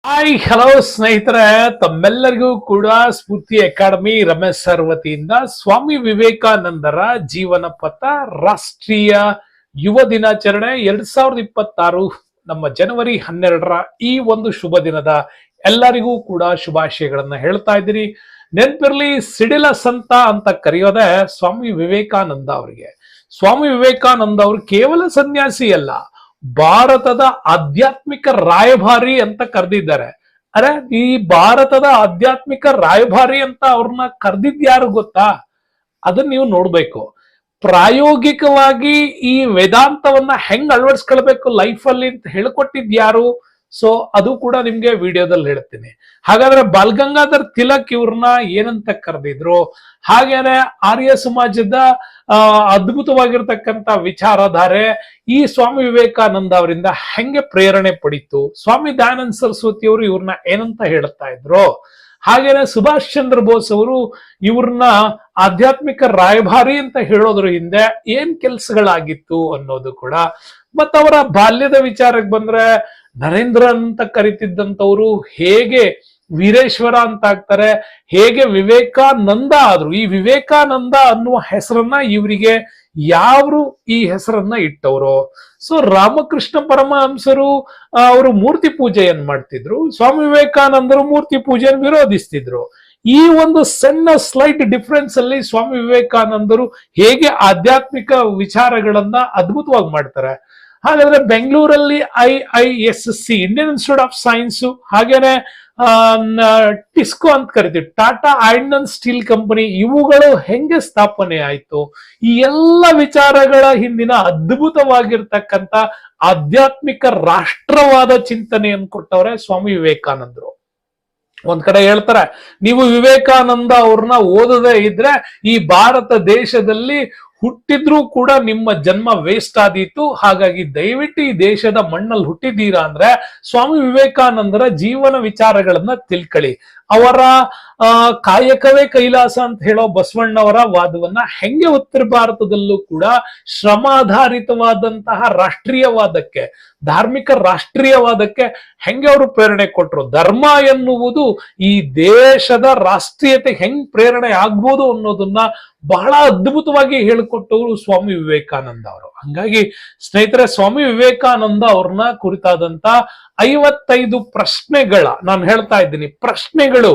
Hi hello ಸ್ನೇಹಿತರೆ, ತಮ್ಮೆಲ್ಲರಿಗೂ ಕೂಡ ಸ್ಫೂರ್ತಿ ಅಕಾಡೆಮಿ ರಮೇಶ್ ಸರ್ ವತಿಯಿಂದ ಸ್ವಾಮಿ ವಿವೇಕಾನಂದರ ಜೀವನ ಪಥ ರಾಷ್ಟ್ರೀಯ ಯುವ ದಿನಾಚರಣೆ 2026 ನಮ್ಮ ಜನವರಿ 12ರ ಈ ಒಂದು ಶುಭ ದಿನದ ಎಲ್ಲರಿಗೂ ಕೂಡ ಶುಭಾಶಯಗಳನ್ನ ಹೇಳ್ತಾ ಇದ್ದೀನಿ. ನೆನ್ಪಿರ್ಲಿ, ಸಿಡಿಲ ಸಂತ ಅಂತ ಕರೆಯೋದೆ ಸ್ವಾಮಿ ವಿವೇಕಾನಂದ ಅವರಿಗೆ. ಸ್ವಾಮಿ ವಿವೇಕಾನಂದ ಅವರು ಕೇವಲ ಸನ್ಯಾಸಿ ಅಲ್ಲ, ಭಾರತದ ಆಧ್ಯಾತ್ಮಿಕ ರಾಯಭಾರಿ ಅಂತ ಕರೆದಿದ್ದಾರೆ. ಅರೆ, ಈ ಭಾರತದ ಆಧ್ಯಾತ್ಮಿಕ ರಾಯಭಾರಿ ಅಂತ ಅವ್ರನ್ನ ಕರೆದಿದ್ಯಾರು ಗೊತ್ತಾ? ಅದನ್ನ ನೀವು ನೋಡ್ಬೇಕು. ಪ್ರಾಯೋಗಿಕವಾಗಿ ಈ ವೇದಾಂತವನ್ನ ಹೆಂಗ್ ಅಳವಡಿಸ್ಕೊಳ್ಬೇಕು ಲೈಫ್ ಅಲ್ಲಿ ಅಂತ ಹೇಳ್ಕೊಟ್ಟಿದ್ಯಾರು? ಸೊ ಅದು ಕೂಡ ನಿಮ್ಗೆ ವಿಡಿಯೋದಲ್ಲಿ ಹೇಳ್ತೀನಿ. ಹಾಗಾದ್ರೆ ಬಾಲ್ಗಂಗಾಧರ್ ತಿಲಕ್ ಇವ್ರನ್ನ ಏನಂತ ಕರೆದಿದ್ರು, ಹಾಗೇನೆ ಆರ್ಯ ಸಮಾಜದ ಅದ್ಭುತವಾಗಿರ್ತಕ್ಕಂಥ ವಿಚಾರಧಾರೆ ಈ ಸ್ವಾಮಿ ವಿವೇಕಾನಂದ ಅವರಿಂದ ಹೆಂಗೆ ಪ್ರೇರಣೆ ಪಡಿತು, ಸ್ವಾಮಿ ದಯಾನಂದ ಸರಸ್ವತಿ ಅವರು ಇವ್ರನ್ನ ಏನಂತ ಹೇಳ್ತಾ ಇದ್ರು, ಹಾಗೇನೆ ಸುಭಾಷ್ ಚಂದ್ರ ಬೋಸ್ ಅವರು ಇವ್ರನ್ನ ಆಧ್ಯಾತ್ಮಿಕ ರಾಯಭಾರಿ ಅಂತ ಹೇಳೋದ್ರ ಹಿಂದೆ ಏನ್ ಕೆಲ್ಸಗಳಾಗಿತ್ತು ಅನ್ನೋದು ಕೂಡ, ಮತ್ತವರ ಬಾಲ್ಯದ ವಿಚಾರಕ್ಕೆ ಬಂದ್ರೆ ನರೇಂದ್ರ ಅಂತ ಕರಿತಿದ್ದಂಥವ್ರು ಹೇಗೆ ವೀರೇಶ್ವರ ಅಂತ ಆಗ್ತಾರೆ, ಹೇಗೆ ವಿವೇಕಾನಂದ ಆದ್ರು, ಈ ವಿವೇಕಾನಂದ ಅನ್ನುವ ಹೆಸರನ್ನ ಇವರಿಗೆ ಯಾರು ಈ ಹೆಸರನ್ನ ಇಟ್ಟವರು. ಸೊ ರಾಮಕೃಷ್ಣ ಪರಮಹಂಸರು ಅವರು ಮೂರ್ತಿ ಪೂಜೆಯನ್ನ ಮಾಡ್ತಿದ್ರು, ಸ್ವಾಮಿ ವಿವೇಕಾನಂದರು ಮೂರ್ತಿ ಪೂಜೆಯನ್ನು ವಿರೋಧಿಸ್ತಿದ್ರು. ಈ ಒಂದು ಸಣ್ಣ ಸ್ಲೈಟ್ ಡಿಫರೆನ್ಸ್ ಅಲ್ಲಿ ಸ್ವಾಮಿ ವಿವೇಕಾನಂದರು ಹೇಗೆ ಆಧ್ಯಾತ್ಮಿಕ ವಿಚಾರಗಳನ್ನ ಅದ್ಭುತವಾಗಿ ಮಾಡ್ತಾರೆ. ಹಾಗಾದ್ರೆ ಬೆಂಗಳೂರಲ್ಲಿ IISc Indian institute of science, ಹಾಗೇನೆ ಟಿಸ್ಕೋ ಅಂತ ಕರಿತೀವಿ, Tata iron and steel company, ಇವುಗಳು ಹೆಂಗೆ ಸ್ಥಾಪನೆ ಆಯ್ತು, ಈ ಎಲ್ಲ ವಿಚಾರಗಳ ಹಿಂದಿನ ಅದ್ಭುತವಾಗಿರ್ತಕ್ಕಂಥ ಆಧ್ಯಾತ್ಮಿಕ ರಾಷ್ಟ್ರವಾದ ಚಿಂತನೆಯನ್ನು ಕೊಟ್ಟವ್ರೆ ಸ್ವಾಮಿ ವಿವೇಕಾನಂದರು. ಒಂದ್ ಕಡೆ ಹೇಳ್ತಾರೆ, ನೀವು ವಿವೇಕಾನಂದ ಅವ್ರನ್ನ ಓದದೇ ಇದ್ರೆ ಈ ಭಾರತ ದೇಶದಲ್ಲಿ ಹುಟ್ಟಿದ್ರೂ ಕೂಡ ನಿಮ್ಮ ಜನ್ಮ ವೇಸ್ಟ್ ಆದೀತು. ಹಾಗಾಗಿ ದಯವಿಟ್ಟು ಈ ದೇಶದ ಮಣ್ಣಲ್ಲಿ ಹುಟ್ಟಿದ್ದೀರಾ ಅಂದ್ರೆ ಸ್ವಾಮಿ ವಿವೇಕಾನಂದರ ಜೀವನ ವಿಚಾರಗಳನ್ನ ತಿಳ್ಕೊಳ್ಳಿ. ಅವರ ಕಾಯಕವೇ ಕೈಲಾಸ ಅಂತ ಹೇಳೋ ಬಸವಣ್ಣವರ ವಾದವನ್ನ ಹೆಂಗೆ ಉತ್ತರ ಭಾರತದಲ್ಲೂ ಕೂಡ ಶ್ರಮಾಧಾರಿತವಾದಂತಹ ರಾಷ್ಟ್ರೀಯವಾದಕ್ಕೆ, ಧಾರ್ಮಿಕ ರಾಷ್ಟ್ರೀಯವಾದಕ್ಕೆ ಹೆಂಗೆ ಅವರು ಪ್ರೇರಣೆ ಕೊಟ್ರು, ಧರ್ಮ ಎನ್ನುವುದು ಈ ದೇಶದ ರಾಷ್ಟ್ರೀಯತೆ ಹೆಂಗ್ ಪ್ರೇರಣೆ ಆಗ್ಬೋದು ಅನ್ನೋದನ್ನ ಬಹಳ ಅದ್ಭುತವಾಗಿ ಹೇಳಿಕೊಟ್ಟವರು ಸ್ವಾಮಿ ವಿವೇಕಾನಂದ ಅವರು. ಹಂಗಾಗಿ ಸ್ನೇಹಿತರೆ, ಸ್ವಾಮಿ ವಿವೇಕಾನಂದ ಅವ್ರನ್ನ ಕುರಿತಾದಂತ 55 ಪ್ರಶ್ನೆಗಳ ನಾನು ಹೇಳ್ತಾ ಇದ್ದೀನಿ. ಪ್ರಶ್ನೆಗಳು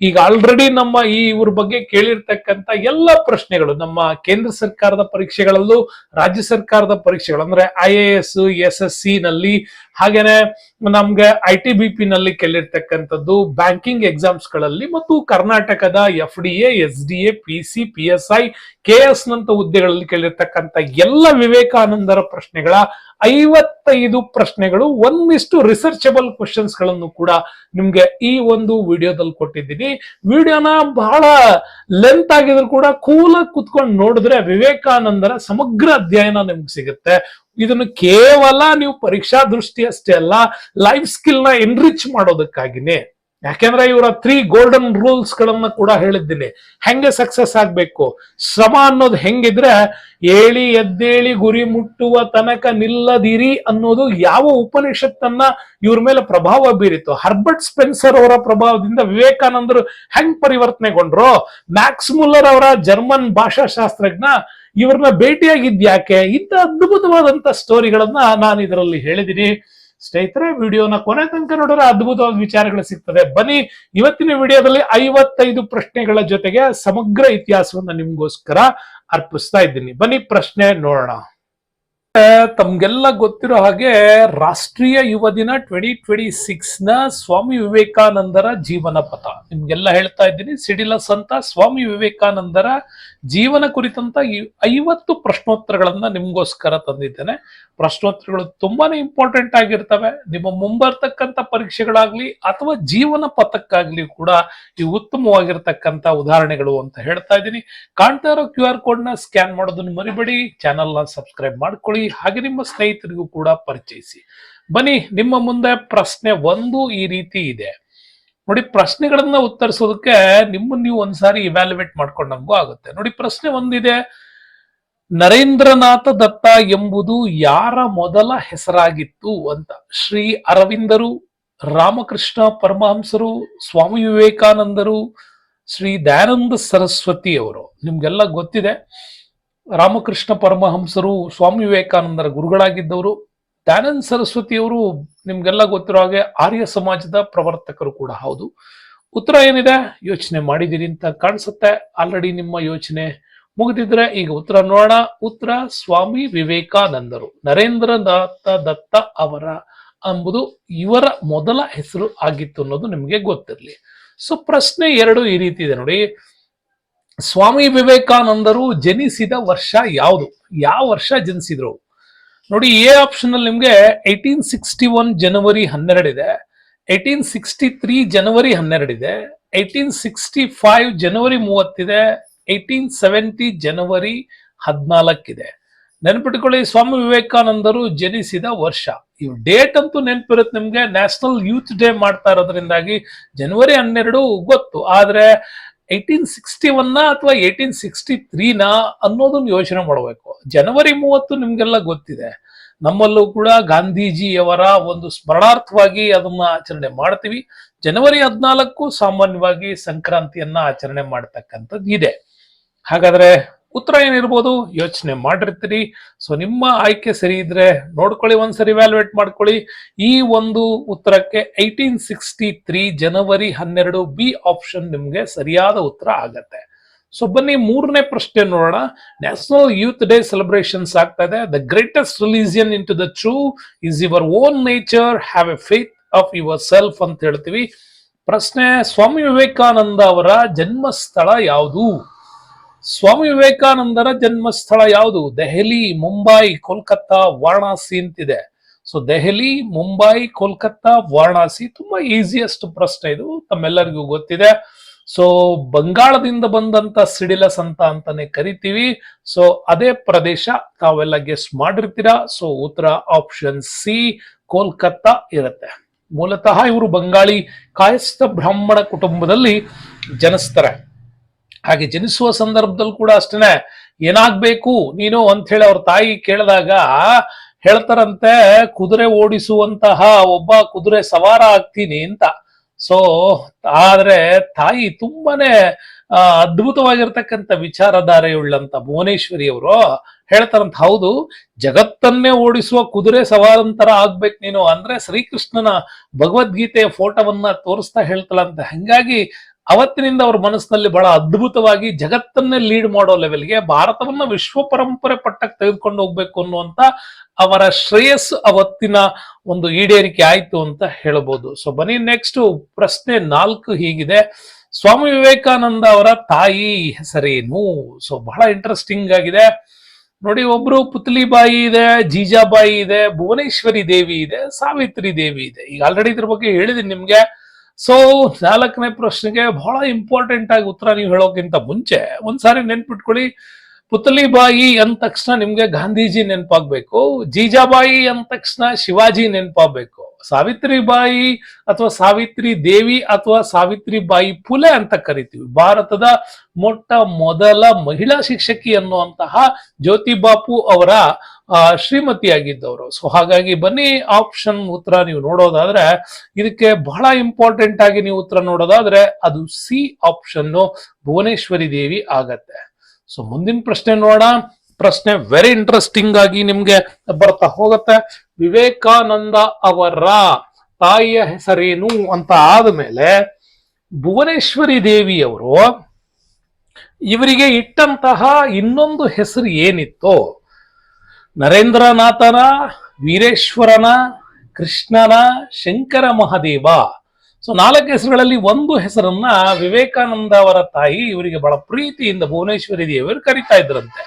ಈಗ ಆಲ್ರೆಡಿ ನಮ್ಮ ಇವ್ರ ಬಗ್ಗೆ ಕೇಳಿರ್ತಕ್ಕಂಥ ಎಲ್ಲ ಪ್ರಶ್ನೆಗಳು ನಮ್ಮ ಕೇಂದ್ರ ಸರ್ಕಾರದ ಪರೀಕ್ಷೆಗಳಲ್ಲೂ, ರಾಜ್ಯ ಸರ್ಕಾರದ ಪರೀಕ್ಷೆಗಳು ಅಂದ್ರೆ IAS SSC ನಲ್ಲಿ, ಹಾಗೇನೆ ನಮ್ಗೆ ITBP ನಲ್ಲಿ ಕೇಳಿರ್ತಕ್ಕಂಥದ್ದು, ಬ್ಯಾಂಕಿಂಗ್ ಎಕ್ಸಾಮ್ಸ್ ಗಳಲ್ಲಿ, ಮತ್ತು ಕರ್ನಾಟಕದ FDA SDA PC PSI KS ನಂತ ಹುದ್ದೆಗಳಲ್ಲಿ ಕೇಳಿರ್ತಕ್ಕಂಥ ಎಲ್ಲ ವಿವೇಕಾನಂದರ ಪ್ರಶ್ನೆಗಳ 55 ಪ್ರಶ್ನೆಗಳು, ಒಂದಿಷ್ಟು ರಿಸರ್ಚಬಲ್ ಕ್ವಶನ್ಸ್ ಗಳನ್ನು ಕೂಡ ನಿಮ್ಗೆ ಈ ಒಂದು ವಿಡಿಯೋದಲ್ಲಿ ಕೊಟ್ಟಿದ್ದೀನಿ. ವಿಡಿಯೋನ ಬಹಳ ಲೆಂತ್ ಆಗಿದ್ರು ಕೂಡ ಕೂಲಾಗಿ ಕುತ್ಕೊಂಡು ನೋಡಿದ್ರೆ ವಿವೇಕಾನಂದರ ಸಮಗ್ರ ಅಧ್ಯಯನ ನಿಮ್ಗೆ ಸಿಗುತ್ತೆ. ಇದನ್ನು ಕೇವಲ ನೀವು ಪರೀಕ್ಷಾ ದೃಷ್ಟಿ ಅಷ್ಟೇ ಅಲ್ಲ, ಲೈಫ್ ಸ್ಕಿಲ್ ನ ಎನ್ರಿಚ್ ಮಾಡೋದಕ್ಕಾಗಿನೇ. ಯಾಕೆಂದ್ರೆ ಇವರ 3 ಗೋಲ್ಡನ್ ರೂಲ್ಸ್ ಗಳನ್ನ ಕೂಡ ಹೇಳಿದ್ದೀನಿ. ಹೆಂಗೆ ಸಕ್ಸಸ್ ಆಗ್ಬೇಕು, ಶ್ರಮ ಅನ್ನೋದು ಹೆಂಗಿದ್ರೆ ಏಳಿ ಎದ್ದೇಳಿ ಗುರಿ ಮುಟ್ಟುವ ತನಕ ನಿಲ್ಲದಿರಿ ಅನ್ನೋದು ಯಾವ ಉಪನಿಷತ್ತನ್ನ ಇವ್ರ ಮೇಲೆ ಪ್ರಭಾವ ಬೀರಿತು. ಹರ್ಬರ್ಟ್ ಸ್ಪೆನ್ಸರ್ ಅವರ ಪ್ರಭಾವದಿಂದ ವಿವೇಕಾನಂದರು ಹೆಂಗ್ ಪರಿವರ್ತನೆಗೊಂಡ್ರು, ಮ್ಯಾಕ್ಸ್ ಮುಲ್ಲರ್ ಅವರ ಜರ್ಮನ್ ಭಾಷಾಶಾಸ್ತ್ರಜ್ಞ ಇವ್ರನ್ನ ಭೇಟಿಯಾಗಿದ್ಯಾಕೆ, ಇಂಥ ಅದ್ಭುತವಾದಂತ ಸ್ಟೋರಿಗಳನ್ನ ನಾನು ಇದರಲ್ಲಿ ಹೇಳಿದ್ದೀನಿ. ಸ್ನೇಹಿತರೆ, ವಿಡಿಯೋನ ಕೊನೆ ತನಕ ನೋಡಿದ್ರೆ ಅದ್ಭುತವಾದ ವಿಚಾರಗಳು ಸಿಗ್ತದೆ. ಬನ್ನಿ, ಇವತ್ತಿನ ವಿಡಿಯೋದಲ್ಲಿ 55 ಪ್ರಶ್ನೆಗಳ ಜೊತೆಗೆ ಸಮಗ್ರ ಇತಿಹಾಸವನ್ನ ನಿಮ್ಗೋಸ್ಕರ ಅರ್ಪಿಸ್ತಾ ಇದ್ದೀನಿ. ಬನ್ನಿ ಪ್ರಶ್ನೆ ನೋಡೋಣ. ತಮ್ಗೆಲ್ಲ ಗೊತ್ತಿರೋ ಹಾಗೆ ರಾಷ್ಟ್ರೀಯ ಯುವ ದಿನ 2026 ನ ಸ್ವಾಮಿ ವಿವೇಕಾನಂದರ ಜೀವನ ಪಥ ನಿಮ್ಗೆಲ್ಲ ಹೇಳ್ತಾ ಇದ್ದೀನಿ. ಸಿಡಿಲ ಸಂತ ಸ್ವಾಮಿ ವಿವೇಕಾನಂದರ ಜೀವನ ಕುರಿತಂತ 50 ಪ್ರಶ್ನೋತ್ತರಗಳನ್ನ ನಿಮ್ಗೋಸ್ಕರ ತಂದಿದ್ದೇನೆ. ಪ್ರಶ್ನೋತ್ತರಗಳು ತುಂಬಾನೇ ಇಂಪಾರ್ಟೆಂಟ್ ಆಗಿರ್ತವೆ. ನಿಮ್ಮ ಮುಂಬರ್ತಕ್ಕಂಥ ಪರೀಕ್ಷೆಗಳಾಗ್ಲಿ ಅಥವಾ ಜೀವನ ಪಥಕ್ಕಾಗ್ಲಿ ಕೂಡ ಇವು ಉತ್ತಮವಾಗಿರ್ತಕ್ಕಂಥ ಉದಾಹರಣೆಗಳು ಅಂತ ಹೇಳ್ತಾ ಇದ್ದೀನಿ. ಕಾಣ್ತಾ ಇರೋ QR ಕೋಡ್ ನ ಸ್ಕ್ಯಾನ್ ಮಾಡೋದನ್ನು ಮರಿಬೇಡಿ. ಚಾನಲ್ ನ ಸಬ್ಸ್ಕ್ರೈಬ್ ಮಾಡ್ಕೊಳ್ಳಿ, ಹಾಗೆ ನಿಮ್ಮ ಸ್ನೇಹಿತರಿಗೂ ಕೂಡ ಪರಿಚಯಿಸಿ. ಬನ್ನಿ, ನಿಮ್ಮ ಮುಂದೆ ಪ್ರಶ್ನೆ 1 ಈ ರೀತಿ ಇದೆ ನೋಡಿ. ಪ್ರಶ್ನೆಗಳನ್ನ ಉತ್ತರಿಸೋದಕ್ಕೆ ನಿಮ್ಮನ್ನು ನೀವು ಒಂದ್ಸಾರಿ ಇವ್ಯಾಲ್ಯುವೇಟ್ ಮಾಡ್ಕೊಂಡಂಗೂ ಆಗುತ್ತೆ. ನೋಡಿ, ಪ್ರಶ್ನೆ 1 ಇದೆ, ನರೇಂದ್ರನಾಥ ದತ್ತ ಎಂಬುದು ಯಾರ ಮೊದಲ ಹೆಸರಾಗಿತ್ತು ಅಂತ. ಶ್ರೀ ಅರವಿಂದರು, ರಾಮಕೃಷ್ಣ ಪರಮಹಂಸರು, ಸ್ವಾಮಿ ವಿವೇಕಾನಂದರು, ಶ್ರೀ ದಯಾನಂದ ಸರಸ್ವತಿ ಅವರು. ನಿಮ್ಗೆಲ್ಲ ಗೊತ್ತಿದೆ, ರಾಮಕೃಷ್ಣ ಪರಮಹಂಸರು ಸ್ವಾಮಿ ವಿವೇಕಾನಂದರ ಗುರುಗಳಾಗಿದ್ದವರು. ದಯಾನಂದ ಸರಸ್ವತಿಯವರು ನಿಮ್ಗೆಲ್ಲ ಗೊತ್ತಿರೋ ಹಾಗೆ ಆರ್ಯ ಸಮಾಜದ ಪ್ರವರ್ತಕರು ಕೂಡ ಹೌದು. ಉತ್ತರ ಏನಿದೆ ಯೋಚನೆ ಮಾಡಿದಿರಿ ಅಂತ ಕಾಣಿಸುತ್ತೆ. ಆಲ್ರೆಡಿ ನಿಮ್ಮ ಯೋಚನೆ ಮುಗಿದಿದ್ರೆ ಈಗ ಉತ್ತರ ನೋಡೋಣ. ಉತ್ತರ ಸ್ವಾಮಿ ವಿವೇಕಾನಂದರು. ನರೇಂದ್ರನಾಥ ದತ್ತ ಅವರ ಎಂಬುದು ಇವರ ಮೊದಲ ಹೆಸರು ಆಗಿತ್ತು ಅನ್ನೋದು ನಿಮಗೆ ಗೊತ್ತಿರಲಿ. ಸೊ ಪ್ರಶ್ನೆ 2 ಈ ರೀತಿ ಇದೆ ನೋಡಿ. ಸ್ವಾಮಿ ವಿವೇಕಾನಂದರು ಜನಿಸಿದ ವರ್ಷ ಯಾವುದು? ಯಾವ ವರ್ಷ ಜನಿಸಿದ್ರು ನೋಡಿ. ಎ ಆಪ್ಷನ್ ಅಲ್ಲಿ ನಿಮ್ಗೆ 1861 ಜನವರಿ 12 ಇದೆ, 1863 ಜನವರಿ 12 ಇದೆ, 1865 ಜನವರಿ 30 ಇದೆ, 1870 ಜನವರಿ 14 ಇದೆ. ನೆನ್ಪಿಟ್ಕೊಳ್ಳಿ, ಸ್ವಾಮಿ ವಿವೇಕಾನಂದರು ಜನಿಸಿದ ವರ್ಷ. ಇವ್ ಡೇಟ್ ಅಂತೂ ನೆನಪಿರುತ್ತೆ ನಿಮ್ಗೆ, ನ್ಯಾಷನಲ್ ಯೂತ್ ಡೇ ಮಾಡ್ತಾ ಇರೋದ್ರಿಂದಾಗಿ ಜನವರಿ 12 ಗೊತ್ತು. ಆದ್ರೆ 1861 ಅಥವಾ 1863 ಅನ್ನೋದನ್ನ ಯೋಚನೆ ಮಾಡಬೇಕು. ಜನವರಿ 30 ನಿಮ್ಗೆಲ್ಲ ಗೊತ್ತಿದೆ. ನಮ್ಮಲ್ಲೂ ಕೂಡ ಗಾಂಧೀಜಿಯವರ ಒಂದು ಸ್ಮರಣಾರ್ಥವಾಗಿ ಅದನ್ನ ಆಚರಣೆ ಮಾಡ್ತೀವಿ. ಜನವರಿ 14 ಸಾಮಾನ್ಯವಾಗಿ ಸಂಕ್ರಾಂತಿಯನ್ನ ಆಚರಣೆ ಮಾಡ್ತಕ್ಕಂಥದ್ದು ಇದೆ. ಹಾಗಾದ್ರೆ ಉತ್ತರ ಏನಿರ್ಬೋದು ಯೋಚನೆ ಮಾಡಿರ್ತೀರಿ. ಸೊ ನಿಮ್ಮ ಆಯ್ಕೆ ಸರಿ ಇದ್ರೆ ನೋಡ್ಕೊಳ್ಳಿ, ಒಂದ್ಸರಿ ವ್ಯಾಲ್ಯೂಯೇಟ್ ಮಾಡ್ಕೊಳ್ಳಿ. ಈ ಒಂದು ಉತ್ತರಕ್ಕೆ 1863 ಜನವರಿ 12 ಬಿ ಆಪ್ಷನ್ ನಿಮ್ಗೆ ಸರಿಯಾದ ಉತ್ತರ ಆಗತ್ತೆ. ಸೊ ಬನ್ನಿ 3ನೇ ಪ್ರಶ್ನೆ ನೋಡೋಣ. ನ್ಯಾಷನಲ್ ಯೂತ್ ಡೇ ಸೆಲೆಬ್ರೇಷನ್ಸ್ ಆಗ್ತಾ ಇದೆ. The greatest religion in to the true is your own nature, have a faith of yourself ಅಂತ ಹೇಳ್ತೀವಿ. ಪ್ರಶ್ನೆ, ಸ್ವಾಮಿ ವಿವೇಕಾನಂದ ಅವರ ಜನ್ಮಸ್ಥಳ ಯಾವುದು? ಸ್ವಾಮಿ ವಿವೇಕಾನಂದರ ಜನ್ಮಸ್ಥಳ ಯಾವುದು? ದೆಹಲಿ, ಮುಂಬೈ, ಕೋಲ್ಕತ್ತಾ, ವಾರಣಾಸಿ ಅಂತಿದೆ. ಸೊ ದೆಹಲಿ, ಮುಂಬೈ, ಕೋಲ್ಕತ್ತಾ, ವಾರಣಾಸಿ. ತುಂಬಾ ಈಸಿಯೆಸ್ಟ್ ಪ್ರಶ್ನೆ ಇದು, ತಮ್ಮೆಲ್ಲರಿಗೂ ಗೊತ್ತಿದೆ. ಸೊ ಬಂಗಾಳದಿಂದ ಬಂದಂತ ಸಿಡಿಲಸ್ ಅಂತಾನೆ ಕರಿತೀವಿ. ಸೊ ಅದೇ ಪ್ರದೇಶ ತಾವೆಲ್ಲ ಗೆಸ್ ಮಾಡಿರ್ತೀರಾ. ಸೊ ಉತ್ತರ ಆಪ್ಷನ್ ಸಿ ಕೋಲ್ಕತ್ತಾ ಇರುತ್ತೆ. ಮೂಲತಃ ಇವರು ಬಂಗಾಳಿ ಕಾಯಸ್ಥ ಬ್ರಾಹ್ಮಣ ಕುಟುಂಬದಲ್ಲಿ ಜನಿಸ್ತಾರೆ. ಹಾಗೆ ಜನಿಸುವ ಸಂದರ್ಭದಲ್ಲಿ ಕೂಡ ಅಷ್ಟೇನೆ, ಏನಾಗ್ಬೇಕು ನೀನು ಅಂತ ಹೇಳಿ ಅವ್ರ ತಾಯಿ ಕೇಳಿದಾಗ ಹೇಳ್ತಾರಂತೆ, ಕುದುರೆ ಓಡಿಸುವಂತಹ ಒಬ್ಬ ಕುದುರೆ ಸವಾರ ಆಗ್ತೀನಿ ಅಂತ. ಸೊ ಆದ್ರೆ ತಾಯಿ ತುಂಬಾನೇ ಅದ್ಭುತವಾಗಿರ್ತಕ್ಕಂಥ ವಿಚಾರಧಾರೆಯುಳ್ಳಂತ ಭುವನೇಶ್ವರಿ ಅವರು ಹೇಳ್ತಾರಂತ, ಹೌದು ಜಗತ್ತನ್ನೇ ಓಡಿಸುವ ಕುದುರೆ ಸವಾರಂತರ ಆಗ್ಬೇಕು ನೀನು ಅಂದ್ರೆ ಶ್ರೀಕೃಷ್ಣನ ಭಗವದ್ಗೀತೆಯ ಫೋಟೋವನ್ನ ತೋರಿಸ್ತಾ ಹೇಳ್ತಾಳಂತ. ಹಂಗಾಗಿ ಅವತ್ತಿನಿಂದ ಅವ್ರ ಮನಸ್ಸಿನಲ್ಲಿ ಬಹಳ ಅದ್ಭುತವಾಗಿ ಜಗತ್ತನ್ನೇ ಲೀಡ್ ಮಾಡೋ ಲೆವೆಲ್ಗೆ, ಭಾರತವನ್ನ ವಿಶ್ವ ಪರಂಪರೆ ಪಟ್ಟಕ್ಕೆ ತೆಗೆದುಕೊಂಡು ಹೋಗ್ಬೇಕು ಅನ್ನುವಂತ ಅವರ ಶ್ರೇಯಸ್ಸು ಅವತ್ತಿನ ಒಂದು ಈಡೇರಿಕೆ ಆಯ್ತು ಅಂತ ಹೇಳ್ಬೋದು. ಸೊ ಬನ್ನಿ ನೆಕ್ಸ್ಟ್ ಪ್ರಶ್ನೆ 4 ಹೀಗಿದೆ. ಸ್ವಾಮಿ ವಿವೇಕಾನಂದ ಅವರ ತಾಯಿ ಹೆಸರೇನು? ಸೊ ಬಹಳ ಇಂಟ್ರೆಸ್ಟಿಂಗ್ ಆಗಿದೆ ನೋಡಿ. ಒಬ್ರು ಪುತ್ಲಿಬಾಯಿ ಇದೆ, ಜೀಜಾಬಾಯಿ ಇದೆ, ಭುವನೇಶ್ವರಿ ದೇವಿ ಇದೆ, ಸಾವಿತ್ರಿ ದೇವಿ ಇದೆ. ಈಗ ಆಲ್ರೆಡಿ ಇದ್ರ ಬಗ್ಗೆ ಹೇಳಿದೀನಿ ನಿಮ್ಗೆ. ಸೊ 4ನೇ ಪ್ರಶ್ನೆಗೆ ಬಹಳ ಇಂಪಾರ್ಟೆಂಟ್ ಆಗಿ ಉತ್ತರ ನೀವು ಹೇಳೋಕ್ಕಿಂತ ಮುಂಚೆ ಒಂದ್ಸಾರಿ ನೆನ್ಪಿಟ್ಕೊಳ್ಳಿ. ಪುತ್ಲಿಬಾಯಿ ಅಂದ ತಕ್ಷಣ ನಿಮ್ಗೆ ಗಾಂಧೀಜಿ ನೆನಪಾಗ್ಬೇಕು, ಜೀಜಾಬಾಯಿ ಅಂದ ತಕ್ಷಣ ಶಿವಾಜಿ ನೆನಪಾಗ್ಬೇಕು, ಸಾವಿತ್ರಿಬಾಯಿ ಅಥವಾ ಸಾವಿತ್ರಿ ದೇವಿ ಅಥವಾ ಸಾವಿತ್ರಿಬಾಯಿ ಫುಲೆ ಅಂತ ಕರಿತೀವಿ. ಭಾರತದ ಮೊಟ್ಟ ಮೊದಲ ಮಹಿಳಾ ಶಿಕ್ಷಕಿ ಅನ್ನುವಂತಹ ಜ್ಯೋತಿ ಬಾಪು ಅವರ ಶ್ರೀಮತಿಯಾಗಿದ್ದವರು. ಸೊ ಹಾಗಾಗಿ ಬನ್ನಿ ಆಪ್ಷನ್ ಉತ್ತರ ನೀವು ನೋಡೋದಾದ್ರೆ, ಇದಕ್ಕೆ ಬಹಳ ಇಂಪಾರ್ಟೆಂಟ್ ಆಗಿ ನೀವು ಉತ್ತರ ನೋಡೋದಾದ್ರೆ ಅದು ಸಿ ಆಪ್ಷನ್ ಭುವನೇಶ್ವರಿ ದೇವಿ ಆಗತ್ತೆ. ಸೊ ಮುಂದಿನ ಪ್ರಶ್ನೆ ನೋಡೋಣ. ಪ್ರಶ್ನೆ ವೆರಿ ಇಂಟ್ರೆಸ್ಟಿಂಗ್ ಆಗಿ ನಿಮ್ಗೆ ಬರ್ತಾ ಹೋಗುತ್ತೆ. ವಿವೇಕಾನಂದ ಅವರ ತಾಯಿಯ ಹೆಸರೇನು ಅಂತ ಆದ್ಮೇಲೆ ಭುವನೇಶ್ವರಿ ದೇವಿ ಅವರು ಇವರಿಗೆ ಇಟ್ಟಂತಹ ಇನ್ನೊಂದು ಹೆಸರು ಏನಿತ್ತು? ನರೇಂದ್ರನಾಥನ, ವೀರೇಶ್ವರನ, ಕೃಷ್ಣನ, ಶಂಕರ ಮಹಾದೇವ. ಸೊ 4 ಹೆಸರುಗಳಲ್ಲಿ ಒಂದು ಹೆಸರನ್ನ ವಿವೇಕಾನಂದ ಅವರ ತಾಯಿ ಇವರಿಗೆ ಬಹಳ ಪ್ರೀತಿಯಿಂದ ಭುವನೇಶ್ವರಿ ದೇವಿಯವರು ಕರಿತಾ ಇದ್ರಂತೆ.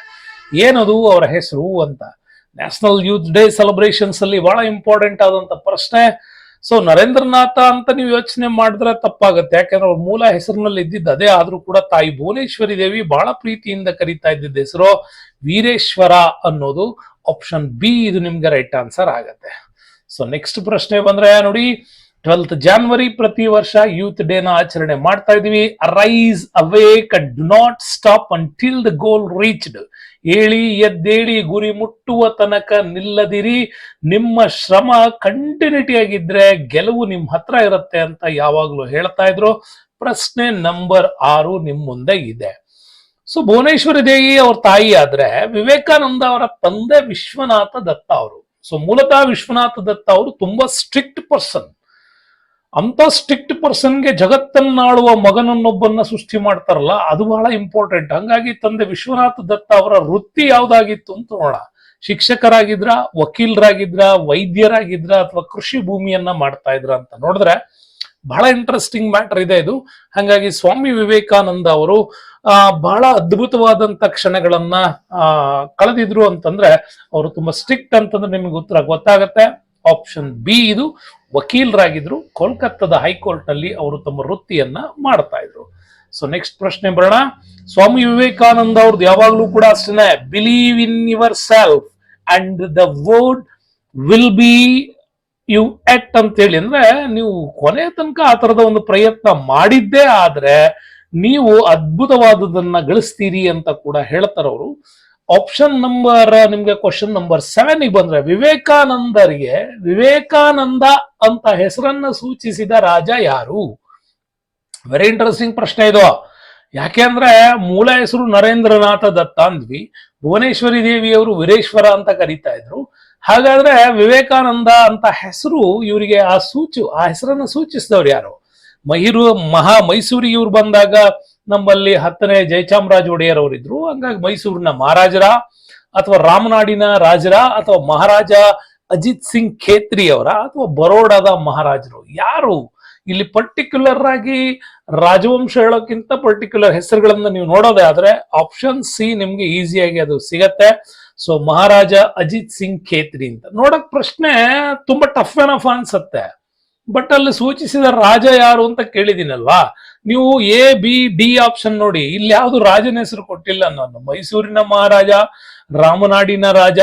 ಏನದು ಅವರ ಹೆಸರು ಅಂತ. ನ್ಯಾಷನಲ್ ಯೂತ್ ಡೇ ಸೆಲೆಬ್ರೇಷನ್ಸ್ ಅಲ್ಲಿ ಬಹಳ ಇಂಪಾರ್ಟೆಂಟ್ ಆದಂತ ಪ್ರಶ್ನೆ. ಸೊ ನರೇಂದ್ರನಾಥ ಅಂತ ನೀವು ಯೋಚನೆ ಮಾಡಿದ್ರೆ ತಪ್ಪಾಗುತ್ತೆ, ಯಾಕಂದ್ರೆ ಅವ್ರ ಮೂಲ ಹೆಸರಿನಲ್ಲಿ ಇದ್ದಿದ್ದು ಅದೇ. ಆದ್ರೂ ಕೂಡ ತಾಯಿ ಭುವನೇಶ್ವರಿ ದೇವಿ ಬಹಳ ಪ್ರೀತಿಯಿಂದ ಕರೀತಾ ಇದ್ದಿದ್ದ ಹೆಸರು ವೀರೇಶ್ವರ ಅನ್ನೋದು. ಆಪ್ಷನ್ ಬಿ ಇದು ನಿಮ್ಗೆ ರೈಟ್ ಆನ್ಸರ್ ಆಗತ್ತೆ. ಸೊ ನೆಕ್ಸ್ಟ್ ಪ್ರಶ್ನೆ ಬಂದ್ರೆ ನೋಡಿ, 12th January ಪ್ರತಿ ವರ್ಷ ಯೂತ್ ಡೇನ ಆಚರಣೆ ಮಾಡ್ತಾ ಇದೀವಿ. Arise awake and do not stop until the goal reached. ಏಳಿ ಎದ್ದೇಳಿ ಗುರಿ ಮುಟ್ಟುವ ತನಕ ನಿಲ್ಲದಿರಿ. ನಿಮ್ಮ ಶ್ರಮ ಕಂಟಿನ್ಯೂಟಿ ಆಗಿದ್ರೆ ಗೆಲುವು ನಿಮ್ ಹತ್ರ ಇರುತ್ತೆ ಅಂತ ಯಾವಾಗ್ಲೂ ಹೇಳ್ತಾ ಇದ್ರು. ಪ್ರಶ್ನೆ ನಂಬರ್ 6 ನಿಮ್ ಮುಂದೆ ಇದೆ. ಸೊ ಭುವನೇಶ್ವರಿ ದೇವಿ ಅವ್ರ ತಾಯಿ ಆದ್ರೆ ವಿವೇಕಾನಂದ ಅವರ ತಂದೆ ವಿಶ್ವನಾಥ ದತ್ತ ಅವರು. ಸೊ ಮೂಲತಃ ವಿಶ್ವನಾಥ ದತ್ತ ಅವರು ತುಂಬಾ ಸ್ಟ್ರಿಕ್ಟ್ ಪರ್ಸನ್. ಅಂತ ಸ್ಟ್ರಿಕ್ಟ್ ಪರ್ಸನ್ಗೆ ಜಗತ್ತನ್ನಾಳುವ ಮಗನನ್ನೊಬ್ಬನ್ನ ಸೃಷ್ಟಿ ಮಾಡ್ತಾರಲ್ಲ, ಅದು ಬಹಳ ಇಂಪಾರ್ಟೆಂಟ್. ಹಂಗಾಗಿ ತಂದೆ ವಿಶ್ವನಾಥ ದತ್ತ ಅವರ ವೃತ್ತಿ ಯಾವ್ದಾಗಿತ್ತು ಅಂತ ನೋಡೋಣ. ಶಿಕ್ಷಕರಾಗಿದ್ರ, ವಕೀಲರಾಗಿದ್ರ, ವೈದ್ಯರಾಗಿದ್ರ, ಅಥವಾ ಕೃಷಿ ಭೂಮಿಯನ್ನ ಮಾಡ್ತಾ ಇದ್ರ ಅಂತ ನೋಡಿದ್ರೆ ಬಹಳ ಇಂಟ್ರೆಸ್ಟಿಂಗ್ ಮ್ಯಾಟರ್ ಇದೆ ಇದು. ಹಾಗಾಗಿ ಸ್ವಾಮಿ ವಿವೇಕಾನಂದ ಅವರು ಬಹಳ ಅದ್ಭುತವಾದಂತ ಕ್ಷಣಗಳನ್ನ ಕಳೆದಿದ್ರು ಅಂತಂದ್ರೆ ಅವರು ತುಂಬಾ ಸ್ಟ್ರಿಕ್ಟ್ ಅಂತಂದ್ರೆ ನಿಮ್ಗೆ ಉತ್ತರ ಗೊತ್ತಾಗತ್ತೆ. ಆಪ್ಷನ್ ಬಿ ಇದು. ವಕೀಲರಾಗಿದ್ರು, ಕೋಲ್ಕತ್ತಾದ ಹೈಕೋರ್ಟ್ ನಲ್ಲಿ ಅವರು ತಮ್ಮ ವೃತ್ತಿಯನ್ನ ಮಾಡ್ತಾ ಇದ್ರು. ಸೊ ನೆಕ್ಸ್ಟ್ ಪ್ರಶ್ನೆ ಬರೋಣ. ಸ್ವಾಮಿ ವಿವೇಕಾನಂದ ಅವ್ರದ್ದು ಯಾವಾಗ್ಲೂ ಕೂಡ ಅಷ್ಟೇ, believe in yourself and the world will be you at ಅಂತ ಹೇಳಿ. ಅಂದ್ರೆ ನೀವು ಕೊನೆ ತನಕ ಆ ತರದ ಒಂದು ಪ್ರಯತ್ನ ಮಾಡಿದ್ದೇ ಆದ್ರೆ ನೀವು ಅದ್ಭುತವಾದದನ್ನ ಗಳಿಸ್ತೀರಿ ಅಂತ ಕೂಡ ಹೇಳ್ತಾರ ಅವರು. ಆಪ್ಷನ್ ನಂಬರ್ ನಿಮ್ಗೆ ಕ್ವಶನ್ ನಂಬರ್ 7 ಬಂದ್ರೆ, ವಿವೇಕಾನಂದರಿಗೆ ವಿವೇಕಾನಂದ ಅಂತ ಹೆಸರನ್ನ ಸೂಚಿಸಿದ ರಾಜ ಯಾರು? ವೆರಿ ಇಂಟ್ರೆಸ್ಟಿಂಗ್ ಪ್ರಶ್ನೆ ಇದು. ಯಾಕೆಂದ್ರೆ ಮೂಲ ಹೆಸರು ನರೇಂದ್ರನಾಥ ದತ್ತ ಅಂದ್ವಿ, ಭುವನೇಶ್ವರಿ ದೇವಿಯವರು ವೀರೇಶ್ವರ ಅಂತ ಕರೀತಾ ಇದ್ರು. ಹಾಗಾದ್ರೆ ವಿವೇಕಾನಂದ ಅಂತ ಹೆಸರು ಇವರಿಗೆ ಆ ಹೆಸರನ್ನ ಸೂಚಿಸಿದವ್ರು ಯಾರು? ಮೈಸೂರಿಗೆ ಇವ್ರು ಬಂದಾಗ ನಮ್ಮಲ್ಲಿ 10ನೇ ಜಯಚಾಮರಾಜ ಒಡೆಯರ್ ಅವರಿದ್ರು. ಹಂಗಾಗಿ ಮೈಸೂರಿನ ಮಹಾರಾಜರ, ಅಥವಾ ರಾಮನಾಡಿನ ರಾಜರ, ಅಥವಾ ಮಹಾರಾಜ ಅಜಿತ್ ಸಿಂಗ್ ಖೇತ್ರಿ ಅವರ, ಅಥವಾ ಬರೋಡಾದ ಮಹಾರಾಜರು? ಯಾರು ಇಲ್ಲಿ ಪರ್ಟಿಕ್ಯುಲರ್ ಆಗಿ ರಾಜವಂಶ ಹೇಳೋಕ್ಕಿಂತ ಪರ್ಟಿಕ್ಯುಲರ್ ಹೆಸರುಗಳನ್ನ ನೀವು ನೋಡೋದೇ ಆದ್ರೆ ಆಪ್ಷನ್ ಸಿ ನಿಮ್ಗೆ ಈಸಿಯಾಗಿ ಅದು ಸಿಗತ್ತೆ. ಸೊ ಮಹಾರಾಜ ಅಜಿತ್ ಸಿಂಗ್ ಖೇತ್ರಿ ಅಂತ ನೋಡಕ್ ಪ್ರಶ್ನೆ ತುಂಬಾ ಟಫ್ ಏನಫ್ ಅನ್ಸತ್ತೆ. ಬಟ್ ಅಲ್ಲಿ ಸೂಚಿಸಿದ ರಾಜ ಯಾರು ಅಂತ ಕೇಳಿದಿನಲ್ವಾ. ನೀವು ಎ ಬಿ ಡಿ ಆಪ್ಷನ್ ನೋಡಿ, ಇಲ್ಲಿ ಯಾವ್ದು ರಾಜನ ಹೆಸರು ಕೊಟ್ಟಿಲ್ಲ ನಾನು. ಮೈಸೂರಿನ ಮಹಾರಾಜ, ರಾಮನಾಡಿನ ರಾಜ,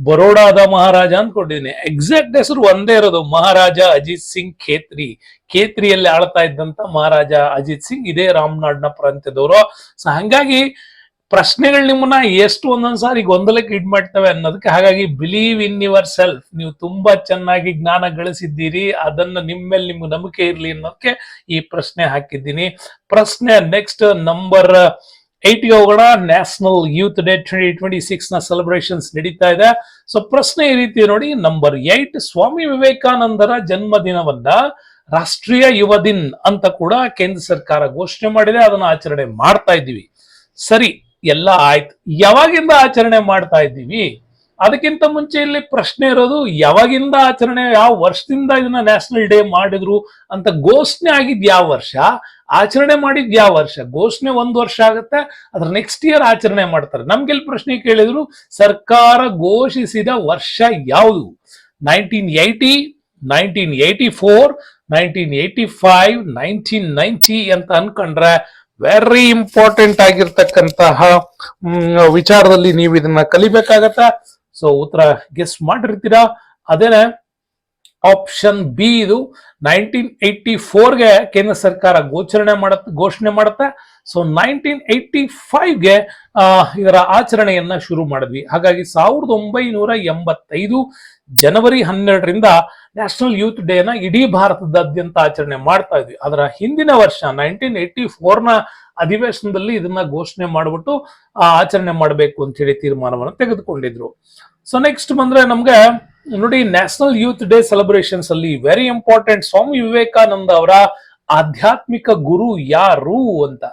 ಬರೋಡಾದ ಮಹಾರಾಜ ಅಂತ ಕೊಟ್ಟಿದ್ದೀನಿ. ಎಕ್ಸಾಕ್ಟ್ ಹೆಸರು ಒಂದೇ ಇರೋದು, ಮಹಾರಾಜ ಅಜಿತ್ ಸಿಂಗ್ ಖೇತ್ರಿ. ಖೇತ್ರಿಯಲ್ಲಿ ಆಳ್ತಾ ಇದ್ದಂತ ಮಹಾರಾಜ ಅಜಿತ್ ಸಿಂಗ್ ಇದೇ ರಾಮನಾಡ್ನ ಪ್ರಾಂತ್ಯದವರು. ಸೊ ಹಂಗಾಗಿ ಪ್ರಶ್ನೆಗಳು ನಿಮ್ಮನ್ನ ಎಷ್ಟು ಒಂದೊಂದ್ಸಾರಿ ಗೊಂದಲಕ್ಕೆ ಇಡ್ ಮಾಡ್ತವೆ ಅನ್ನೋದಕ್ಕೆ. ಹಾಗಾಗಿ ಬಿಲೀವ್ ಇನ್ ಯುವರ್ ಸೆಲ್ಫ್, ನೀವು ತುಂಬಾ ಚೆನ್ನಾಗಿ ಜ್ಞಾನ ಗಳಿಸಿದ್ದೀರಿ, ಅದನ್ನ ನಿಮ್ಮೇಲೆ ನಿಮ್ಗೆ ನಂಬಿಕೆ ಇರ್ಲಿ ಅನ್ನೋದಕ್ಕೆ ಈ ಪ್ರಶ್ನೆ ಹಾಕಿದ್ದೀನಿ. ಪ್ರಶ್ನೆ ನೆಕ್ಸ್ಟ್ ನಂಬರ್ 8ಗೆ ಹೋಗೋಣ. ನ್ಯಾಷನಲ್ ಯೂತ್ ಡೇ 2026 ನ ಸೆಲೆಬ್ರೇಷನ್ಸ್ ನಡೀತಾ ಇದೆ. ಸೊ ಪ್ರಶ್ನೆ ಈ ರೀತಿ ನೋಡಿ, ನಂಬರ್ 8, ಸ್ವಾಮಿ ವಿವೇಕಾನಂದರ ಜನ್ಮದಿನವನ್ನ ರಾಷ್ಟ್ರೀಯ ಯುವ ದಿನ್ ಅಂತ ಕೂಡ ಕೇಂದ್ರ ಸರ್ಕಾರ ಘೋಷಣೆ ಮಾಡಿದೆ. ಅದನ್ನ ಆಚರಣೆ ಮಾಡ್ತಾ ಇದ್ದೀವಿ. ಸರಿ, ಎಲ್ಲ ಆಯ್ತು. ಯಾವಾಗಿಂದ ಆಚರಣೆ ಮಾಡ್ತಾ ಇದ್ದೀವಿ? ಅದಕ್ಕಿಂತ ಮುಂಚೆ ಇಲ್ಲಿ ಪ್ರಶ್ನೆ ಇರೋದು, ಯಾವಾಗಿಂದ ಆಚರಣೆ, ಯಾವ ವರ್ಷದಿಂದ ಇದನ್ನ ನ್ಯಾಷನಲ್ ಡೇ ಮಾಡಿದ್ರು ಅಂತ ಘೋಷಣೆ ಆಗಿದ್ ಯಾವ ವರ್ಷ, ಆಚರಣೆ ಮಾಡಿದ್ ಯಾವ ವರ್ಷ? ಘೋಷಣೆ 1 ವರ್ಷ ಆಗುತ್ತೆ, ಅದ್ರ ನೆಕ್ಸ್ಟ್ ಇಯರ್ ಆಚರಣೆ ಮಾಡ್ತಾರೆ. ನಮ್ಗೆಲ್ಲಿ ಪ್ರಶ್ನೆ ಕೇಳಿದ್ರು, ಸರ್ಕಾರ ಘೋಷಿಸಿದ ವರ್ಷ ಯಾವುದು? 1980, 1984, 1985, 1990 ಅಂತ ಅನ್ಕೊಂಡ್ರೆ ವೆರಿ ಇಂಪಾರ್ಟೆಂಟ್ ಆಗಿರ್ತಕ್ಕಂತಹ ವಿಚಾರದಲ್ಲಿ ನೀವು ಇದನ್ನ ಕಲಿಬೇಕಾಗತ್ತ. ಸೊ ಉತ್ತರ ಗೆಸ್ ಮಾಡಿರ್ತೀರಾ. ಅದೇನೆ ಆಪ್ಷನ್ ಬಿ ಇದು. 1984ಗೆ ಕೇಂದ್ರ ಸರ್ಕಾರ ಘೋಷಣೆ ಮಾಡುತ್ತೆ. ಸೊ 1985ಗೆ ಇದರ ಆಚರಣೆಯನ್ನ ಶುರು ಮಾಡಿದ್ವಿ. ಹಾಗಾಗಿ 1985 ಜನವರಿ 12ರಿಂದ ನ್ಯಾಷನಲ್ ಯೂತ್ ಡೇನ ಇಡೀ ಭಾರತದಾದ್ಯಂತ ಆಚರಣೆ ಮಾಡ್ತಾ ಇದ್ವಿ. ಅದರ ಹಿಂದಿನ ವರ್ಷ 1984ನ ಅಧಿವೇಶನದಲ್ಲಿ ಇದನ್ನ ಘೋಷಣೆ ಮಾಡಿಬಿಟ್ಟು ಆಚರಣೆ ಮಾಡಬೇಕು ಅಂತ ಹೇಳಿ ತೀರ್ಮಾನವನ್ನು ತೆಗೆದುಕೊಂಡಿದ್ರು. ಸೊ ನೆಕ್ಸ್ಟ್ ಬಂದ್ರೆ ನಮ್ಗೆ ನೋಡಿ, ನ್ಯಾಷನಲ್ ಯೂತ್ ಡೇ ಸೆಲೆಬ್ರೇಷನ್ಸ್ ಅಲ್ಲಿ ವೆರಿ ಇಂಪಾರ್ಟೆಂಟ್, ಸ್ವಾಮಿ ವಿವೇಕಾನಂದ ಅವರ ಆಧ್ಯಾತ್ಮಿಕ ಗುರು ಯಾರು ಅಂತ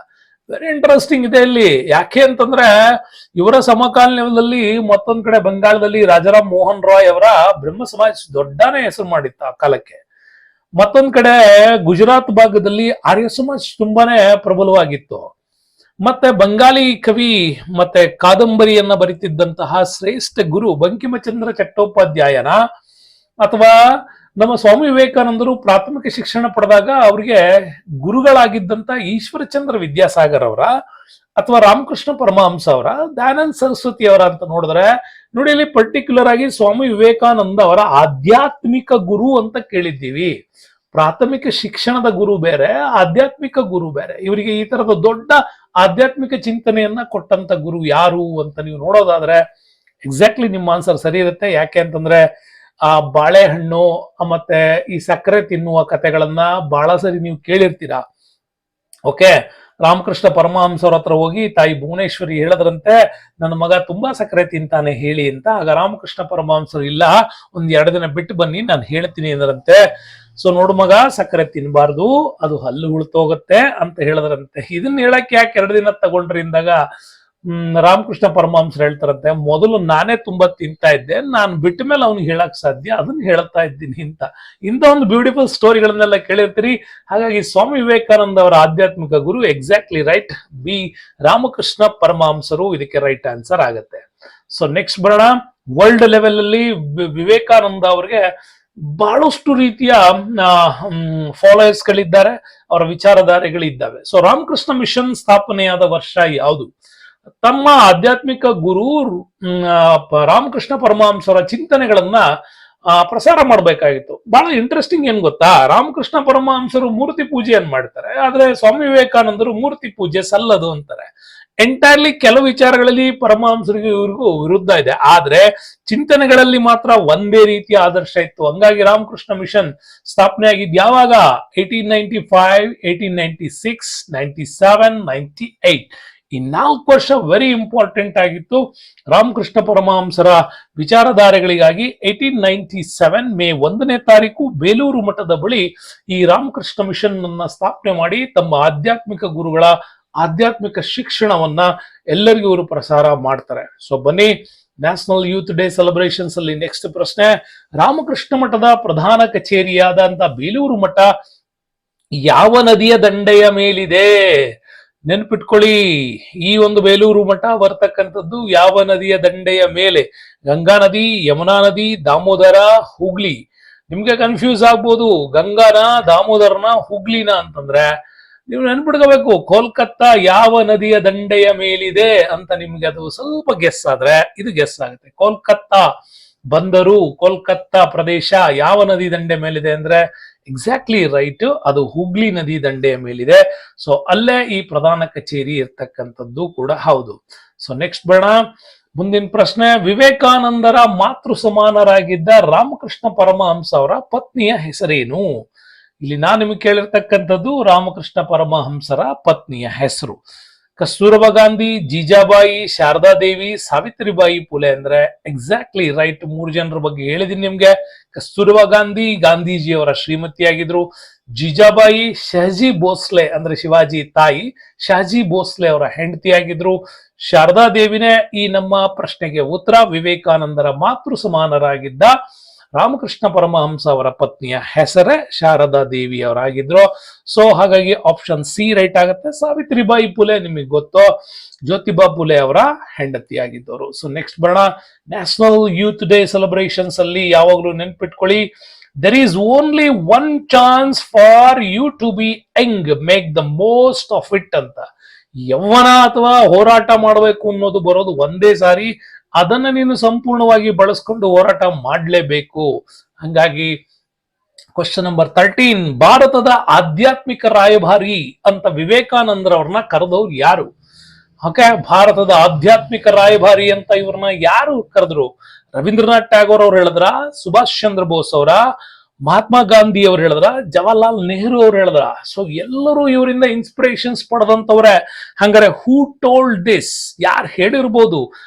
ವೆರಿ ಇಂಟ್ರೆಸ್ಟಿಂಗ್ ಇದೆ ಇಲ್ಲಿ. ಯಾಕೆ ಅಂತಂದ್ರೆ ಇವರ ಸಮಕಾಲೀನದಲ್ಲಿ ಮತ್ತೊಂದ್ ಕಡೆ ಬಂಗಾಳದಲ್ಲಿ ರಾಜಾರಾಮ್ ಮೋಹನ್ ರಾಯ್ ಅವರ ಬ್ರಹ್ಮ ಸಮಾಜ ದೊಡ್ಡನೇ ಹೆಸರು ಮಾಡಿತ್ತು ಆ ಕಾಲಕ್ಕೆ. ಮತ್ತೊಂದ್ ಕಡೆ ಗುಜರಾತ್ ಭಾಗದಲ್ಲಿ ಆರ್ಯ ಸಮಾಜ್ ತುಂಬಾನೇ ಪ್ರಬಲವಾಗಿತ್ತು. ಮತ್ತೆ ಬಂಗಾಳಿ ಕವಿ ಮತ್ತೆ ಕಾದಂಬರಿಯನ್ನ ಬರೀತಿದ್ದಂತಹ ಶ್ರೇಷ್ಠ ಗುರು ಬಂಕಿಮಚಂದ್ರ ಚಟ್ಟೋಪಾಧ್ಯಾಯನ, ಅಥವಾ ನಮ್ಮ ಸ್ವಾಮಿ ವಿವೇಕಾನಂದರು ಪ್ರಾಥಮಿಕ ಶಿಕ್ಷಣ ಪಡೆದಾಗ ಅವರಿಗೆ ಗುರುಗಳಾಗಿದ್ದಂತ ಈಶ್ವರಚಂದ್ರ ವಿದ್ಯಾಸಾಗರ್ ಅವರ, ಅಥವಾ ರಾಮಕೃಷ್ಣ ಪರಮಹಂಸ ಅವರ, ದಯಾನಂದ ಸರಸ್ವತಿ ಅವರ ಅಂತ ನೋಡಿದ್ರೆ ನೋಡಿ, ಇಲ್ಲಿ ಪರ್ಟಿಕ್ಯುಲರ್ ಆಗಿ ಸ್ವಾಮಿ ವಿವೇಕಾನಂದ ಅವರ ಆಧ್ಯಾತ್ಮಿಕ ಗುರು ಅಂತ ಕೇಳಿದ್ದೀವಿ. ಪ್ರಾಥಮಿಕ ಶಿಕ್ಷಣದ ಗುರು ಬೇರೆ, ಆಧ್ಯಾತ್ಮಿಕ ಗುರು ಬೇರೆ. ಇವರಿಗೆ ಈ ತರದ ದೊಡ್ಡ ಆಧ್ಯಾತ್ಮಿಕ ಚಿಂತನೆಯನ್ನ ಕೊಟ್ಟಂತ ಗುರು ಯಾರು ಅಂತ ನೀವು ನೋಡೋದಾದ್ರೆ ಎಕ್ಸಾಕ್ಟ್ಲಿ ನಿಮ್ಮ ಆನ್ಸರ್ ಸರಿ ಇರುತ್ತೆ. ಯಾಕೆ ಅಂತಂದ್ರೆ ಆ ಬಾಳೆಹಣ್ಣು ಮತ್ತೆ ಈ ಸಕ್ಕರೆ ತಿನ್ನುವ ಕಥೆಗಳನ್ನ ಬಹಳ ಸರಿ ನೀವು ಕೇಳಿರ್ತೀರಾ. ಓಕೆ, ರಾಮಕೃಷ್ಣ ಪರಮಹಂಸರ ಹತ್ರ ಹೋಗಿ ತಾಯಿ ಭುವನೇಶ್ವರಿ ಹೇಳದ್ರಂತೆ ನನ್ನ ಮಗ ತುಂಬಾ ಸಕ್ಕರೆ ತಿಂತಾನೆ ಹೇಳಿ ಅಂತ. ಆಗ ರಾಮಕೃಷ್ಣ ಪರಮಹಂಸರು ಇಲ್ಲ, ಒಂದ್ 2 ದಿನ ಬಿಟ್ಟು ಬನ್ನಿ ನಾನು ಹೇಳ್ತೀನಿ ಅಂದ್ರಂತೆ. ಸೊ ನೋಡು ಮಗ, ಸಕ್ಕರೆ ತಿನ್ಬಾರ್ದು, ಅದು ಹಲ್ಲು ಉಳ್ತೋಗತ್ತೆ ಅಂತ ಹೇಳದ್ರಂತೆ. ಇದನ್ನ ಹೇಳಕ್ಕೆ ಯಾಕೆ 2 ದಿನ ತಗೊಂಡ್ರಿ ಅಂದಾಗ ರಾಮಕೃಷ್ಣ ಪರಮಹಂಸರು ಹೇಳ್ತಾರಂತೆ, ಮೊದಲು ನಾನೇ ತುಂಬಾ ತಿಂತಾ ಇದ್ದೆ, ನಾನು ಬಿಟ್ಟ ಮೇಲೆ ಅವ್ನಿಗೆ ಹೇಳಕ್ ಸಾಧ್ಯ, ಅದನ್ನ ಹೇಳ್ತಾ ಇದ್ದೀನಿ ಅಂತ. ಇಂಥ ಒಂದು ಬ್ಯೂಟಿಫುಲ್ ಸ್ಟೋರಿಗಳನ್ನೆಲ್ಲ ಕೇಳಿರ್ತೀರಿ. ಹಾಗಾಗಿ ಸ್ವಾಮಿ ವಿವೇಕಾನಂದ ಅವರ ಆಧ್ಯಾತ್ಮಿಕ ಗುರು ಎಕ್ಸಾಕ್ಟ್ಲಿ ರೈಟ್, ಬಿ ರಾಮಕೃಷ್ಣ ಪರಮಹಂಸರು ಇದಕ್ಕೆ ರೈಟ್ ಆನ್ಸರ್ ಆಗತ್ತೆ. ಸೊ ನೆಕ್ಸ್ಟ್ ಬರೋಣ. ವರ್ಲ್ಡ್ ಲೆವೆಲ್ ಅಲ್ಲಿ ವಿವೇಕಾನಂದ ಅವರಿಗೆ ಬಹಳಷ್ಟು ರೀತಿಯ ಫಾಲೋಯರ್ಸ್ ಗಳಿದ್ದಾರೆ, ಅವರ ವಿಚಾರಧಾರೆಗಳಿದ್ದಾವೆ. ಸೊ ರಾಮಕೃಷ್ಣ ಮಿಷನ್ ಸ್ಥಾಪನೆಯಾದ ವರ್ಷ ಯಾವುದು? ತಮ್ಮ ಆಧ್ಯಾತ್ಮಿಕ ಗುರು ರಾಮಕೃಷ್ಣ ಪರಮಹಂಸರ ಚಿಂತನೆಗಳನ್ನ ಪ್ರಸಾರ ಮಾಡಬೇಕಾಗಿತ್ತು. ಬಹಳ ಇಂಟ್ರೆಸ್ಟಿಂಗ್ ಏನ್ ಗೊತ್ತಾ, ರಾಮಕೃಷ್ಣ ಪರಮಹಂಸರು ಮೂರ್ತಿ ಪೂಜೆಯನ್ನು ಮಾಡ್ತಾರೆ, ಆದ್ರೆ ಸ್ವಾಮಿ ವಿವೇಕಾನಂದರು ಮೂರ್ತಿ ಪೂಜೆ ಸಲ್ಲದು ಅಂತಾರೆ. ಎಂಟೈರ್ಲಿ ಕೆಲವು ವಿಚಾರಗಳಲ್ಲಿ ಪರಮಹಂಸರಿಗೂ ಇವ್ರಿಗೂ ವಿರುದ್ಧ ಇದೆ, ಆದ್ರೆ ಚಿಂತನೆಗಳಲ್ಲಿ ಮಾತ್ರ ಒಂದೇ ರೀತಿಯ ಆದರ್ಶ ಇತ್ತು. ಹಂಗಾಗಿ ರಾಮಕೃಷ್ಣ ಮಿಷನ್ ಸ್ಥಾಪನೆ ಆಗಿದ್ ಯಾವಾಗ? 1895, 1896, 97, 98. ಈ 4 ವರ್ಷ ವೆರಿ ಇಂಪಾರ್ಟೆಂಟ್ ಆಗಿತ್ತು ರಾಮಕೃಷ್ಣ ಪರಮಹಂಸರ ವಿಚಾರಧಾರೆಗಳಿಗಾಗಿ. 1897 ಮೇ 1ನೇ ತಾರೀಕು ಬೇಲೂರು ಮಠದ ಬಳಿ ಈ ರಾಮಕೃಷ್ಣ ಮಿಷನ್ ಅನ್ನ ಸ್ಥಾಪನೆ ಮಾಡಿ ತಮ್ಮ ಆಧ್ಯಾತ್ಮಿಕ ಗುರುಗಳ ಆಧ್ಯಾತ್ಮಿಕ ಶಿಕ್ಷಣವನ್ನ ಎಲ್ಲರಿಗೂ ಇವರು ಪ್ರಸಾರ ಮಾಡ್ತಾರೆ. ಸೊ ಬನ್ನಿ, ನ್ಯಾಷನಲ್ ಯೂತ್ ಡೇ ಸೆಲೆಬ್ರೇಷನ್ಸ್ ಅಲ್ಲಿ ನೆಕ್ಸ್ಟ್ ಪ್ರಶ್ನೆ. ರಾಮಕೃಷ್ಣ ಮಠದ ಪ್ರಧಾನ ಕಚೇರಿಯಾದಂತ ಬೇಲೂರು ಮಠ ಯಾವ ನದಿಯ ದಂಡೆಯ ಮೇಲಿದೆ? ನೆನ್ಪಿಟ್ಕೊಳ್ಳಿ, ಈ ಒಂದು ಬೇಲೂರು ಮಠ ಬರ್ತಕ್ಕಂಥದ್ದು ಯಾವ ನದಿಯ ದಂಡೆಯ ಮೇಲೆ? ಗಂಗಾ ನದಿ, ಯಮುನಾ ನದಿ, ದಾಮೋದರ, ಹುಗ್ಲಿ. ನಿಮ್ಗೆ ಕನ್ಫ್ಯೂಸ್ ಆಗ್ಬೋದು, ಗಂಗಾನ, ದಾಮೋದರನ, ಹುಗ್ಲಿನ ಅಂತಂದ್ರೆ ನೀವು ನೆನ್ಪಿಟ್ಕೋಬೇಕು ಕೋಲ್ಕತ್ತಾ ಯಾವ ನದಿಯ ದಂಡೆಯ ಮೇಲಿದೆ ಅಂತ. ನಿಮ್ಗೆ ಅದು ಸ್ವಲ್ಪ ಗೆಸ್ ಆದ್ರೆ ಇದು ಗೆಸ್ ಆಗುತ್ತೆ. ಕೋಲ್ಕತ್ತಾ ಬಂದರು, ಕೋಲ್ಕತ್ತಾ ಪ್ರದೇಶ ಯಾವ ನದಿ ದಂಡೆ ಮೇಲಿದೆ ಅಂದ್ರೆ ಎಕ್ಸಾಕ್ಟ್ಲಿ ರೈಟ್, ಅದು ಹುಗ್ಲಿ ನದಿ ದಂಡೆಯ ಮೇಲಿದೆ. ಸೊ ಅಲ್ಲೇ ಈ ಪ್ರಧಾನ ಕಚೇರಿ ಇರ್ತಕ್ಕಂಥದ್ದು ಕೂಡ ಹೌದು. ಸೊ ನೆಕ್ಸ್ಟ್ ಬೇಡ, ಮುಂದಿನ ಪ್ರಶ್ನೆ. ವಿವೇಕಾನಂದರ ಮಾತೃ ಸಮಾನರಾಗಿದ್ದ ರಾಮಕೃಷ್ಣ ಪರಮಹಂಸ ಅವರ ಪತ್ನಿಯ ಹೆಸರೇನು? ಇಲ್ಲಿ ನಾನು ನಿಮಗೆ ಕೇಳಿರ್ತಕ್ಕಂಥದ್ದು ರಾಮಕೃಷ್ಣ ಪರಮಹಂಸರ ಪತ್ನಿಯ ಹೆಸರು. ಕಸ್ತೂರಬಾ ಗಾಂಧಿ, ಜೀಜಾಬಾಯಿ, ಶಾರದಾ ದೇವಿ, ಸಾವಿತ್ರಿಬಾಯಿ ಪುಲೆ ಅಂದ್ರೆ ಎಕ್ಸಾಕ್ಟ್ಲಿ ರೈಟ್. 3 ಜನರ ಬಗ್ಗೆ ಹೇಳಿದೀನಿ ನಿಮ್ಗೆ. ಕಸ್ತೂರಬಾ ಗಾಂಧಿ ಗಾಂಧೀಜಿಯವರ ಶ್ರೀಮತಿಯಾಗಿದ್ರು. ಜೀಜಾಬಾಯಿ ಶಹಜಿ ಭೋಸ್ಲೆ ಅಂದ್ರೆ ಶಿವಾಜಿ ತಾಯಿ, ಶಹಜಿ ಭೋಸ್ಲೆ ಅವರ ಹೆಂಡತಿಯಾಗಿದ್ರು. ಶಾರದಾ ದೇವಿನೇ ಈ ನಮ್ಮ ಪ್ರಶ್ನೆಗೆ ಉತ್ತರ. ವಿವೇಕಾನಂದರ ಮಾತೃ ಸಮಾನರಾಗಿದ್ದ ರಾಮಕೃಷ್ಣ ಪರಮಹಂಸ ಅವರ ಪತ್ನಿಯ ಹೆಸರೇ ಶಾರದಾ ದೇವಿ ಅವರಾಗಿದ್ರು. ಸೊ ಹಾಗಾಗಿ ಆಪ್ಷನ್ ಸಿ ರೈಟ್ ಆಗುತ್ತೆ. ಸಾವಿತ್ರಿಬಾಯಿ ಪುಲೆ ನಿಮಗೆ ಗೊತ್ತೋ, ಜ್ಯೋತಿಬಾ ಪುಲೆ ಅವರ ಹೆಂಡತಿಯಾಗಿದ್ದವರು. ಸೊ ನೆಕ್ಸ್ಟ್ ಬರೋಣ. ನ್ಯಾಷನಲ್ ಯೂತ್ ಡೇ ಸೆಲೆಬ್ರೇಷನ್ಸ್ ಅಲ್ಲಿ ಯಾವಾಗಲೂ ನೆನ್ಪಿಟ್ಕೊಳ್ಳಿ, there is only one chance for you to be young, make the most of it ಅಂತ. ಯೌವನ ಅಥವಾ ಹೋರಾಟ ಮಾಡಬೇಕು ಅನ್ನೋದು ಬರೋದು ಒಂದೇ ಸಾರಿ, ಅದನ್ನ ನೀನು ಸಂಪೂರ್ಣವಾಗಿ ಬಳಸ್ಕೊಂಡು ಹೋರಾಟ ಮಾಡಲೇಬೇಕು. ಹಂಗಾಗಿ ಕ್ವಶನ್ ನಂಬರ್ 13, ಭಾರತದ ಆಧ್ಯಾತ್ಮಿಕ ರಾಯಭಾರಿ ಅಂತ ವಿವೇಕಾನಂದರವ್ರನ್ನ ಕರೆದವ್ರು ಯಾರು? ಓಕೆ, ಭಾರತದ ಆಧ್ಯಾತ್ಮಿಕ ರಾಯಭಾರಿ ಅಂತ ಇವ್ರನ್ನ ಯಾರು ಕರೆದ್ರು? ರವೀಂದ್ರನಾಥ್ ಟ್ಯಾಗೋರ್ ಅವ್ರು ಹೇಳಿದ್ರ, ಸುಭಾಷ್ ಚಂದ್ರ ಬೋಸ್ ಅವರ, ಮಹಾತ್ಮ ಗಾಂಧಿ ಅವ್ರು ಹೇಳಿದ್ರ, ಜವಾಹರ್ಲಾಲ್ ನೆಹರು ಅವ್ರು ಹೇಳಿದ್ರ? ಸೊ ಎಲ್ಲರೂ ಇವರಿಂದ ಇನ್ಸ್ಪಿರೇಷನ್ಸ್ ಪಡೆದಂತವ್ರೆ. ಹಂಗಾರೆ ಹೂ ಟೋಲ್ಡ್ ದಿಸ್? ಯಾರು ಹೇಳಿರ್ಬೋದು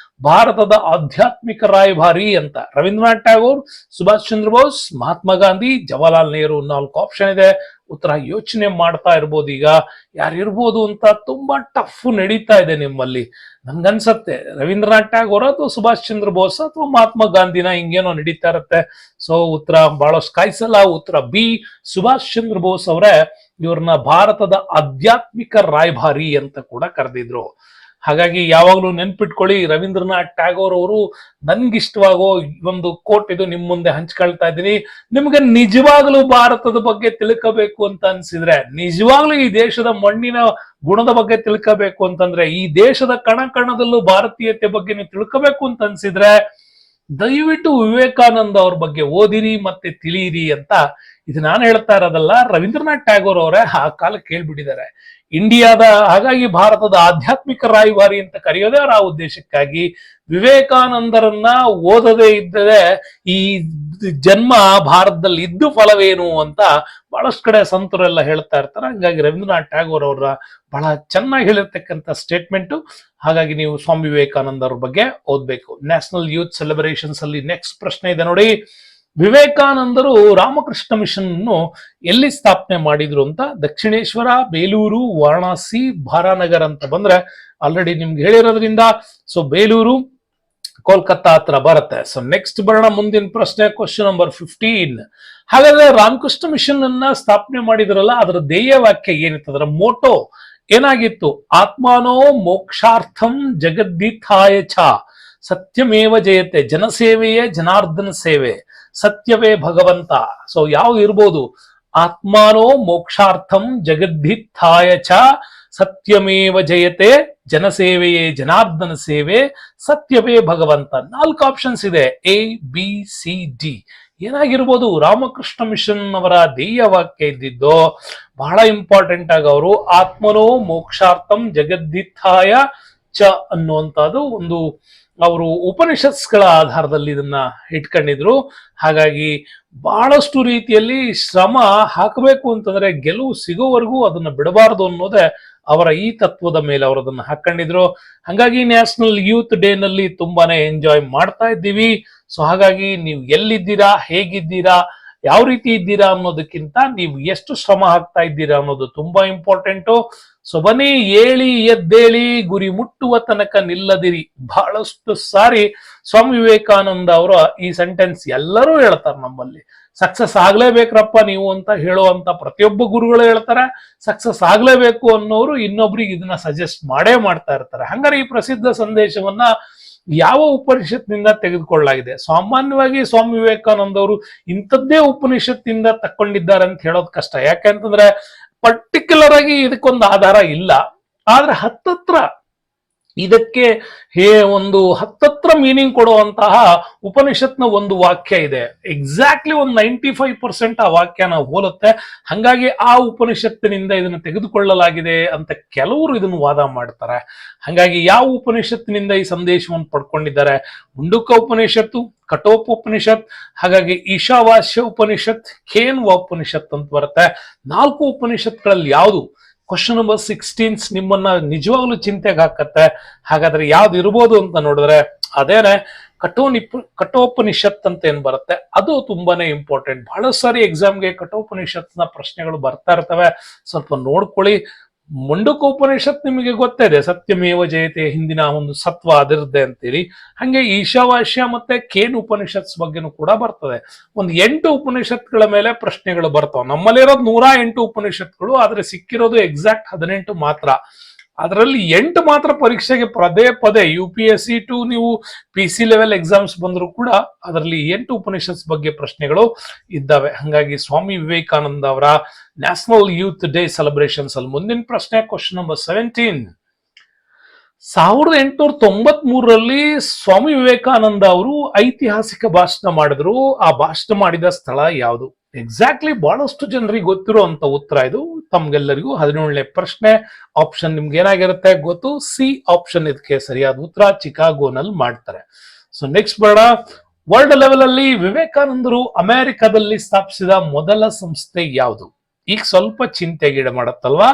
ಭಾರತದ ಆಧ್ಯಾತ್ಮಿಕ ರಾಯಭಾರಿ ಅಂತ? ರವೀಂದ್ರನಾಥ್ ಟ್ಯಾಗೋರ್, ಸುಭಾಷ್ ಚಂದ್ರ ಬೋಸ್, ಮಹಾತ್ಮ ಗಾಂಧಿ, ಜವಾಹರ್ಲಾಲ್ ನೆಹರು. 4 ಆಪ್ಷನ್ ಇದೆ, ಉತ್ತರ ಯೋಚನೆ ಮಾಡ್ತಾ ಇರ್ಬೋದು. ಈಗ ಯಾರಿರ್ಬೋದು ಅಂತ ತುಂಬಾ ಟಫ್ ನಡೀತಾ ಇದೆ ನಿಮ್ಮಲ್ಲಿ. ನನ್ಗನ್ಸತ್ತೆ ರವೀಂದ್ರನಾಥ್ ಟ್ಯಾಗೋರ್ ಅಥವಾ ಸುಭಾಷ್ ಚಂದ್ರ ಬೋಸ್ ಅಥವಾ ಮಹಾತ್ಮ ಗಾಂಧಿನ ಹಿಂಗೇನೋ ನಡೀತಾ ಇರತ್ತೆ. ಸೊ ಉತ್ತರ ಬಹಳಷ್ಟು ಕಾಯಿಸಲ್ಲ, ಉತ್ತರ ಬಿ ಸುಭಾಷ್ ಚಂದ್ರ ಬೋಸ್ ಅವರೇ ಇವ್ರನ್ನ ಭಾರತದ ಆಧ್ಯಾತ್ಮಿಕ ರಾಯಭಾರಿ ಅಂತ ಕೂಡ ಕರೆದಿದ್ರು. ಹಾಗಾಗಿ ಯಾವಾಗ್ಲೂ ನೆನ್ಪಿಟ್ಕೊಳ್ಳಿ, ರವೀಂದ್ರನಾಥ್ ಟ್ಯಾಗೋರ್ ಅವರು ನನ್ಗಿಷ್ಟವಾಗೋ ಒಂದು ಕೋಟ್ ಇದು ನಿಮ್ ಮುಂದೆ ಹಂಚ್ಕೊಳ್ತಾ ಇದ್ದೀನಿ. ನಿಮ್ಗೆ ನಿಜವಾಗ್ಲೂ ಭಾರತದ ಬಗ್ಗೆ ತಿಳ್ಕೋಬೇಕು ಅಂತ ಅನ್ಸಿದ್ರೆ, ನಿಜವಾಗ್ಲೂ ಈ ದೇಶದ ಮಣ್ಣಿನ ಗುಣದ ಬಗ್ಗೆ ತಿಳ್ಕೋಬೇಕು ಅಂತಂದ್ರೆ, ಈ ದೇಶದ ಕಣ ಕಣದಲ್ಲೂ ಭಾರತೀಯತೆ ಬಗ್ಗೆ ನೀವು ತಿಳ್ಕೋಬೇಕು ಅಂತ ಅನ್ಸಿದ್ರೆ, ದಯವಿಟ್ಟು ವಿವೇಕಾನಂದ ಅವ್ರ ಬಗ್ಗೆ ಓದಿರಿ ಮತ್ತೆ ತಿಳಿಯಿರಿ ಅಂತ ಇದು ನಾನು ಹೇಳ್ತಾ ಇರೋದಲ್ಲ, ರವೀಂದ್ರನಾಥ್ ಟ್ಯಾಗೋರ್ ಅವರೇ ಆ ಕಾಲಕ್ಕೆ ಹೇಳ್ಬಿಟ್ಟಿದ್ದಾರೆ. ಇಂಡಿಯಾದ, ಹಾಗಾಗಿ ಭಾರತದ ಆಧ್ಯಾತ್ಮಿಕ ರಾಯಭಾರಿ ಅಂತ ಕರೆಯೋದೇ ಅವರ ಆ ಉದ್ದೇಶಕ್ಕಾಗಿ. ವಿವೇಕಾನಂದರನ್ನ ಓದದೇ ಇದ್ದರೆ ಈ ಜನ್ಮ ಭಾರತದಲ್ಲಿ ಇದ್ದು ಫಲವೇನು ಅಂತ ಬಹಳಷ್ಟು ಕಡೆ ಸಂತರೆಲ್ಲ ಹೇಳ್ತಾ ಇರ್ತಾರೆ. ಹಂಗಾಗಿ ರವೀಂದ್ರನಾಥ್ ಟ್ಯಾಗೋರ್ ಅವರ ಬಹಳ ಚೆನ್ನಾಗಿ ಹೇಳಿರ್ತಕ್ಕಂಥ ಸ್ಟೇಟ್ಮೆಂಟು. ಹಾಗಾಗಿ ನೀವು ಸ್ವಾಮಿ ವಿವೇಕಾನಂದ ಅವ್ರ ಬಗ್ಗೆ ಓದ್ಬೇಕು. ನ್ಯಾಷನಲ್ ಯೂತ್ ಸೆಲೆಬ್ರೇಷನ್ಸ್ ಅಲ್ಲಿ ನೆಕ್ಸ್ಟ್ ಪ್ರಶ್ನೆ ಇದೆ ನೋಡಿ. ವಿವೇಕಾನಂದರು ರಾಮಕೃಷ್ಣ ಮಿಷನ್ ಅನ್ನು ಎಲ್ಲಿ ಸ್ಥಾಪನೆ ಮಾಡಿದ್ರು ಅಂತ. ದಕ್ಷಿಣೇಶ್ವರ, ಬೇಲೂರು, ವಾರಣಾಸಿ, ಭಾರಾನಗರ್ ಅಂತ ಬಂದ್ರೆ ಆಲ್ರೆಡಿ ನಿಮ್ಗೆ ಹೇಳಿರೋದ್ರಿಂದ ಸೊ ಬೇಲೂರು ಕೋಲ್ಕತ್ತಾ ಹತ್ರ ಬರುತ್ತೆ. ಸೊ ನೆಕ್ಸ್ಟ್ ಬರೋಣ ಮುಂದಿನ ಪ್ರಶ್ನೆ, ಕ್ವಶನ್ ನಂಬರ್ 15. ಹಾಗಾದ್ರೆ ರಾಮಕೃಷ್ಣ ಮಿಷನ್ ಅನ್ನ ಸ್ಥಾಪನೆ ಮಾಡಿದ್ರಲ್ಲ, ಅದರ ಧ್ಯೇಯ ವಾಕ್ಯ ಏನಿತ್ತು, ಅದರ ಮೋಟೋ ಏನಾಗಿತ್ತು? ಆತ್ಮಾನೋ ಮೋಕ್ಷಾರ್ಥಂ ಜಗದ್ದಿಥಾಯ ಚ ಸತ್ಯಮೇವ ಜಯತೆ, ಜನಸೇವೆಯೇ ಜನಾರ್ದನ ಸೇವೆ, ಸತ್ಯವೇ ಭಗವಂತ. ಸೊ ಯಾವ್ದು ಇರ್ಬೋದು? ಆತ್ಮಾನೋ ಮೋಕ್ಷಾರ್ಥಂ ಜಗದ್ದಿಥಾಯ ಚ ಸತ್ಯಮೇವ ಜಯತೆ, ಜನಸೇವೆಯೇ ಜನಾರ್ದನ ಸೇವೆ, ಸತ್ಯವೇ ಭಗವಂತ. 4 ಆಪ್ಷನ್ಸ್ ಇದೆ, ಎ ಬಿ ಸಿ ಡಿ. ಏನಾಗಿರ್ಬೋದು? ರಾಮಕೃಷ್ಣ ಮಿಷನ್ ಅವರ ಧ್ಯೇಯ ವಾಕ್ಯ ಇದ್ದಿದ್ದು ಬಹಳ ಇಂಪಾರ್ಟೆಂಟ್ ಆಗಿ ಅವರು ಆತ್ಮನೋ ಮೋಕ್ಷಾರ್ಥಂ ಜಗದ್ದಿಥಾಯ ಚ ಅನ್ನುವಂಥದ್ದು ಒಂದು ಅವರು ಉಪನಿಷತ್ಸ್ಗಳ ಆಧಾರದಲ್ಲಿ ಇದನ್ನ ಇಟ್ಕೊಂಡಿದ್ರು. ಹಾಗಾಗಿ ಬಹಳಷ್ಟು ರೀತಿಯಲ್ಲಿ ಶ್ರಮ ಹಾಕಬೇಕು ಅಂತಂದ್ರೆ ಗೆಲುವು ಸಿಗೋವರೆಗೂ ಅದನ್ನ ಬಿಡಬಾರದು ಅನ್ನೋದೇ ಅವರ ಈ ತತ್ವದ ಮೇಲೆ ಅವರು ಅದನ್ನ ಹಾಕೊಂಡಿದ್ರು. ಹಾಗಾಗಿ ನ್ಯಾಷನಲ್ ಯೂತ್ ಡೇ ನಲ್ಲಿ ತುಂಬಾನೇ ಎಂಜಾಯ್ ಮಾಡ್ತಾ ಇದ್ದೀವಿ. ಸೊ ಹಾಗಾಗಿ ನೀವು ಎಲ್ಲಿದ್ದೀರಾ, ಹೇಗಿದ್ದೀರಾ, ಯಾವ ರೀತಿ ಇದ್ದೀರಾ ಅನ್ನೋದಕ್ಕಿಂತ ನೀವು ಎಷ್ಟು ಶ್ರಮ ಹಾಕ್ತಾ ಇದ್ದೀರಾ ಅನ್ನೋದು ತುಂಬಾ ಇಂಪಾರ್ಟೆಂಟು. ಸೊ ಬನ್ನಿ, ಏಳಿ ಎದ್ದೇಳಿ, ಗುರಿ ಮುಟ್ಟುವ ತನಕ ನಿಲ್ಲದಿರಿ. ಬಹಳಷ್ಟು ಸಾರಿ ಸ್ವಾಮಿ ವಿವೇಕಾನಂದ ಅವರ ಈ ಸೆಂಟೆನ್ಸ್ ಎಲ್ಲರೂ ಹೇಳ್ತಾರೆ. ನಮ್ಮಲ್ಲಿ ಸಕ್ಸಸ್ ಆಗ್ಲೇಬೇಕ್ರಪ್ಪ ನೀವು ಅಂತ ಹೇಳುವಂತ ಪ್ರತಿಯೊಬ್ಬ ಗುರುಗಳು ಹೇಳ್ತಾರೆ. ಸಕ್ಸಸ್ ಆಗ್ಲೇಬೇಕು ಅನ್ನೋರು ಇನ್ನೊಬ್ರಿಗೆ ಇದನ್ನ ಸಜೆಸ್ಟ್ ಮಾಡೇ ಮಾಡ್ತಾ ಇರ್ತಾರೆ. ಹಂಗಾರೆ ಈ ಪ್ರಸಿದ್ಧ ಸಂದೇಶವನ್ನ ಯಾವ ಉಪನಿಷತ್ನಿಂದ ತೆಗೆದುಕೊಳ್ಳಲಾಗಿದೆ? ಸಾಮಾನ್ಯವಾಗಿ ಸ್ವಾಮಿ ವಿವೇಕಾನಂದ ಅವರು ಇಂಥದ್ದೇ ಉಪನಿಷತ್ತಿಂದ ತಕ್ಕೊಂಡಿದ್ದಾರೆ ಅಂತ ಹೇಳೋದು ಕಷ್ಟ. ಯಾಕೆಂತಂದ್ರೆ ಪರ್ಟಿಕ್ಯುಲರ್ ಆಗಿ ಇದಕ್ಕೊಂದು ಆಧಾರ ಇಲ್ಲ. ಆದ್ರೆ ಹತ್ತತ್ರ ಇದಕ್ಕೆ ಒಂದು ಹತ್ತತ್ರ ಮೀನಿಂಗ್ ಕೊಡುವಂತಹ ಉಪನಿಷತ್ನ ಒಂದು ವಾಕ್ಯ ಇದೆ. ಎಕ್ಸಾಕ್ಟ್ಲಿ ಒಂದು 95% ಆ ವಾಕ್ಯನ ಹೋಲುತ್ತೆ. ಹಂಗಾಗಿ ಆ ಉಪನಿಷತ್ತಿನಿಂದ ಇದನ್ನು ತೆಗೆದುಕೊಳ್ಳಲಾಗಿದೆ ಅಂತ ಕೆಲವರು ಇದನ್ನು ವಾದ ಮಾಡ್ತಾರೆ. ಹಂಗಾಗಿ ಯಾವ ಉಪನಿಷತ್ತಿನಿಂದ ಈ ಸಂದೇಶವನ್ನು ಪಡ್ಕೊಂಡಿದ್ದಾರೆ? ಮುಂಡುಕ ಉಪನಿಷತ್ತು, ಕಠೋಪನಿಷತ್, ಹಾಗಾಗಿ ಈಶಾವಾಸ್ಯ ಉಪನಿಷತ್, ಖೇನ್ವಾ ಉಪನಿಷತ್ ಅಂತ ಬರುತ್ತೆ. 4 ಉಪನಿಷತ್ಗಳಲ್ಲಿ ಯಾವುದು? ಕ್ವಶನ್ ನಂಬರ್ 16 ನಿಮ್ಮನ್ನ ನಿಜವಾಗ್ಲೂ ಚಿಂತೆಗೆ ಹಾಕತ್ತೆ. ಹಾಗಾದ್ರೆ ಯಾವ್ದು ಇರ್ಬೋದು ಅಂತ ನೋಡಿದ್ರೆ ಅದೇನೆ ಕಠೋಪನಿಷತ್ ಅಂತ ಏನ್ ಬರುತ್ತೆ, ಅದು ತುಂಬಾನೇ ಇಂಪಾರ್ಟೆಂಟ್. ಬಹಳ ಸಾರಿ ಎಕ್ಸಾಮ್ಗೆ ಕಠೋಪನಿಷತ್ನ ಪ್ರಶ್ನೆಗಳು ಬರ್ತಾ ಇರ್ತವೆ, ಸ್ವಲ್ಪ ನೋಡ್ಕೊಳ್ಳಿ. ಮುಂಡುಕೋಪನಿಷತ್ ನಿಮಗೆ ಗೊತ್ತಿದೆ, ಸತ್ಯಮೇವ ಜಯತೆ, ಹಿಂದಿನ ಒಂದು ಸತ್ವ ಅದಿರದೆ ಅಂತೇಳಿ. ಹಂಗೆ ಈಶಾವಾಸ್ಯ ಮತ್ತೆ ಕೇನ್ ಉಪನಿಷತ್ಸ್ ಬಗ್ಗೆನೂ ಕೂಡ ಬರ್ತದೆ. ಒಂದು 8 ಉಪನಿಷತ್ಗಳ ಮೇಲೆ ಪ್ರಶ್ನೆಗಳು ಬರ್ತಾವ. ನಮ್ಮಲ್ಲಿರೋದು 108 ಉಪನಿಷತ್ಗಳು, ಆದ್ರೆ ಸಿಕ್ಕಿರೋದು ಎಕ್ಸಾಕ್ಟ್ 18 ಮಾತ್ರ. ಅದರಲ್ಲಿ 8 ಮಾತ್ರ ಪರೀಕ್ಷೆಗೆ ಪದೇ ಪದೇ UPSC ಟು ನೀವು PC ಲೆವೆಲ್ ಎಕ್ಸಾಮ್ಸ್ ಬಂದ್ರು ಕೂಡ ಅದರಲ್ಲಿ 8 ಉಪನಿಷತ್ಸ್ ಬಗ್ಗೆ ಪ್ರಶ್ನೆಗಳು ಇದ್ದಾವೆ. ಹಂಗಾಗಿ ಸ್ವಾಮಿ ವಿವೇಕಾನಂದ ಅವರ ನ್ಯಾಷನಲ್ ಯೂತ್ ಡೇ ಸೆಲೆಬ್ರೇಷನ್ಸ್ ಅಲ್ಲಿ ಮುಂದಿನ ಪ್ರಶ್ನೆ, ಕ್ವಶನ್ ನಂಬರ್ 17. 1893ರಲ್ಲಿ ಸ್ವಾಮಿ ವಿವೇಕಾನಂದ ಅವರು ಐತಿಹಾಸಿಕ ಭಾಷಣ ಮಾಡಿದ್ರು. ಆ ಭಾಷಣ ಮಾಡಿದ ಸ್ಥಳ ಯಾವುದು? ಎಕ್ಸಾಕ್ಟ್ಲಿ ಬಹಳಷ್ಟು ಜನರಿಗೆ ಗೊತ್ತಿರುವಂತ ಉತ್ತರ ಇದು. ತಮ್ಗೆಲ್ಲರಿಗೂ 17ನೇ ಪ್ರಶ್ನೆ. ಆಪ್ಷನ್ ನಿಮ್ಗೆ ಏನಾಗಿರುತ್ತೆ ಗೊತ್ತು? ಸಿ ಆಪ್ಷನ್ ಇದಕ್ಕೆ ಸರಿಯಾದ ಉತ್ತರ. ಚಿಕಾಗೋನಲ್ಲಿ ಮಾಡ್ತಾರೆ. ಸೊ ನೆಕ್ಸ್ಟ್ ಬರೋಣ. ವರ್ಲ್ಡ್ ಲೆವೆಲ್ ಅಲ್ಲಿ ವಿವೇಕಾನಂದರು ಅಮೆರಿಕದಲ್ಲಿ ಸ್ಥಾಪಿಸಿದ ಮೊದಲ ಸಂಸ್ಥೆ ಯಾವುದು? ಈಗ ಸ್ವಲ್ಪ ಚಿಂತೆಗೀಡು ಮಾಡತ್ತಲ್ವಾ.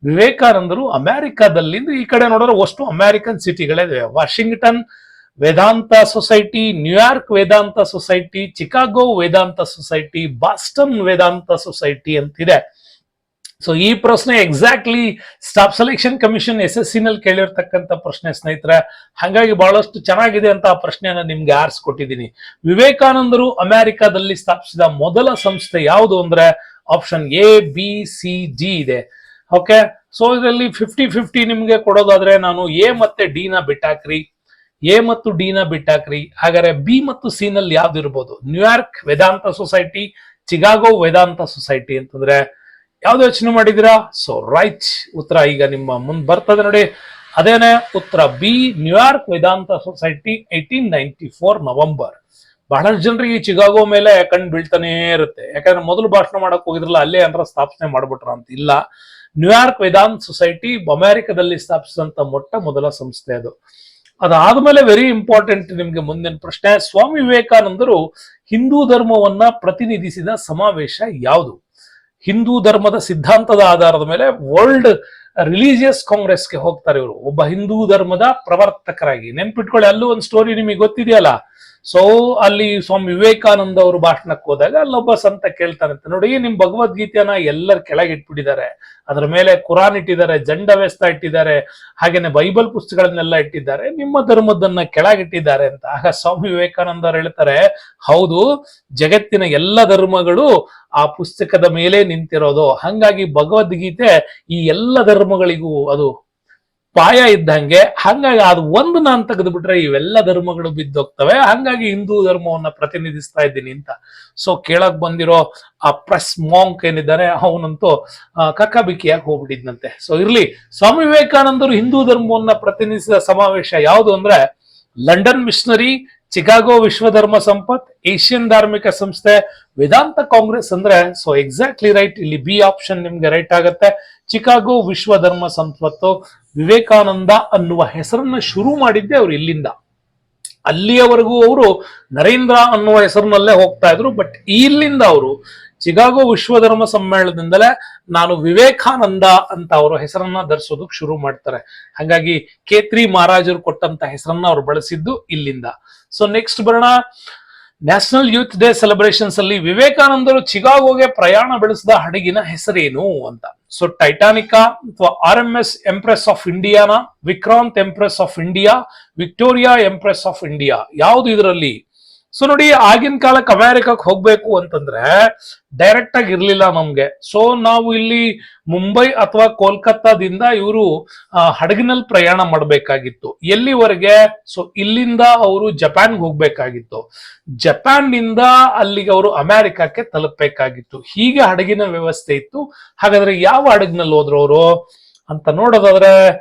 ವಿವೇಕಾನಂದರು ಅಮೆರಿಕದಲ್ಲಿ, ಈ ಕಡೆ ನೋಡಿದ್ರೆ ಅಷ್ಟು ಅಮೆರಿಕನ್ ಸಿಟಿಗಳಿವೆ. ವಾಷಿಂಗ್ಟನ್ ವೇದಾಂತ ಸೊಸೈಟಿ, ನ್ಯೂಯಾರ್ಕ್ ವೇದಾಂತ ಸೊಸೈಟಿ, ಚಿಕಾಗೋ ವೇದಾಂತ ಸೊಸೈಟಿ, ಬಾಸ್ಟನ್ ವೇದಾಂತ ಸೊಸೈಟಿ ಅಂತಿದೆ. ಸೊ ಈ ಪ್ರಶ್ನೆ exactly staff selection commission SSC ನಲ್ಲಿ ಕೇಳಿರ್ತಕ್ಕಂಥ ಪ್ರಶ್ನೆ ಸ್ನೇಹಿತರೆ. ಹಾಗಾಗಿ ಬಹಳಷ್ಟು ಚೆನ್ನಾಗಿದೆ ಅಂತ ಆ ಪ್ರಶ್ನೆಯನ್ನ ನಿಮ್ಗೆ ಆರಿಸ್ಕೊಟ್ಟಿದ್ದೀನಿ. ವಿವೇಕಾನಂದರು ಅಮೆರಿಕದಲ್ಲಿ ಸ್ಥಾಪಿಸಿದ ಮೊದಲ ಸಂಸ್ಥೆ ಯಾವುದು ಅಂದ್ರೆ option A, B, C, D ಇದೆ. ಓಕೆ, ಸೊ ಇದರಲ್ಲಿ 50-50 ನಿಮ್ಗೆ ಕೊಡೋದಾದ್ರೆ ನಾನು A ಮತ್ತೆ D ನ ಬಿಟ್ಟಾಕ್ರಿ, A ಮತ್ತು D ನ ಬಿಟ್ಟಾಕ್ರಿ. ಹಾಗಾದ್ರೆ B ಮತ್ತು C ನಲ್ಲಿ ಯಾವ್ದು ಇರ್ಬೋದು? ನ್ಯೂಯಾರ್ಕ್ ವೇದಾಂತ ಸೊಸೈಟಿ, ಚಿಕಾಗೋ ವೇದಾಂತ ಸೊಸೈಟಿ ಅಂತಂದ್ರೆ ಯಾವ್ದು ಯೋಚನೆ ಮಾಡಿದಿರಾ? ಸೊ ರೈಟ್ ಉತ್ತರ ಈಗ ನಿಮ್ಮ ಮುಂದೆ ಬರ್ತದೆ ನೋಡಿ. ಅದೇನೆ ಉತ್ತರ B, ನ್ಯೂಯಾರ್ಕ್ ವೇದಾಂತ ಸೊಸೈಟಿ, 1894 ನವೆಂಬರ್. ಬಹಳಷ್ಟು ಜನರಿಗೆ ಈ ಚಿಕಾಗೋ ಮೇಲೆ ಕಣ್ ಬೀಳ್ತಾನೆ ಇರುತ್ತೆ. ಯಾಕಂದ್ರೆ ಮೊದಲು ಭಾಷಣ ಮಾಡಕ್ ಹೋಗಿದ್ರಲ್ಲ, ಅಲ್ಲೇ ಏನಾರ ಸ್ಥಾಪನೆ ಮಾಡ್ಬಿಟ್ರ ಅಂತ. ಇಲ್ಲ, ನ್ಯೂಯಾರ್ಕ್ ವೇದಾಂತ್ ಸೊಸೈಟಿ ಅಮೆರಿಕದಲ್ಲಿ ಸ್ಥಾಪಿಸಿದಂತ ಮೊಟ್ಟ ಮೊದಲ ಸಂಸ್ಥೆ ಅದು. ಅದಾದ್ಮೇಲೆ ವೆರಿ ಇಂಪಾರ್ಟೆಂಟ್ ನಿಮ್ಗೆ ಮುಂದಿನ ಪ್ರಶ್ನೆ, ಸ್ವಾಮಿ ವಿವೇಕಾನಂದರು ಹಿಂದೂ ಧರ್ಮವನ್ನ ಪ್ರತಿನಿಧಿಸಿದ ಸಮಾವೇಶ ಯಾವುದು? ಹಿಂದೂ ಧರ್ಮದ ಸಿದ್ಧಾಂತದ ಆಧಾರದ ಮೇಲೆ ವರ್ಲ್ಡ್ ರಿಲಿಜಿಯಸ್ ಕಾಂಗ್ರೆಸ್ಗೆ ಹೋಗ್ತಾರೆ ಇವರು, ಒಬ್ಬ ಹಿಂದೂ ಧರ್ಮದ ಪ್ರವರ್ತಕರಾಗಿ. ನೆನ್ಪಿಟ್ಕೊಳ್ಳಿ, ಅಲ್ಲೂ ಒಂದು ಸ್ಟೋರಿ ನಿಮಗೆ ಗೊತ್ತಿದೆಯಲ್ಲ. ಸೊ ಅಲ್ಲಿ ಸ್ವಾಮಿ ವಿವೇಕಾನಂದ ಅವರು ಭಾಷಣಕ್ಕೆ ಹೋದಾಗ ಅಲ್ಲೊಬ್ಬ ಸಂತ ಕೇಳ್ತಾನಂತೆ, ನೋಡಿ ನಿಮ್ ಭಗವದ್ಗೀತೆಯನ್ನ ಎಲ್ಲರ ಕೆಳಗೆ ಇಟ್ಬಿಟ್ಟಿದ್ದಾರೆ, ಅದರ ಮೇಲೆ ಕುರಾನ್ ಇಟ್ಟಿದ್ದಾರೆ, ಜಂಡವ್ಯಸ್ತ ಇಟ್ಟಿದ್ದಾರೆ, ಹಾಗೇನೆ ಬೈಬಲ್ ಪುಸ್ತಕಗಳನ್ನೆಲ್ಲ ಇಟ್ಟಿದ್ದಾರೆ, ನಿಮ್ಮ ಧರ್ಮದನ್ನ ಕೆಳಗಿಟ್ಟಿದ್ದಾರೆ ಅಂತ. ಆಗ ಸ್ವಾಮಿ ವಿವೇಕಾನಂದ ಅವರು ಹೇಳ್ತಾರೆ, ಹೌದು, ಜಗತ್ತಿನ ಎಲ್ಲ ಧರ್ಮಗಳು ಆ ಪುಸ್ತಕದ ಮೇಲೆ ನಿಂತಿರೋದು, ಹಂಗಾಗಿ ಭಗವದ್ಗೀತೆ ಈ ಎಲ್ಲ ಧರ್ಮಗಳಿಗೂ ಅದು ಪಾಯ ಇದ್ದಂಗೆ, ಹಂಗಾಗಿ ಅದು ಒಂದು ನಾನು ತೆಗೆದು ಬಿಟ್ರೆ ಇವೆಲ್ಲ ಧರ್ಮಗಳು ಬಿದ್ದೋಗ್ತವೆ, ಹಂಗಾಗಿ ಹಿಂದೂ ಧರ್ಮವನ್ನ ಪ್ರತಿನಿಧಿಸ್ತಾ ಇದ್ದೀನಿ ಅಂತ. ಸೊ ಕೇಳಕ್ ಬಂದಿರೋ ಆ ಪ್ರೆಸ್ ಮಾಂಕ್ ಏನಿದ್ದಾನೆ ಅವನಂತೂ ಕಕ್ಕಾಬಿಕ್ಕಿಯಾಗಿ ಹೋಗ್ಬಿಟ್ಟಿದ್ನಂತೆ. ಸೊ ಇರ್ಲಿ, ಸ್ವಾಮಿ ವಿವೇಕಾನಂದರು ಹಿಂದೂ ಧರ್ಮವನ್ನ ಪ್ರತಿನಿಧಿಸಿದ ಸಮಾವೇಶ ಯಾವುದು ಅಂದ್ರೆ ಲಂಡನ್ ಮಿಷನರಿ, ಚಿಕಾಗೋ ವಿಶ್ವಧರ್ಮ ಸಂಪತ್, ಏಷ್ಯನ್ ಧಾರ್ಮಿಕ ಸಂಸ್ಥೆ, ವೇದಾಂತ ಕಾಂಗ್ರೆಸ್ ಅಂದ್ರೆ ಸೊ ಎಕ್ಸಾಕ್ಟ್ಲಿ ರೈಟ್. ಇಲ್ಲಿ ಬಿ ಆಪ್ಷನ್ ನಿಮ್ಗೆ ರೈಟ್ ಆಗತ್ತೆ. ಚಿಕಾಗೋ ವಿಶ್ವಧರ್ಮ ಸಂಪತ್ತು. ವಿವೇಕಾನಂದ ಅನ್ನುವ ಹೆಸರನ್ನ ಶುರು ಮಾಡಿದ್ದೆ ಅವರು ಇಲ್ಲಿಂದ. ಅಲ್ಲಿಯವರೆಗೂ ಅವರು ನರೇಂದ್ರ ಅನ್ನುವ ಹೆಸರಿನಲ್ಲೇ ಹೋಗ್ತಾ ಇದ್ರು. ಬಟ್ ಇಲ್ಲಿಂದ ಅವರು ಚಿಕಾಗೋ ವಿಶ್ವಧರ್ಮ ಸಮ್ಮೇಳನದಿಂದಲೇ ನಾನು ವಿವೇಕಾನಂದ ಅಂತ ಅವರ ಹೆಸರನ್ನ ಧರಿಸೋದಕ್ಕೆ ಶುರು ಮಾಡ್ತಾರೆ. ಹಾಗಾಗಿ ಕೇತ್ರಿ ಮಹಾರಾಜರು ಕೊಟ್ಟಂತ ಹೆಸರನ್ನ ಅವರು ಬಳಸಿದ್ದು ಇಲ್ಲಿಂದ. ಸೊ ನೆಕ್ಸ್ಟ್ ಬರೋಣ, ನ್ಯಾಷನಲ್ ಯೂತ್ ಡೇ ಸೆಲೆಬ್ರೇಷನ್ಸ್ ಅಲ್ಲಿ ವಿವೇಕಾನಂದರು ಚಿಕಾಗೋಗೆ ಪ್ರಯಾಣ ಬೆಳೆಸಿದ ಹಡಗಿನ ಹೆಸರೇನು ಅಂತ. ಸೊ ಟೈಟಾನಿಕಾ ಅಥವಾ RMS ಎಂಪ್ರೆಸ್ ಆಫ್ ಇಂಡಿಯಾನ, Vikrant empress of India, Victoria empress of India, ಯಾವುದು ಇದರಲ್ಲಿ? ಸೊ ನೋಡಿ, ಆಗಿನ ಕಾಲಕ್ಕೆ ಅಮೆರಿಕಕ್ಕೆ ಹೋಗ್ಬೇಕು ಅಂತಂದ್ರೆ ಡೈರೆಕ್ಟ್ ಆಗಿ ಇರ್ಲಿಲ್ಲ ನಮ್ಗೆ. ಸೊ ನಾವು ಇಲ್ಲಿ ಮುಂಬೈ ಅಥವಾ ಕೋಲ್ಕತ್ತಾದಿಂದ ಇವರು ಹಡಗಿನಲ್ಲಿ ಪ್ರಯಾಣ ಮಾಡಬೇಕಾಗಿತ್ತು. ಎಲ್ಲಿವರೆಗೆ? ಸೊ ಇಲ್ಲಿಂದ ಅವರು ಜಪಾನ್ಗೆ ಹೋಗ್ಬೇಕಾಗಿತ್ತು, ಜಪಾನ್ ನಿಂದ ಅಲ್ಲಿಗೆ ಅವರು ಅಮೆರಿಕಕ್ಕೆ ತಲುಪಬೇಕಾಗಿತ್ತು. ಹೀಗೆ ಹಡಗಿನ ವ್ಯವಸ್ಥೆ ಇತ್ತು. ಹಾಗಾದ್ರೆ ಯಾವ ಹಡಗಿನಲ್ಲಿ ಹೋದ್ರು ಅವರು ಅಂತ ನೋಡೋದಾದ್ರೆ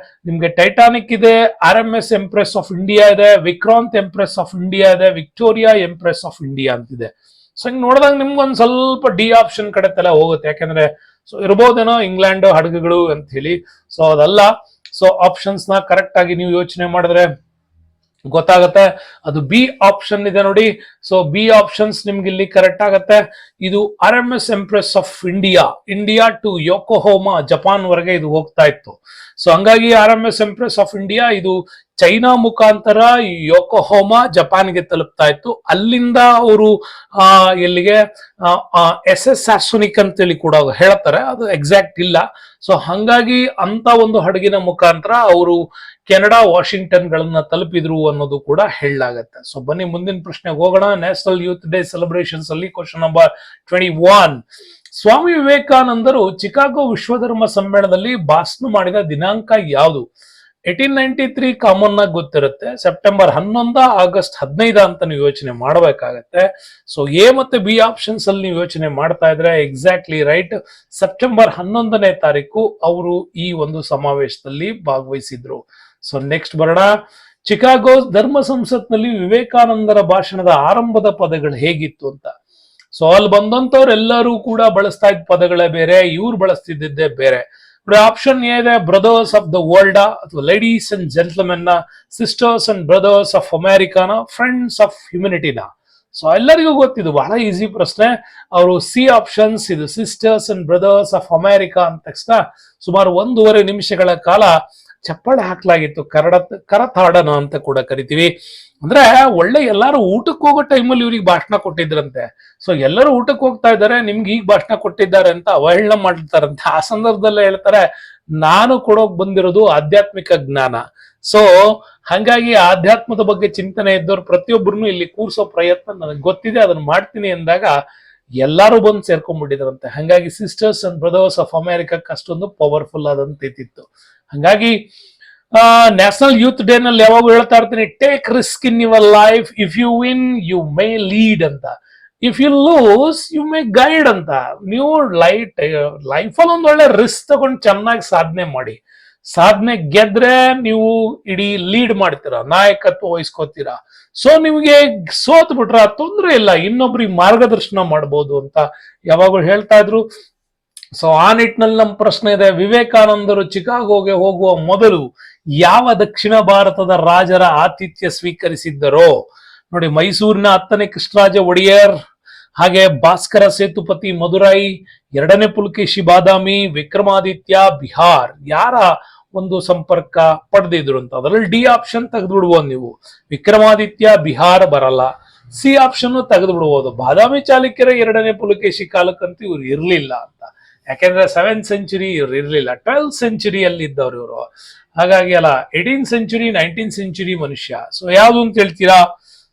ನಿಮ್ಗೆ ಟೈಟಾನಿಕ್ ಇದೆ, RMS ಎಂಪ್ರೆಸ್ ಆಫ್ ಇಂಡಿಯಾ ಇದೆ, ವಿಕ್ರಾಂತ್ ಎಂಪ್ರೆಸ್ ಆಫ್ ಇಂಡಿಯಾ ಇದೆ, ವಿಕ್ಟೋರಿಯಾ ಎಂಪ್ರೆಸ್ ಆಫ್ ಇಂಡಿಯಾ ಅಂತಿದೆ. ಸೊ ಹಿಂಗ್ ನೋಡಿದಾಗ ನಿಮ್ಗೊಂದ್ ಸ್ವಲ್ಪ ಡಿ ಆಪ್ಷನ್ ಕಡೆ ತಲೆ ಹೋಗುತ್ತೆ. ಯಾಕಂದ್ರೆ ಸೊ ಇರ್ಬೋದೇನೋ ಇಂಗ್ಲೆಂಡ್ ಹಡಗುಗಳು ಅಂತ ಹೇಳಿ. ಸೊ ಅದಲ್ಲ. ಸೊ ಆಪ್ಷನ್ಸ್ ನ ಕರೆಕ್ಟ್ ಆಗಿ ನೀವು ಯೋಚನೆ ಮಾಡಿದ್ರೆ ಗೊತ್ತಾಗತ್ತೆ. ಅದು ಬಿ ಆಪ್ಷನ್ ಇದೆ ನೋಡಿ. ಸೊ ಬಿ ಆಪ್ಷನ್ಸ್ ನಿಮ್ಗೆ ಇಲ್ಲಿ ಕರೆಕ್ಟ್ ಆಗತ್ತೆ. ಇದು RMS empress of India, India to Yokohama, Japan ವರೆಗೆ ಇದು ಹೋಗ್ತಾ ಇತ್ತು. ಸೊ ಹಂಗಾಗಿ RMS ಎಂಪ್ರೆಸ್ ಆಫ್ ಇಂಡಿಯಾ ಇದು ಚೈನಾ ಮುಖಾಂತರ ಯೋಕೋಹೋಮಾ ಜಪಾನ್ಗೆ ತಲುಪ್ತಾ ಇತ್ತು. ಅಲ್ಲಿಂದ ಅವರು ಎಲ್ಲಿಗೆ SS ಸಾರ್ಸೋನಿಕ್ ಅಂತೇಳಿ ಕೂಡ ಹೇಳ್ತಾರೆ, ಅದು ಎಕ್ಸಾಕ್ಟ್ ಇಲ್ಲ. ಸೊ ಹಂಗಾಗಿ ಅಂತ ಒಂದು ಹಡಗಿನ ಮುಖಾಂತರ ಅವರು ಕೆನಡಾ, ವಾಷಿಂಗ್ಟನ್ ಗಳನ್ನ ತಲುಪಿದ್ರು ಅನ್ನೋದು ಕೂಡ ಹೇಳಲಾಗತ್ತೆ. ಸೊ ಬನ್ನಿ ಮುಂದಿನ ಪ್ರಶ್ನೆಗೆ ಹೋಗೋಣ. ನ್ಯಾಷನಲ್ ಯೂತ್ ಡೇ ಸೆಲೆಬ್ರೇಷನ್ಸ್ ಅಲ್ಲಿ ಕ್ವಶನ್ ನಂಬರ್ 21, ಸ್ವಾಮಿ ವಿವೇಕಾನಂದರು ಚಿಕಾಗೋ ವಿಶ್ವಧರ್ಮ ಸಮ್ಮೇಳನದಲ್ಲಿ ಭಾಷಣ ಮಾಡಿದ ದಿನಾಂಕ ಯಾವುದು? 1893 ಕಾಮನ್ ಆಗಿ ಗೊತ್ತಿರುತ್ತೆ. ಸೆಪ್ಟೆಂಬರ್ 11, ಆಗಸ್ಟ್ 15 ಅಂತ ನೀವು ಯೋಚನೆ ಮಾಡಬೇಕಾಗತ್ತೆ. ಸೊ ಎ ಮತ್ತೆ ಬಿ ಆಪ್ಷನ್ಸ್ ಅಲ್ಲಿ ನೀವು ಯೋಚನೆ ಮಾಡ್ತಾ ಇದ್ರೆ ಎಕ್ಸಾಕ್ಟ್ಲಿ ರೈಟ್. ಸೆಪ್ಟೆಂಬರ್ 11ನೇ ತಾರೀಕು ಅವರು ಈ ಒಂದು ಸಮಾವೇಶದಲ್ಲಿ ಭಾಗವಹಿಸಿದ್ರು. ಸೊ ನೆಕ್ಸ್ಟ್ ಬರೋಣ, ಚಿಕಾಗೋ ಧರ್ಮ ಸಂಸತ್ನಲ್ಲಿ ವಿವೇಕಾನಂದರ ಭಾಷಣದ ಆರಂಭದ ಪದಗಳು ಹೇಗಿತ್ತು ಅಂತ. ಸೊ ಅಲ್ಲಿ ಬಂದಂತವ್ರು ಎಲ್ಲರೂ ಕೂಡ ಬಳಸ್ತಾ ಇದ್ದ ಪದಗಳೇ ಬೇರೆ, ಇವ್ರು ಬಳಸ್ತಿದ್ದೇ ಬೇರೆ. ಆಪ್ಷನ್ ಎ ಇದೆ ಬ್ರದರ್ಸ್ ಆಫ್ ದ ವರ್ಲ್ಡ್ ಅಥವಾ ladies and gentlemen, sisters and brothers of ಅಮೆರಿಕಾನ, ಫ್ರೆಂಡ್ಸ್ ಆಫ್ ಹ್ಯುಮಿನಿಟಿನ. ಸೊ ಎಲ್ಲರಿಗೂ ಗೊತ್ತಿದ್ದು ಬಹಳ ಈಸಿ ಪ್ರಶ್ನೆ. ಅವರು ಸಿ ಆಪ್ಷನ್ಸ್, ಇದು sisters and brothers of America ಅಂತ ತಕ್ಷಣ ಸುಮಾರು 1.5 ನಿಮಿಷಗಳ ಕಾಲ ಚಪ್ಪಾಳೆ ಹಾಕ್ಲಾಗಿತ್ತು. ಕರತಾಡನ ಅಂತ ಕೂಡ ಕರಿತೀವಿ. ಅಂದ್ರೆ ಒಳ್ಳೆ ಎಲ್ಲಾರು ಊಟಕ್ಕೆ ಹೋಗೋ ಟೈಮಲ್ಲಿ ಇವ್ರಿಗೆ ಭಾಷಣ ಕೊಟ್ಟಿದ್ರಂತೆ. ಸೊ ಎಲ್ಲರೂ ಊಟಕ್ಕೆ ಹೋಗ್ತಾ ಇದ್ದಾರೆ, ನಿಮ್ಗೆ ಈಗ ಭಾಷಣ ಕೊಟ್ಟಿದ್ದಾರೆ ಅಂತ ಅವಹೇಳನ ಮಾಡಿರ್ತಾರಂತೆ. ಆ ಸಂದರ್ಭದಲ್ಲೇ ಹೇಳ್ತಾರೆ, ನಾನು ಕೊಡೋಕ್ ಬಂದಿರೋದು ಆಧ್ಯಾತ್ಮಿಕ ಜ್ಞಾನ. ಸೊ ಹಂಗಾಗಿ ಆಧ್ಯಾತ್ಮದ ಬಗ್ಗೆ ಚಿಂತನೆ ಇದ್ದವ್ರು ಪ್ರತಿಯೊಬ್ಬರನ್ನು ಇಲ್ಲಿ ಕೂರ್ಸೋ ಪ್ರಯತ್ನ ನನಗೆ ಗೊತ್ತಿದೆ, ಅದನ್ನ ಮಾಡ್ತೀನಿ ಅಂದಾಗ ಎಲ್ಲಾರು ಬಂದು ಸೇರ್ಕೊಂಡ್ಬಿಟ್ಟಿದ್ರಂತೆ. ಹಂಗಾಗಿ ಸಿಸ್ಟರ್ಸ್ ಅಂಡ್ ಬ್ರದರ್ಸ್ ಆಫ್ ಅಮೆರಿಕಕ್ಕೆ ಅಷ್ಟೊಂದು ಪವರ್ಫುಲ್ ಆದಂತ ಇತ್ತಿತ್ತು. ಹಂಗಾಗಿ ನ್ಯಾಷನಲ್ ಯೂತ್ ಡೇ ನಲ್ಲಿ ಯಾವಾಗ ಹೇಳ್ತಾ ಇರ್ತೀನಿ, take risk in your life, if you win you may lead ಅಂತ, if you lose you may guide ಅಂತ. ನೀವು ಲೈಫಲ್ಲಿ ಒಂದ್ ಒಳ್ಳೆ ರಿಸ್ಕ್ ತಗೊಂಡು ಚೆನ್ನಾಗಿ ಸಾಧನೆ ಮಾಡಿ. ಸಾಧನೆ ಗೆದ್ರೆ ನೀವು ಇಡೀ ಲೀಡ್ ಮಾಡ್ತೀರಾ, ನಾಯಕತ್ವ ವಹಿಸ್ಕೋತೀರಾ. ಸೊ ನಿಮಗೆ ಸೋತ್ ಬಿಟ್ರ ತೊಂದ್ರೆ ಇಲ್ಲ, ಇನ್ನೊಬ್ರಿಗೆ ಮಾರ್ಗದರ್ಶನ ಮಾಡ್ಬೋದು ಅಂತ ಯಾವಾಗಲೂ ಹೇಳ್ತಾ ಇದ್ರು. ಸೊ ಆ ನಿಟ್ಟಿನಲ್ಲಿ ನಮ್ಮ ಪ್ರಶ್ನೆ ಇದೆ, ವಿವೇಕಾನಂದರು ಚಿಕಾಗೋಗೆ ಹೋಗುವ ಮೊದಲು ಯಾವ ದಕ್ಷಿಣ ಭಾರತದ ರಾಜರ ಆತಿಥ್ಯ ಸ್ವೀಕರಿಸಿದ್ದರೋ? ನೋಡಿ, ಮೈಸೂರಿನ 10ನೇ ಕೃಷ್ಣರಾಜ ಒಡೆಯರ್, ಹಾಗೆ ಭಾಸ್ಕರ ಸೇತುಪತಿ ಮದುರೈ, 2ನೇ ಪುಲಕೇಶಿ ಬಾದಾಮಿ, ವಿಕ್ರಮಾದಿತ್ಯ ಬಿಹಾರ್. ಯಾರ ಒಂದು ಸಂಪರ್ಕ ಪಡೆದಿದ್ರು ಅಂತ ಅದರಲ್ಲಿ ಡಿ ಆಪ್ಷನ್ ತೆಗೆದು ಬಿಡ್ಬೋದು ನೀವು. ವಿಕ್ರಮಾದಿತ್ಯ ಬಿಹಾರ ಬರಲ್ಲ. ಸಿ ಆಪ್ಷನ್ ತೆಗೆದು ಬಿಡ್ಬೋದು, ಬಾದಾಮಿ ಚಾಲುಕ್ಯರ 2ನೇ ಪುಲಕೇಶಿ ಕಾಲಕ್ಕಂತೂ ಇವ್ರು ಇರ್ಲಿಲ್ಲ ಅಂತ. ಯಾಕೆಂದ್ರೆ 7th ಸೆಂಚುರಿ ಇವ್ರು ಇರ್ಲಿಲ್ಲ, 12th ಸೆಂಚುರಿಯಲ್ಲಿ ಇದ್ದವ್ರು ಇವರು. ಹಾಗಾಗಿ ಅಲ್ಲ, 18th ಸೆಂಚುರಿ 19th ಸೆಂಚುರಿ ಮನುಷ್ಯ. ಸೊ ಯಾವ್ದು ಅಂತ ಹೇಳ್ತೀರಾ?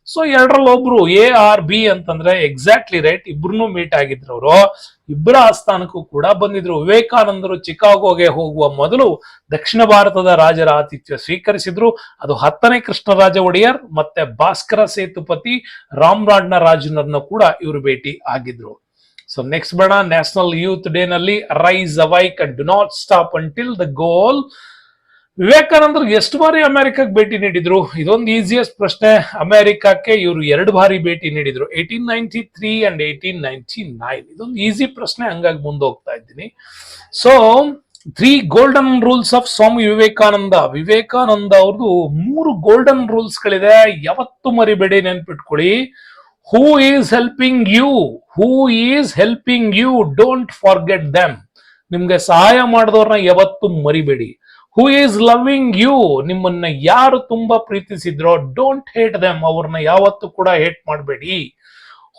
ಸೊ ಎರಡರಲ್ಲಿ ಒಬ್ರು, ಎ ಆರ್ ಬಿ ಅಂತಂದ್ರೆ ಎಕ್ಸಾಕ್ಟ್ಲಿ ರೈಟ್. ಇಬ್ರು ಮೀಟ್ ಆಗಿದ್ರು ಅವರು, ಇಬ್ಬರ ಆಸ್ಥಾನಕ್ಕೂ ಕೂಡ ಬಂದಿದ್ರು. ವಿವೇಕಾನಂದರು ಚಿಕಾಗೋಗೆ ಹೋಗುವ ಮೊದಲು ದಕ್ಷಿಣ ಭಾರತದ ರಾಜರ ಆತಿಥ್ಯ ಸ್ವೀಕರಿಸಿದ್ರು. ಅದು 10ನೇ ಕೃಷ್ಣರಾಜ ಒಡೆಯರ್ ಮತ್ತೆ ಭಾಸ್ಕರ ಸೇತುಪತಿ ರಾಮ್ರಾಡ್ನ ರಾಜನನ್ನ ಕೂಡ ಇವರು ಭೇಟಿ ಆಗಿದ್ರು. ಸೊ ನೆಕ್ಸ್ಟ್ ಬೇಡ, ನ್ಯಾಷನಲ್ ಯೂತ್ ಡೇ ನಲ್ಲಿ rise awake and do not stop until the goal. ವಿವೇಕಾನಂದರು ಎಷ್ಟು ಬಾರಿ ಅಮೆರಿಕಕ್ಕೆ ಭೇಟಿ ನೀಡಿದ್ರು? ಇದೊಂದು ಈಸಿಯಸ್ಟ್ ಪ್ರಶ್ನೆ. ಅಮೆರಿಕಕ್ಕೆ ಇವರು 2 ಬಾರಿ ಭೇಟಿ ನೀಡಿದ್ರು, 1893 ಅಂಡ್ 1899. ಇದೊಂದು ಈಸಿ ಪ್ರಶ್ನೆ, ಹಂಗಾಗಿ ಮುಂದೆ ಹೋಗ್ತಾ ಇದ್ದೀನಿ. So 3 golden rules of Swami Vivekananda. Vivekananda ಅವ್ರದ್ದು 3 ಗೋಲ್ಡನ್ ರೂಲ್ಸ್ ಗಳಿದೆ, ಯಾವತ್ತು ಮರಿಬೇಡಿ, ನೆನ್ಪಿಟ್ಕೊಳ್ಳಿ. Who is helping you, who is helping you, don't forget them. ನಿಮ್ಗೆ ಸಹಾಯ ಮಾಡಿದವ್ರನ್ನ ಯಾವತ್ತು ಮರಿಬೇಡಿ. ಹೂ ಈಸ್ ಲವಿಂಗ್ ಯು, ನಿಮ್ಮನ್ನ ಯಾರು ತುಂಬಾ ಪ್ರೀತಿಸಿದ್ರೋ, ಡೋಂಟ್ ಹೇಟ್ ದೆಮ್, ಅವ್ರನ್ನ ಯಾವತ್ತು ಕೂಡ ಹೇಟ್ ಮಾಡಬೇಡಿ.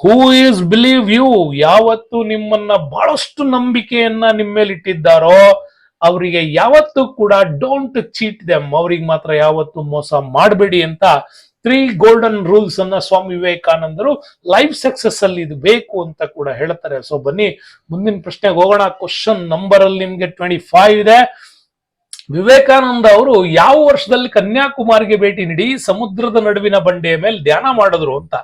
ಹೂ ಈಸ್ ಬಿಲೀವ್ ಯು, ಯಾವತ್ತು ನಿಮ್ಮನ್ನ ಬಹಳಷ್ಟು ನಂಬಿಕೆಯನ್ನ ನಿಮ್ಮ ಮೇಲೆ ಇಟ್ಟಿದ್ದಾರೋ ಅವರಿಗೆ ಯಾವತ್ತು ಕೂಡ ಡೋಂಟ್ ಚೀಟ್ ದೆಮ್, ಅವ್ರಿಗೆ ಮಾತ್ರ ಯಾವತ್ತು ಮೋಸ ಮಾಡಬೇಡಿ ಅಂತ 3 ಗೋಲ್ಡನ್ ರೂಲ್ಸ್ ಅನ್ನ ಸ್ವಾಮಿ ವಿವೇಕಾನಂದರು ಲೈಫ್ ಸಕ್ಸಸ್ ಅಲ್ಲಿ ಇದು ಬೇಕು ಅಂತ ಕೂಡ ಹೇಳ್ತಾರೆ. ಸೊ ಬನ್ನಿ ಮುಂದಿನ ಪ್ರಶ್ನೆಗೆ ಹೋಗೋಣ. ಕ್ವಶನ್ ನಂಬರ್ ಅಲ್ಲಿ ನಿಮ್ಗೆ 25 ಇದೆ. ವಿವೇಕಾನಂದ ಅವರು ಯಾವ ವರ್ಷದಲ್ಲಿ ಕನ್ಯಾಕುಮಾರಿಗೆ ಭೇಟಿ ನೀಡಿ ಸಮುದ್ರದ ನಡುವಿನ ಬಂಡೆಯ ಮೇಲೆ ಧ್ಯಾನ ಮಾಡಿದ್ರು ಅಂತ?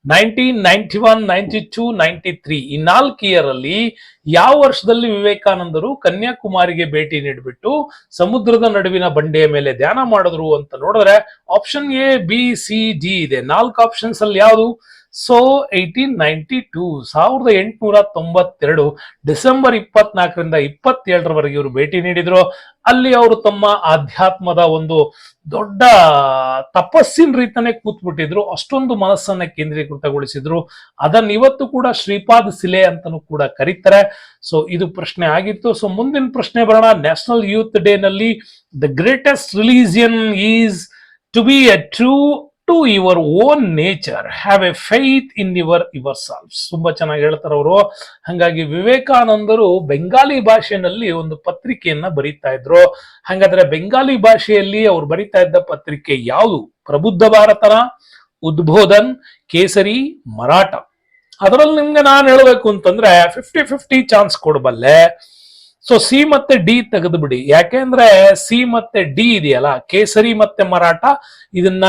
1991, 92, 93 ಈ 4 ಇಯರ್ ಅಲ್ಲಿ ಯಾವ ವರ್ಷದಲ್ಲಿ ವಿವೇಕಾನಂದರು ಕನ್ಯಾಕುಮಾರಿಗೆ ಭೇಟಿ ನೀಡಿಬಿಟ್ಟು ಸಮುದ್ರದ ನಡುವಿನ ಬಂಡೆಯ ಮೇಲೆ ಧ್ಯಾನ ಮಾಡಿದ್ರು ಅಂತ ನೋಡಿದ್ರೆ option A, B, C, D ಇದೆ. 4 ಆಪ್ಷನ್ಸ್ ಅಲ್ಲಿ ಯಾವುದು? ಸೊ 1892, 1892 ಡಿಸೆಂಬರ್ 24ರಿಂದ 27ರವರೆಗೆ ಇವರು ಭೇಟಿ ನೀಡಿದ್ರು. ಅಲ್ಲಿ ಅವರು ತಮ್ಮ ಆಧ್ಯಾತ್ಮದ ಒಂದು ದೊಡ್ಡ ತಪಸ್ಸಿನ ರೀತಿಯೇ ಕೂತ್ಬಿಟ್ಟಿದ್ರು, ಅಷ್ಟೊಂದು ಮನಸ್ಸನ್ನ ಕೇಂದ್ರೀಕೃತಗೊಳಿಸಿದ್ರು. ಅದನ್ನ ಇವತ್ತು ಕೂಡ ಶ್ರೀಪಾದ ಶಿಲೆ ಅಂತಾನೂ ಕೂಡ ಕರೀತಾರೆ. ಸೊ ಇದು ಪ್ರಶ್ನೆ ಆಗಿತ್ತು. ಸೊ ಮುಂದಿನ ಪ್ರಶ್ನೆ ಬರೋಣ. ನ್ಯಾಷನಲ್ ಯೂತ್ ಡೇ ನಲ್ಲಿ the greatest religion is to be a true to your own nature, have a faith in yourselves. ತುಂಬಾ ಚೆನ್ನಾಗಿ ಹೇಳ್ತಾರೆ ಅವರು. ಹಾಗಾಗಿ ವಿವೇಕಾನಂದರು ಬೆಂಗಾಲಿ ಭಾಷೆಯಲ್ಲಿ ಒಂದು ಪತ್ರಿಕೆಯನ್ನ ಬರೀತಾ ಇದ್ರು. ಹಾಗಾದ್ರೆ ಬೆಂಗಾಲಿ ಭಾಷೆಯಲ್ಲಿ ಅವ್ರು ಬರೀತಾ ಇದ್ದ ಪತ್ರಿಕೆ ಯಾವುದು? ಪ್ರಬುದ್ಧ ಭಾರತನ, ಉದ್ಬೋಧನ್, ಕೇಸರಿ, ಮರಾಠ. ಅದರಲ್ಲಿ ನಿಮ್ಗೆ ನಾನು ಹೇಳಬೇಕು ಅಂತಂದ್ರೆ 50-50 ಚಾನ್ಸ್ ಕೊಡಬಲ್ಲೆ. ಸೊ ಸಿ ಮತ್ತೆ ಡಿ ತೆಗೆದು ಬಿಡಿ. ಯಾಕೆಂದ್ರೆ ಸಿ ಮತ್ತೆ ಡಿ ಇದೆಯಲ್ಲ, ಕೇಸರಿ ಮತ್ತೆ ಮರಾಠ, ಇದನ್ನ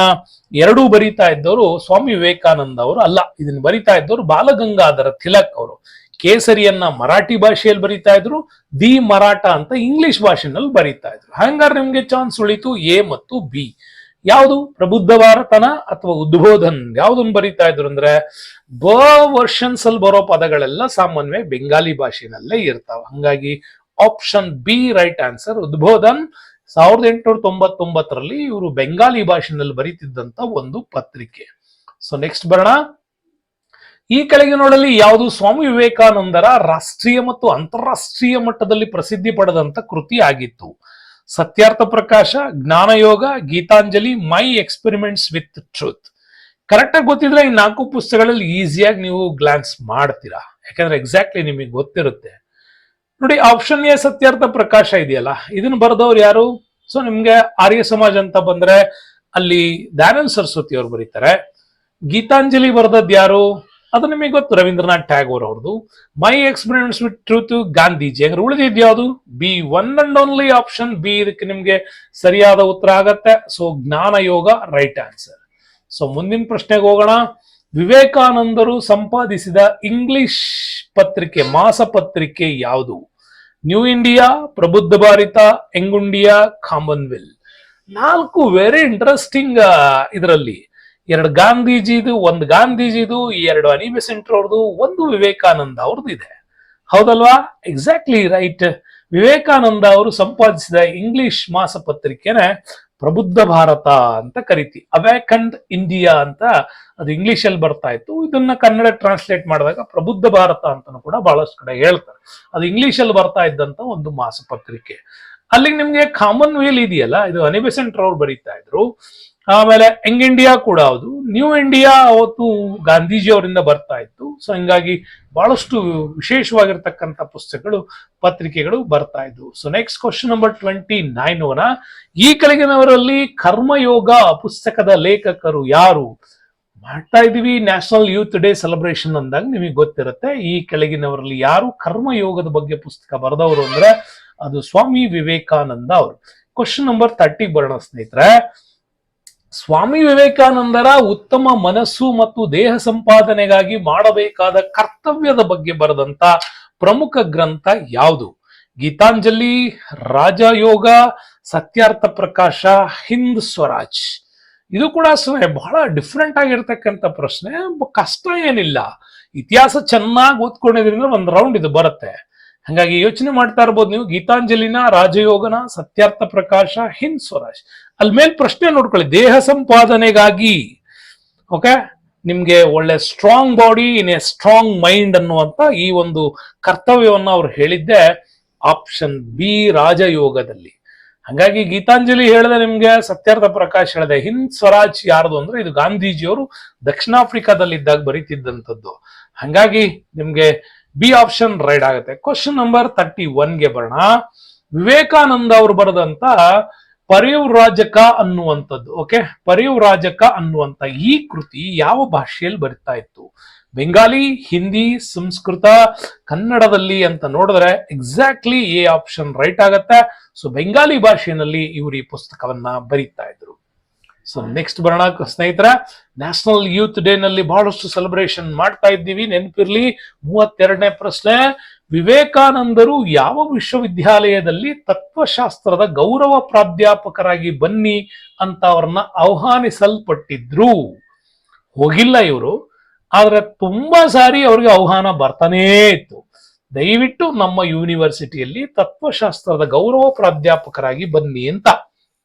ಎರಡೂ ಬರಿತಾ ಇದ್ದವರು ಸ್ವಾಮಿ ವಿವೇಕಾನಂದ ಅವರು ಅಲ್ಲ, ಇದನ್ನ ಬರಿತಾ ಇದ್ದವರು ಬಾಲಗಂಗಾಧರ ತಿಲಕ್ ಅವರು. ಕೇಸರಿಯನ್ನ ಮರಾಠಿ ಭಾಷೆಯಲ್ಲಿ ಬರಿತಾ ಇದ್ರು, ದಿ ಮರಾಠ ಅಂತ ಇಂಗ್ಲಿಷ್ ಭಾಷೆನಲ್ಲಿ ಬರಿತಾ ಇದ್ರು. ಹಂಗಾರೆ ನಿಮ್ಗೆ ಚಾನ್ಸ್ ಉಳಿತು ಎ ಮತ್ತು ಬಿ. ಯಾವುದು? ಪ್ರಬುದ್ಧ ಭಾರತನ ಅಥವಾ ಉದ್ಬೋಧನ್, ಯಾವ್ದನ್ನ ಬರಿತಾ ಇದ್ರು ಅಂದ್ರೆ ಬ ವರ್ಷನ್ಸ್ ಅಲ್ಲಿ ಬರೋ ಪದಗಳೆಲ್ಲ ಸಾಮಾನ್ಯವಾಗಿ ಬೆಂಗಾಲಿ ಭಾಷೆನಲ್ಲೇ ಇರ್ತಾವ. ಹಂಗಾಗಿ option B right answer. Udbodhan 1899ರಲ್ಲಿ ಇವರು ಬೆಂಗಾಲಿ ಭಾಷೆನಲ್ಲಿ ಬರೀತಿದ್ದಂತ ಒಂದು ಪತ್ರಿಕೆ. ಸೊ ನೆಕ್ಸ್ಟ್ ಬರೋಣ. ಈ ಕೆಳಗಿನೋಡಲ್ಲಿ ಯಾವುದು ಸ್ವಾಮಿ ವಿವೇಕಾನಂದರ ರಾಷ್ಟ್ರೀಯ ಮತ್ತು ಅಂತಾರಾಷ್ಟ್ರೀಯ ಮಟ್ಟದಲ್ಲಿ ಪ್ರಸಿದ್ಧಿ ಪಡೆದಂತ ಕೃತಿ ಆಗಿತ್ತು? ಸತ್ಯಾರ್ಥ ಪ್ರಕಾಶ, ಜ್ಞಾನಯೋಗ, ಗೀತಾಂಜಲಿ, ಮೈ ಎಕ್ಸ್ಪೆರಿಮೆಂಟ್ಸ್ ವಿತ್ ಟ್ರೂತ್. ಕರೆಕ್ಟ್ ಆಗಿ ಗೊತ್ತಿದ್ರೆ ಈ 4 ಪುಸ್ತಕಗಳಲ್ಲಿ ಈಸಿಯಾಗಿ ನೀವು ಗ್ಲಾನ್ಸ್ ಮಾಡ್ತೀರಾ, ಯಾಕಂದ್ರೆ ಎಕ್ಸಾಕ್ಟ್ಲಿ ನಿಮಗೆ ಗೊತ್ತಿರುತ್ತೆ. ನೋಡಿ, ಆಪ್ಷನ್ ಎ ಸತ್ಯಾರ್ಥ ಪ್ರಕಾಶ ಇದೆಯಲ್ಲ, ಇದನ್ನ ಬರೆದವ್ರು ಯಾರು? ಸೊ ನಿಮ್ಗೆ ಆರ್ಯ ಸಮಾಜ ಅಂತ ಬಂದ್ರೆ ಅಲ್ಲಿ ದಯಾನಂದ ಸರಸ್ವತಿ ಅವರು ಬರೀತಾರೆ. ಗೀತಾಂಜಲಿ ಬರೆದದ್ದು ಯಾರು? ಅದು ನಿಮಗೆ ಗೊತ್ತು, ರವೀಂದ್ರನಾಥ್ ಟ್ಯಾಗೋರ್ ಅವ್ರದ್ದು. My experiments with truth Gandhiji. ಅಂದ್ರೆ ಉಳಿದಿದ್ದು ಯಾವುದು? B, one and only option B ಇದಕ್ಕೆ ನಿಮ್ಗೆ ಸರಿಯಾದ ಉತ್ತರ ಆಗತ್ತೆ. So Jnanayoga right answer. So ಮುಂದಿನ ಪ್ರಶ್ನೆಗೆ ಹೋಗೋಣ. ವಿವೇಕಾನಂದರು ಸಂಪಾದಿಸಿದ ಇಂಗ್ಲಿಷ್ ಪತ್ರಿಕೆ, ಮಾಸ ಪತ್ರಿಕೆ ಯಾವುದು? ನ್ಯೂ ಇಂಡಿಯಾ, ಪ್ರಬುದ್ಧ Bharat, Young India, Commonwealth. 4 very interesting ಇದರಲ್ಲಿ. 2 ಗಾಂಧೀಜಿದು, 1 ಗಾಂಧೀಜಿದು, 2 ಅನಿ ಬೆಸೆಂಟ್ ಅವ್ರದ್ದು, 1 ವಿವೇಕಾನಂದ ಅವ್ರದ್ದು ಇದೆ. ಹೌದಲ್ವಾ? Exactly right. ವಿವೇಕಾನಂದ ಅವರು ಸಂಪಾದಿಸಿದ ಇಂಗ್ಲಿಷ್ ಮಾಸಪತ್ರಿಕೆನೆ ಪ್ರಬುದ್ಧ ಭಾರತ ಅಂತ ಕರಿತೀವಿ. ಅವೇಕಂಡ್ ಇಂಡಿಯಾ ಅಂತ ಅದು ಇಂಗ್ಲಿಷ್ ಅಲ್ಲಿ ಬರ್ತಾ ಇತ್ತು. ಇದನ್ನ ಕನ್ನಡ ಟ್ರಾನ್ಸ್ಲೇಟ್ ಮಾಡಿದಾಗ ಪ್ರಬುದ್ಧ ಭಾರತ ಅಂತಾನು ಕೂಡ ಬಹಳಷ್ಟು ಕಡೆ ಹೇಳ್ತಾರೆ. ಅದು ಇಂಗ್ಲಿಷ್ ಅಲ್ಲಿ ಬರ್ತಾ ಇದ್ದಂತ ಒಂದು ಮಾಸಪತ್ರಿಕೆ. ಅಲ್ಲಿಗೆ ನಿಮ್ಗೆ ಕಾಮನ್ವೆಲ್ ಇದೆಯಲ್ಲ, ಇದು ಅನಿ ಬೆಸೆಂಟ್ ಅವ್ರು ಬರೀತಾ ಇದ್ರು. ಆಮೇಲೆ ಯಂಗ್ ಇಂಡಿಯಾ ಕೂಡ ಹೌದು. ನ್ಯೂ ಇಂಡಿಯಾ ಅವತ್ತು ಗಾಂಧೀಜಿ ಅವರಿಂದ ಬರ್ತಾ ಇತ್ತು. ಸೊ ಹಿಂಗಾಗಿ ಬಹಳಷ್ಟು ವಿಶೇಷವಾಗಿರ್ತಕ್ಕಂಥ ಪುಸ್ತಕಗಳು, ಪತ್ರಿಕೆಗಳು ಬರ್ತಾ ಇದ್ವು. ಸೊ ನೆಕ್ಸ್ಟ್ ಕ್ವಶನ್ ನಂಬರ್ 29 ಅವನ, ಈ ಕೆಳಗಿನವರಲ್ಲಿ ಕರ್ಮಯೋಗ ಪುಸ್ತಕದ ಲೇಖಕರು ಯಾರು? ಮಾಡ್ತಾ ಇದೀವಿ ನ್ಯಾಷನಲ್ ಯೂತ್ ಡೇ ಸೆಲೆಬ್ರೇಷನ್ ಅಂದಾಗ ನಿಮಗೆ ಗೊತ್ತಿರುತ್ತೆ. ಈ ಕೆಳಗಿನವರಲ್ಲಿ ಯಾರು ಕರ್ಮಯೋಗದ ಬಗ್ಗೆ ಪುಸ್ತಕ ಬರೆದವರು ಅಂದ್ರೆ ಅದು ಸ್ವಾಮಿ ವಿವೇಕಾನಂದ ಅವರು. ಕ್ವಶನ್ ನಂಬರ್ 30 ಬರೋಣ ಸ್ನೇಹಿತರೆ. ಸ್ವಾಮಿ ವಿವೇಕಾನಂದರ ಉತ್ತಮ ಮನಸ್ಸು ಮತ್ತು ದೇಹ ಸಂಪಾದನೆಗಾಗಿ ಮಾಡಬೇಕಾದ ಕರ್ತವ್ಯದ ಬಗ್ಗೆ ಬರೆದಂತ ಪ್ರಮುಖ ಗ್ರಂಥ ಯಾವುದು? ಗೀತಾಂಜಲಿ, ರಾಜಯೋಗ, ಸತ್ಯಾರ್ಥ ಪ್ರಕಾಶ, ಹಿಂದ್ ಸ್ವರಾಜ್. ಇದು ಕೂಡ ಬಹಳ ಡಿಫ್ರೆಂಟ್ ಆಗಿರ್ತಕ್ಕಂಥ ಪ್ರಶ್ನೆ. ಕಷ್ಟ ಏನಿಲ್ಲ, ಇತಿಹಾಸ ಚೆನ್ನಾಗಿ ಓದ್ಕೊಂಡಿದ್ರಿಂದ ಒಂದು ರೌಂಡ್ ಇದು ಬರುತ್ತೆ. ಹಾಗಾಗಿ ಯೋಚನೆ ಮಾಡ್ತಾ ಇರ್ಬೋದು ನೀವು. ಗೀತಾಂಜಲಿನ, ರಾಜಯೋಗನ, ಸತ್ಯಾರ್ಥ ಪ್ರಕಾಶ, ಹಿಂದ್ ಸ್ವರಾಜ್. ಅಲ್ಲಿ ಮೇಲ್ ಪ್ರಶ್ನೆ ನೋಡ್ಕೊಳ್ಳಿ, ದೇಹ ಸಂಪಾದನೆಗಾಗಿ. ಓಕೆ, ನಿಮ್ಗೆ ಒಳ್ಳೆ strong body in a strong mind ಅನ್ನುವಂತ ಈ ಒಂದು ಕರ್ತವ್ಯವನ್ನ ಅವ್ರು ಹೇಳಿದ್ದೆ ಆಪ್ಷನ್ ಬಿ, ರಾಜಯೋಗದಲ್ಲಿ. ಹಾಗಾಗಿ ಗೀತಾಂಜಲಿ ಹೇಳಿದೆ ನಿಮ್ಗೆ, ಸತ್ಯಾರ್ಥ ಪ್ರಕಾಶ್ ಹೇಳಿದೆ. ಹಿಂದ್ ಸ್ವರಾಜ್ ಯಾರ್ದು ಅಂದ್ರೆ ಇದು ಗಾಂಧೀಜಿಯವರು ದಕ್ಷಿಣ ಆಫ್ರಿಕಾದಲ್ಲಿ ಇದ್ದಾಗ ಬರೀತಿದ್ದಂಥದ್ದು. ಹಾಗಾಗಿ ನಿಮ್ಗೆ ಬಿ ಆಪ್ಷನ್ ರೈಟ್ ಆಗುತ್ತೆ. ಕ್ವಶನ್ ನಂಬರ್ 31ಗೆ ಬರೋಣ. ವಿವೇಕಾನಂದ ಅವರು ಬರೆದಂತ ಪರಿವ್ರಾಜಕ ಅನ್ನುವಂಥದ್ದು, ಓಕೆ, ಪರಿವ್ರಾಜಕ ಅನ್ನುವಂತ ಈ ಕೃತಿ ಯಾವ ಭಾಷೆಯಲ್ಲಿ ಬರಿತಾ ಇತ್ತು? ಬೆಂಗಾಲಿ, ಹಿಂದಿ, ಸಂಸ್ಕೃತ, ಕನ್ನಡದಲ್ಲಿ ಅಂತ ನೋಡಿದ್ರೆ ಎಕ್ಸಾಕ್ಟ್ಲಿ ಎ ಆಪ್ಷನ್ ರೈಟ್ ಆಗತ್ತೆ. ಸೊ ಬೆಂಗಾಲಿ ಭಾಷೆಯಲ್ಲಿ ಇವರು ಈ ಪುಸ್ತಕವನ್ನ ಬರೀತಾ ಇದ್ರು. ಸೊ ನೆಕ್ಸ್ಟ್ ಬರೋಣ ಸ್ನೇಹಿತರೆ. ನ್ಯಾಷನಲ್ ಯೂತ್ ಡೇ ನಲ್ಲಿ ಬಹಳಷ್ಟು ಸೆಲೆಬ್ರೇಷನ್ ಮಾಡ್ತಾ ಇದ್ದೀವಿ, ನೆನಪಿರ್ಲಿ. 32ನೇ ಪ್ರಶ್ನೆ, ವಿವೇಕಾನಂದರು ಯಾವ ವಿಶ್ವವಿದ್ಯಾಲಯದಲ್ಲಿ ತತ್ವಶಾಸ್ತ್ರದ ಗೌರವ ಪ್ರಾಧ್ಯಾಪಕರಾಗಿ ಬನ್ನಿ ಅಂತ ಅವ್ರನ್ನ ಆಹ್ವಾನಿಸಲ್ಪಟ್ಟಿದ್ರು? ಹೋಗಿಲ್ಲ ಇವರು, ಆದ್ರೆ ತುಂಬಾ ಸಾರಿ ಅವ್ರಿಗೆ ಆಹ್ವಾನ ಬರ್ತಾನೇ ಇತ್ತು. ದಯವಿಟ್ಟು ನಮ್ಮ ಯೂನಿವರ್ಸಿಟಿಯಲ್ಲಿ ತತ್ವಶಾಸ್ತ್ರದ ಗೌರವ ಪ್ರಾಧ್ಯಾಪಕರಾಗಿ ಬನ್ನಿ ಅಂತ.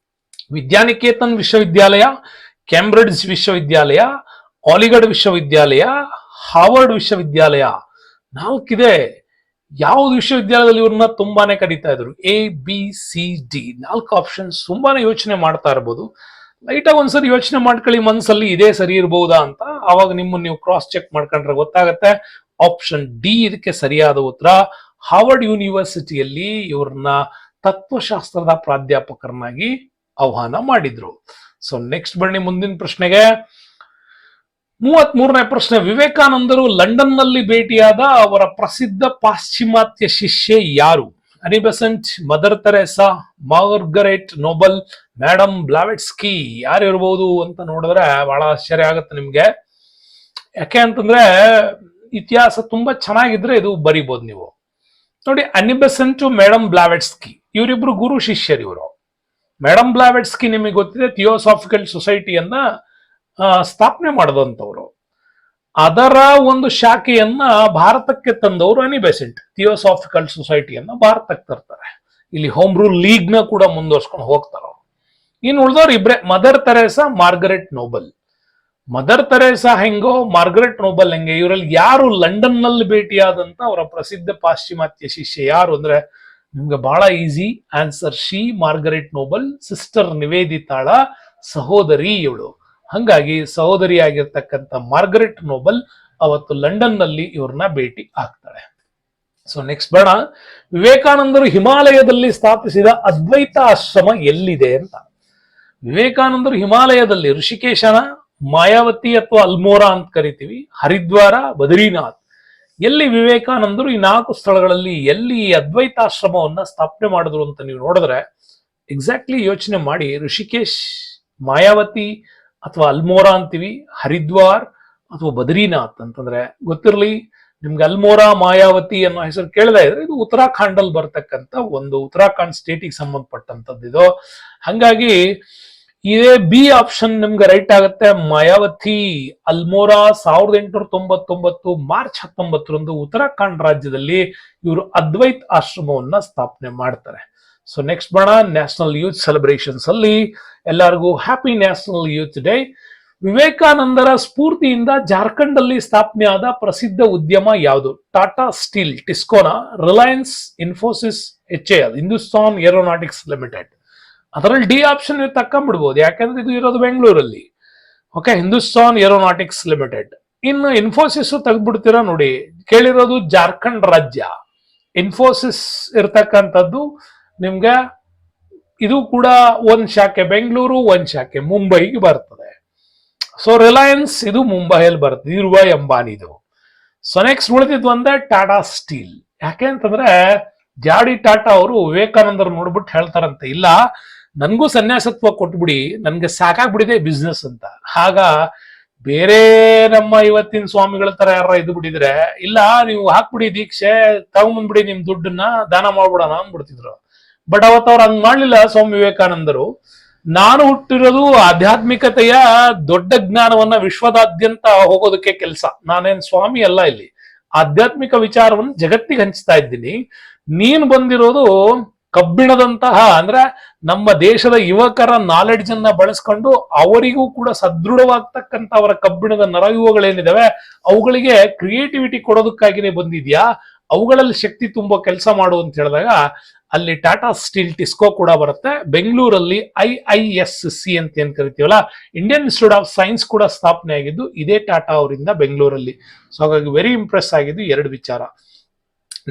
ವಿದ್ಯಾನಿಕೇತನ್ ವಿಶ್ವವಿದ್ಯಾಲಯ, ಕೇಂಬ್ರಿಡ್ಜ್ ವಿಶ್ವವಿದ್ಯಾಲಯ, ಆಲಿಗಢ್ ವಿಶ್ವವಿದ್ಯಾಲಯ, ಹಾರ್ವರ್ಡ್ ವಿಶ್ವವಿದ್ಯಾಲಯ. 4 ಇದೆ. ಯಾವ್ದು ವಿಶ್ವವಿದ್ಯಾಲಯದಲ್ಲಿ ಇವ್ರನ್ನ ತುಂಬಾನೇ ಕರೀತಾ ಇದ್ರು? A, B, C, D. 4 options. ತುಂಬಾನೇ ಯೋಚನೆ ಮಾಡ್ತಾ ಇರ್ಬೋದು. ಲೈಟಾಗಿ ಒಂದ್ಸರಿ ಯೋಚನೆ ಮಾಡ್ಕೊಳ್ಳಿ ಮನ್ಸಲ್ಲಿ, ಇದೇ ಸರಿ ಇರ್ಬಹುದಾ ಅಂತ. ಅವಾಗ ನಿಮ್ಮನ್ನು ನೀವು ಕ್ರಾಸ್ ಚೆಕ್ ಮಾಡ್ಕೊಂಡ್ರೆ ಗೊತ್ತಾಗತ್ತೆ. ಆಪ್ಷನ್ ಡಿ ಇದಕ್ಕೆ ಸರಿಯಾದ ಉತ್ತರ. ಹಾರ್ವರ್ಡ್ ಯೂನಿವರ್ಸಿಟಿಯಲ್ಲಿ ಇವ್ರನ್ನ ತತ್ವಶಾಸ್ತ್ರದ ಪ್ರಾಧ್ಯಾಪಕರನ್ನಾಗಿ ಆಹ್ವಾನ ಮಾಡಿದ್ರು. ಸೊ ನೆಕ್ಸ್ಟ್ ಬನ್ನಿ ಮುಂದಿನ ಪ್ರಶ್ನೆಗೆ. 33ನೇ ಪ್ರಶ್ನೆ, ವಿವೇಕಾನಂದರು ಲಂಡನ್ ನಲ್ಲಿ ಭೇಟಿಯಾದ ಅವರ ಪ್ರಸಿದ್ಧ ಪಾಶ್ಚಿಮಾತ್ಯ ಶಿಷ್ಯೆ ಯಾರು? Annie Besant, Mother Teresa, Margaret Noble, Madam Blavatsky. ಯಾರು ಇರಬಹುದು ಅಂತ ನೋಡಿದ್ರೆ ಬಹಳ ಆಶ್ಚರ್ಯ ಆಗುತ್ತೆ ನಿಮ್ಗೆ. ಯಾಕೆ ಅಂತಂದ್ರೆ ಇತಿಹಾಸ ತುಂಬಾ ಚೆನ್ನಾಗಿದ್ರೆ ಇದು ಬರಿಬಹುದು ನೀವು. ನೋಡಿ, ಅನಿ ಬೆಸೆಂಟ್, ಮೇಡಮ್ ಬ್ಲಾವೆಟ್ಸ್ಕಿ, ಇವರಿಬ್ರು ಗುರು ಶಿಷ್ಯರು ಇವರು. ಮೇಡಮ್ ಬ್ಲಾವೆಟ್ಸ್ಕಿ ನಿಮಗೆ ಗೊತ್ತಿದೆ, ಥಿಯೋಸಾಫಿಕಲ್ ಸೊಸೈಟಿಯನ್ನ ಸ್ಥಾಪನೆ ಮಾಡಿದಂಥವ್ರು. ಅದರ ಒಂದು ಶಾಖೆಯನ್ನ ಭಾರತಕ್ಕೆ ತಂದವರು ಅನಿ ಬೆಸೆಂಟ್. ಥಿಯೋಸಾಫಿಕಲ್ ಸೊಸೈಟಿಯನ್ನ ಭಾರತಕ್ಕೆ ತರ್ತಾರೆ. ಇಲ್ಲಿ ಹೋಮ್ ರೂಲ್ ಲೀಗ್ ನ ಕೂಡ ಮುಂದುವರ್ಸ್ಕೊಂಡು ಹೋಗ್ತಾರೆ ಅವರು. ಇನ್ನು ಉಳಿದವ್ರು ಇಬ್ರೆ, Mother Teresa, Margaret Noble. Mother Teresa ಹೆಂಗೋ, ಮಾರ್ಗರೆಟ್ ನೋಬಲ್ ಹೆಂಗೆ, ಇವರಲ್ಲಿ ಯಾರು ಲಂಡನ್ ನಲ್ಲಿ ಭೇಟಿಯಾದಂತ ಅವರ ಪ್ರಸಿದ್ಧ ಪಾಶ್ಚಿಮಾತ್ಯ ಶಿಷ್ಯ ಯಾರು ಅಂದ್ರೆ ನಿಮ್ಗೆ ಬಹಳ easy answer. She, Margaret Noble, sister ನಿವೇದಿತಾಳ ಸಹೋದರಿ ಇವಳು. ಹಂಗಾಗಿ ಸಹೋದರಿ ಆಗಿರ್ತಕ್ಕಂಥ ಮಾರ್ಗರೆಟ್ ನೋಬಲ್ ಅವತ್ತು ಲಂಡನ್ ನಲ್ಲಿ ಇವ್ರನ್ನ ಭೇಟಿ ಆಗ್ತಾಳೆ. ಸೊ ನೆಕ್ಸ್ಟ್ ಬೇಡ, ವಿವೇಕಾನಂದರು ಹಿಮಾಲಯದಲ್ಲಿ ಸ್ಥಾಪಿಸಿದ ಅದ್ವೈತ ಆಶ್ರಮ ಎಲ್ಲಿದೆ ಅಂತ. ವಿವೇಕಾನಂದರು ಹಿಮಾಲಯದಲ್ಲಿ ಋಷಿಕೇಶನ, ಮಾಯಾವತಿ ಅಥವಾ ಅಲ್ಮೋರಾ ಅಂತ ಕರಿತೀವಿ, ಹರಿದ್ವಾರ, ಬದ್ರಿನಾಥ್. ಎಲ್ಲಿ ವಿವೇಕಾನಂದರು ಈ 4 ಸ್ಥಳಗಳಲ್ಲಿ ಎಲ್ಲಿ ಈ ಅದ್ವೈತಾಶ್ರಮವನ್ನ ಸ್ಥಾಪನೆ ಮಾಡಿದ್ರು ಅಂತ ನೀವು ನೋಡಿದ್ರೆ ಎಕ್ಸಾಕ್ಟ್ಲಿ ಯೋಚನೆ ಮಾಡಿ. ಋಷಿಕೇಶ್, ಮಾಯಾವತಿ ಅಥವಾ ಅಲ್ಮೋರಾ ಅಂತೀವಿ, ಹರಿದ್ವಾರ್ ಅಥವಾ ಬದ್ರಿನಾಥ್ ಅಂತಂದ್ರೆ ಗೊತ್ತಿರಲಿ ನಿಮ್ಗೆ ಅಲ್ಮೋರಾ ಮಾಯಾವತಿ ಅನ್ನೋ ಹೆಸರು ಕೇಳದೇ ಇದ್ರೆ ಇದು ಉತ್ತರಾಖಂಡ್ ಅಲ್ಲಿ ಬರ್ತಕ್ಕಂಥ ಒಂದು ಉತ್ತರಾಖಂಡ್ ಸ್ಟೇಟಿಗೆ ಸಂಬಂಧಪಟ್ಟಂತದ್ದು ಇದು. ಹಂಗಾಗಿ ಇದೇ ಬಿ ಆಪ್ಷನ್ ನಿಮ್ಗೆ ರೈಟ್ ಆಗುತ್ತೆ. ಮಾಯಾವತಿ ಅಲ್ಮೋರಾ 1899 ಮಾರ್ಚ್ 19ರಂದು ಉತ್ತರಾಖಂಡ್ ರಾಜ್ಯದಲ್ಲಿ ಇವರು ಅದ್ವೈತ್ ಆಶ್ರಮವನ್ನ ಸ್ಥಾಪನೆ ಮಾಡ್ತಾರೆ. ಸೊ ನೆಕ್ಸ್ಟ್ ಬರೋಣ ನ್ಯಾಷನಲ್ ಯೂತ್ ಸೆಲೆಬ್ರೇಷನ್ಸ್ ಅಲ್ಲಿ. ಎಲ್ಲರಿಗೂ ಹ್ಯಾಪಿ ನ್ಯಾಷನಲ್ ಯೂತ್ ಡೇ. ವಿವೇಕಾನಂದರ ಸ್ಫೂರ್ತಿಯಿಂದ ಜಾರ್ಖಂಡ್ ಅಲ್ಲಿ ಸ್ಥಾಪನೆ ಆದ ಪ್ರಸಿದ್ಧ ಉದ್ಯಮ ಯಾವುದು? ಟಾಟಾ ಸ್ಟೀಲ್, ಟಿಸ್ಕೋನಾ, Reliance, Infosys, HAL, Hindustan aeronautics limited. ಅದರಲ್ಲಿ ಡಿ ಆಪ್ಷನ್ ನೀವು ತಕೊಂಡ್ಬಿಡ್ಬೋದು, ಯಾಕಂದ್ರೆ ಇದು ಇರೋದು ಬೆಂಗಳೂರಲ್ಲಿ. Okay, Hindustan aeronautics limited. ಇನ್ನು ಇನ್ಫೋಸಿಸ್ ತೆಗೆದ್ಬಿಡ್ತೀರಾ ನೋಡಿ, ಕೇಳಿರೋದು ಜಾರ್ಖಂಡ್ ರಾಜ್ಯ. ಇನ್ಫೋಸಿಸ್ ಇರ್ತಕ್ಕಂಥದ್ದು ನಿಮ್ಗೆ ಇದು ಕೂಡ ಒಂದ್ ಶಾಖೆ ಬೆಂಗಳೂರು, ಒಂದ್ ಶಾಖೆ ಮುಂಬೈಗೆ ಬರ್ತದೆ. ಸೊ ರಿಲಯನ್ಸ್ ಇದು ಮುಂಬೈಯಲ್ಲಿ ಬರ್ತದೆ, ಧೀರುಭಾಯ್ ಅಂಬಾನಿದು. ಸೊ ನೆಕ್ಸ್ಟ್ ಉಳಿದಿದ್ದು ಒಂದೇ ಟಾಟಾ ಸ್ಟೀಲ್. ಯಾಕೆ ಅಂತಂದ್ರೆ ಜಾಡಿ ಟಾಟಾ ಅವರು ವಿವೇಕಾನಂದರು ನೋಡ್ಬಿಟ್ಟು ಹೇಳ್ತಾರಂತೆ, ಇಲ್ಲ ನನ್ಗೂ ಸನ್ಯಾಸತ್ವ ಕೊಟ್ಬಿಡಿ, ನನ್ಗೆ ಸಾಕಾಗ್ಬಿಡಿದೆ ಬಿಸ್ನೆಸ್ ಅಂತ. ಆಗ ಬೇರೆ ನಮ್ಮ ಇವತ್ತಿನ ಸ್ವಾಮಿಗಳ ತರ ಯಾರ ಇದು ಬಿಟ್ಟಿದ್ರೆ, ಇಲ್ಲ ನೀವು ಹಾಕ್ಬಿಡಿ ದೀಕ್ಷೆ, ತಗೊಂಬಂದ್ಬಿಡಿ ನಿಮ್ ದುಡ್ಡನ್ನ ದಾನ ಮಾಡ್ಬಿಡೋಣ ಅಂದ್ಬಿಡ್ತಿದ್ರು. ಬಟ್ ಅವತ್ತು ಅವ್ರು ಹಂಗ್ ಮಾಡ್ಲಿಲ್ಲ ಸ್ವಾಮಿ ವಿವೇಕಾನಂದರು. ನಾನು ಹುಟ್ಟಿರೋದು ಆಧ್ಯಾತ್ಮಿಕತೆಯ ದೊಡ್ಡ ಜ್ಞಾನವನ್ನ ವಿಶ್ವದಾದ್ಯಂತ ಹೋಗೋದಕ್ಕೆ ಕೆಲಸ. ನಾನೇನ್ ಸ್ವಾಮಿ ಅಲ್ಲ, ಇಲ್ಲಿ ಆಧ್ಯಾತ್ಮಿಕ ವಿಚಾರವನ್ನು ಜಗತ್ತಿಗೆ ಹಂಚ್ತಾ ಇದ್ದೀನಿ. ನೀನ್ ಬಂದಿರೋದು ಕಬ್ಬಿಣದಂತಹ, ಅಂದ್ರೆ ನಮ್ಮ ದೇಶದ ಯುವಕರ ನಾಲೆಡ್ಜ್ ಅನ್ನ ಬಳಸ್ಕೊಂಡು ಅವರಿಗೂ ಕೂಡ ಸದೃಢವಾಗ್ತಕ್ಕಂಥ ಅವರ ಕಬ್ಬಿಣದ ನರವ್ಯೂಹಗಳೇನಿದಾವೆ ಅವುಗಳಿಗೆ ಕ್ರಿಯೇಟಿವಿಟಿ ಕೊಡೋದಕ್ಕಾಗಿನೇ ಬಂದಿದ್ಯಾ, ಅವುಗಳಲ್ಲಿ ಶಕ್ತಿ ತುಂಬೋ ಕೆಲಸ ಮಾಡು ಅಂತ ಹೇಳಿದಾಗ ಅಲ್ಲಿ ಟಾಟಾ ಸ್ಟೀಲ್, ಟಿಸ್ಕೋ ಕೂಡ ಬರುತ್ತೆ. ಬೆಂಗಳೂರಲ್ಲಿ IISc ಅಂತ ಏನ್ ಕರಿತೀವಲ್ಲ, ಇಂಡಿಯನ್ ಇನ್ಸ್ಟಿಟ್ಯೂಟ್ ಆಫ್ ಸೈನ್ಸ್ ಕೂಡ ಸ್ಥಾಪನೆ ಆಗಿದ್ದು ಇದೇ ಟಾಟಾ ಅವರಿಂದ ಬೆಂಗಳೂರಲ್ಲಿ. ಸೊ ಹಾಗಾಗಿ ವೆರಿ ಇಂಪ್ರೆಸ್ ಆಗಿದ್ದು ಎರಡು ವಿಚಾರ.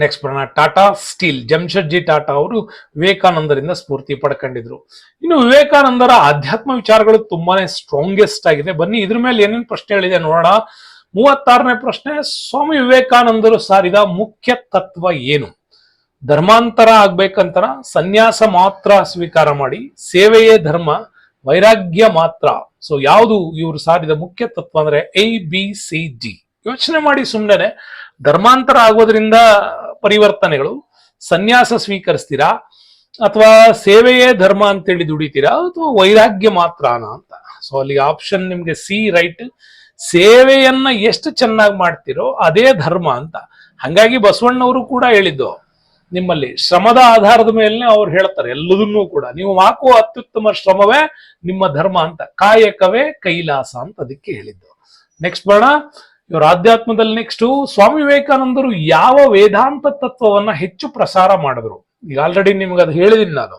ನೆಕ್ಸ್ಟ್ ಬರೋಣ, ಟಾಟಾ ಸ್ಟೀಲ್. ಜಮ್ಶೆಡ್ಜಿ ಟಾಟಾ ಅವರು ವಿವೇಕಾನಂದರಿಂದ ಸ್ಫೂರ್ತಿ ಪಡ್ಕೊಂಡಿದ್ರು. ಇನ್ನು ವಿವೇಕಾನಂದರ ಆಧ್ಯಾತ್ಮ ವಿಚಾರಗಳು ತುಂಬಾನೇ ಸ್ಟ್ರಾಂಗೆಸ್ಟ್ ಆಗಿದೆ. ಬನ್ನಿ ಇದ್ರ ಮೇಲೆ ಏನೇನು ಪ್ರಶ್ನೆಗಳಿದೆ ನೋಡೋಣ. 36ನೇ ಪ್ರಶ್ನೆ, ಸ್ವಾಮಿ ವಿವೇಕಾನಂದರು ಸಾರಿದ ಮುಖ್ಯ ತತ್ವ ಏನು? ಧರ್ಮಾಂತರ ಆಗ್ಬೇಕಂತರ, ಸನ್ಯಾಸ ಮಾತ್ರ ಸ್ವೀಕಾರ ಮಾಡಿ, ಸೇವೆಯೇ ಧರ್ಮ, ವೈರಾಗ್ಯ ಮಾತ್ರ. ಸೊ ಯಾವುದು ಇವರು ಸಾರಿದ ಮುಖ್ಯ ತತ್ವ ಅಂದ್ರೆ ABCD. ಯೋಚನೆ ಮಾಡಿ ಸುಮ್ಮನೆ. ಧರ್ಮಾಂತರ ಆಗೋದ್ರಿಂದ ಪರಿವರ್ತನೆಗಳು, ಸನ್ಯಾಸ ಸ್ವೀಕರಿಸ್ತೀರಾ, ಅಥವಾ ಸೇವೆಯೇ ಧರ್ಮ ಅಂತೇಳಿ ದುಡಿತೀರಾ, ಅಥವಾ ವೈರಾಗ್ಯ ಮಾತ್ರನ ಅಂತ. ಸೊ ಅಲ್ಲಿ ಆಪ್ಷನ್ ನಿಮ್ಗೆ ಸಿ ರೈಟ್. ಸೇವೆಯನ್ನ ಎಷ್ಟು ಚೆನ್ನಾಗಿ ಮಾಡ್ತಿರೋ ಅದೇ ಧರ್ಮ ಅಂತ. ಹಂಗಾಗಿ ಬಸವಣ್ಣವರು ಕೂಡ ಹೇಳಿದ್ದು, ನಿಮ್ಮಲ್ಲಿ ಶ್ರಮದ ಆಧಾರದ ಮೇಲೆ ಅವ್ರು ಹೇಳ್ತಾರೆ ಎಲ್ಲದನ್ನೂ ಕೂಡ, ನೀವು ಹಾಕುವ ಅತ್ಯುತ್ತಮ ಶ್ರಮವೇ ನಿಮ್ಮ ಧರ್ಮ ಅಂತ. ಕಾಯಕವೇ ಕೈಲಾಸ ಅಂತ ಅದಕ್ಕೆ ಹೇಳಿದ್ದು. ನೆಕ್ಸ್ಟ್ ಬರೋಣ, ಇವರ ಆಧ್ಯಾತ್ಮದಲ್ಲಿ ನೆಕ್ಸ್ಟ್, ಸ್ವಾಮಿ ವಿವೇಕಾನಂದರು ಯಾವ ವೇದಾಂತ ತತ್ವವನ್ನ ಹೆಚ್ಚು ಪ್ರಸಾರ ಮಾಡಿದ್ರು? ಈಗ ಆಲ್ರೆಡಿ ನಿಮ್ಗೆ ಅದು ಹೇಳಿದೀನಿ ನಾನು.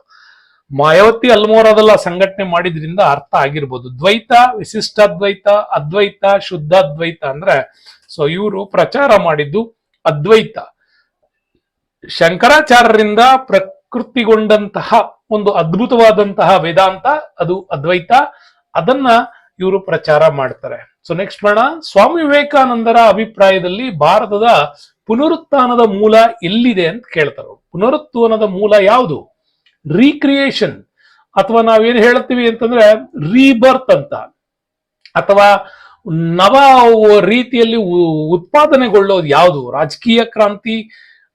ಮಾಯಾವತಿ ಅಲ್ಮೋರಾದೆಲ್ಲ ಸಂಘಟನೆ ಮಾಡಿದ್ರಿಂದ ಅರ್ಥ ಆಗಿರ್ಬೋದು. ದ್ವೈತ, ವಿಶಿಷ್ಟಾದ್ವೈತ, ಅದ್ವೈತ, ಶುದ್ಧಾದ್ವೈತ ಅಂದ್ರೆ, ಸೊ ಇವರು ಪ್ರಚಾರ ಮಾಡಿದ್ದು ಅದ್ವೈತ. ಶಂಕರಾಚಾರ್ಯರಿಂದ ಪ್ರಕೃತಿಗೊಂಡಂತಹ ಒಂದು ಅದ್ಭುತವಾದಂತಹ ವೇದಾಂತ ಅದು ಅದ್ವೈತ, ಅದನ್ನ ಇವರು ಪ್ರಚಾರ ಮಾಡ್ತಾರೆ. ಸೊ ನೆಕ್ಸ್ಟ್ ಬರೋಣ, ಸ್ವಾಮಿ ವಿವೇಕಾನಂದರ ಅಭಿಪ್ರಾಯದಲ್ಲಿ ಭಾರತದ ಪುನರುತ್ಥಾನದ ಮೂಲ ಎಲ್ಲಿದೆ ಅಂತ ಕೇಳ್ತಾರೆ. ಪುನರುತ್ಥಾನದ ಮೂಲ ಯಾವುದು? ರೀಕ್ರಿಯೇಷನ್, ಅಥವಾ ನಾವೇನ್ ಹೇಳ್ತೀವಿ ಅಂತಂದ್ರೆ ರೀಬರ್ತ್ ಅಂತ, ಅಥವಾ ನವ ರೀತಿಯಲ್ಲಿ ಉತ್ಪಾದನೆಗೊಳ್ಳೋದು ಯಾವುದು? ರಾಜಕೀಯ ಕ್ರಾಂತಿ,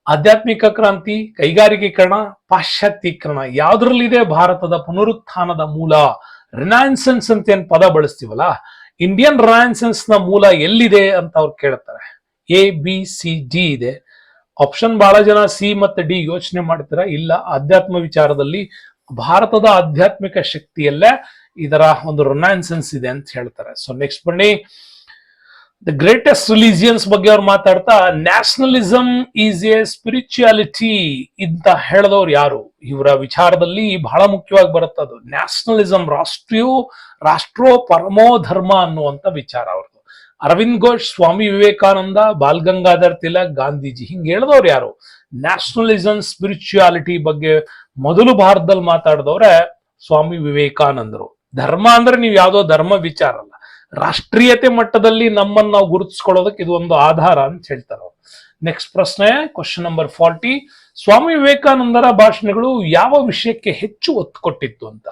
ಆಧ್ಯಾತ್ಮಿಕ ಕ್ರಾಂತಿ, ಕೈಗಾರಿಕೀಕರಣ, ಪಾಶ್ಚಾತ್ಯೀಕರಣ, ಯಾವ್ದ್ರಲ್ಲಿದೆ ಭಾರತದ ಪುನರುತ್ಥಾನದ ಮೂಲ? ರಿನೈನ್ಸೆನ್ಸ್ ಅಂತ ಏನ್ ಪದ ಬಳಸ್ತೀವಲ್ಲ, ಇಂಡಿಯನ್ ರಿನೈನ್ಸೆನ್ಸ್ ನ ಮೂಲ ಎಲ್ಲಿದೆ ಅಂತ ಅವ್ರು ಕೇಳ್ತಾರೆ. ABCD ಇದೆ. ಆಪ್ಷನ್ ಬಹಳ ಜನ ಸಿ ಮತ್ತೆ ಡಿ ಯೋಚನೆ ಮಾಡ್ತೀರಾ. ಇಲ್ಲ, ಆಧ್ಯಾತ್ಮ ವಿಚಾರದಲ್ಲಿ ಭಾರತದ ಆಧ್ಯಾತ್ಮಿಕ ಶಕ್ತಿಯಲ್ಲೇ ಇದರ ಒಂದು ರಿನೈನ್ಸೆನ್ಸ್ ಇದೆ ಅಂತ ಹೇಳ್ತಾರೆ. ಸೊ ನೆಕ್ಸ್ಟ್ ಬನ್ನಿ, ದ ಗ್ರೇಟೆಸ್ಟ್ ರಿಲಿಜಿಯನ್ಸ್ ಬಗ್ಗೆ ಅವ್ರು ಮಾತಾಡ್ತಾ, ನ್ಯಾಷನಲಿಸಮ್ ಈಸ್ ಎ ಸ್ಪಿರಿಚುಯಾಲಿಟಿ ಅಂತ ಹೇಳಿದವ್ರು ಯಾರು? ಇವರ ವಿಚಾರದಲ್ಲಿ ಬಹಳ ಮುಖ್ಯವಾಗಿ ಬರುತ್ತೆ ಅದು ನ್ಯಾಷನಲಿಸಮ್, ರಾಷ್ಟ್ರೋ ಪರಮೋ ಧರ್ಮ ಅನ್ನುವಂತ ವಿಚಾರ ಅವ್ರದ್ದು. ಅರವಿಂದ್ ಘೋಷ್, ಸ್ವಾಮಿ ವಿವೇಕಾನಂದ, ಬಾಲ್ ಗಂಗಾಧರ್ ತಿಲಕ್, ಗಾಂಧೀಜಿ, ಹಿಂಗ್ ಹೇಳಿದವ್ರು ಯಾರು? ನ್ಯಾಷನಲಿಸಮ್ ಸ್ಪಿರಿಚುಯಾಲಿಟಿ ಬಗ್ಗೆ ಮೊದಲು ಭಾರತದಲ್ಲಿ ಮಾತಾಡಿದವ್ರೆ ಸ್ವಾಮಿ ವಿವೇಕಾನಂದರು. ಧರ್ಮ ಅಂದ್ರೆ ನೀವು ಯಾವ್ದೋ ಧರ್ಮ ವಿಚಾರ ಅಲ್ಲ, ರಾಷ್ಟ್ರೀಯತೆ ಮಟ್ಟದಲ್ಲಿ ನಮ್ಮನ್ನು ನಾವು ಗುರುತಿಸ್ಕೊಳ್ಳೋದಕ್ಕೆ ಇದು ಒಂದು ಆಧಾರ ಅಂತ ಹೇಳ್ತಾರೆ. ನೆಕ್ಸ್ಟ್ ಪ್ರಶ್ನೆ, ಕ್ವಶನ್ ನಂಬರ್ 40, ಸ್ವಾಮಿ ವಿವೇಕಾನಂದರ ಭಾಷಣಗಳು ಯಾವ ವಿಷಯಕ್ಕೆ ಹೆಚ್ಚು ಒತ್ತು ಕೊಟ್ಟಿತ್ತು ಅಂತ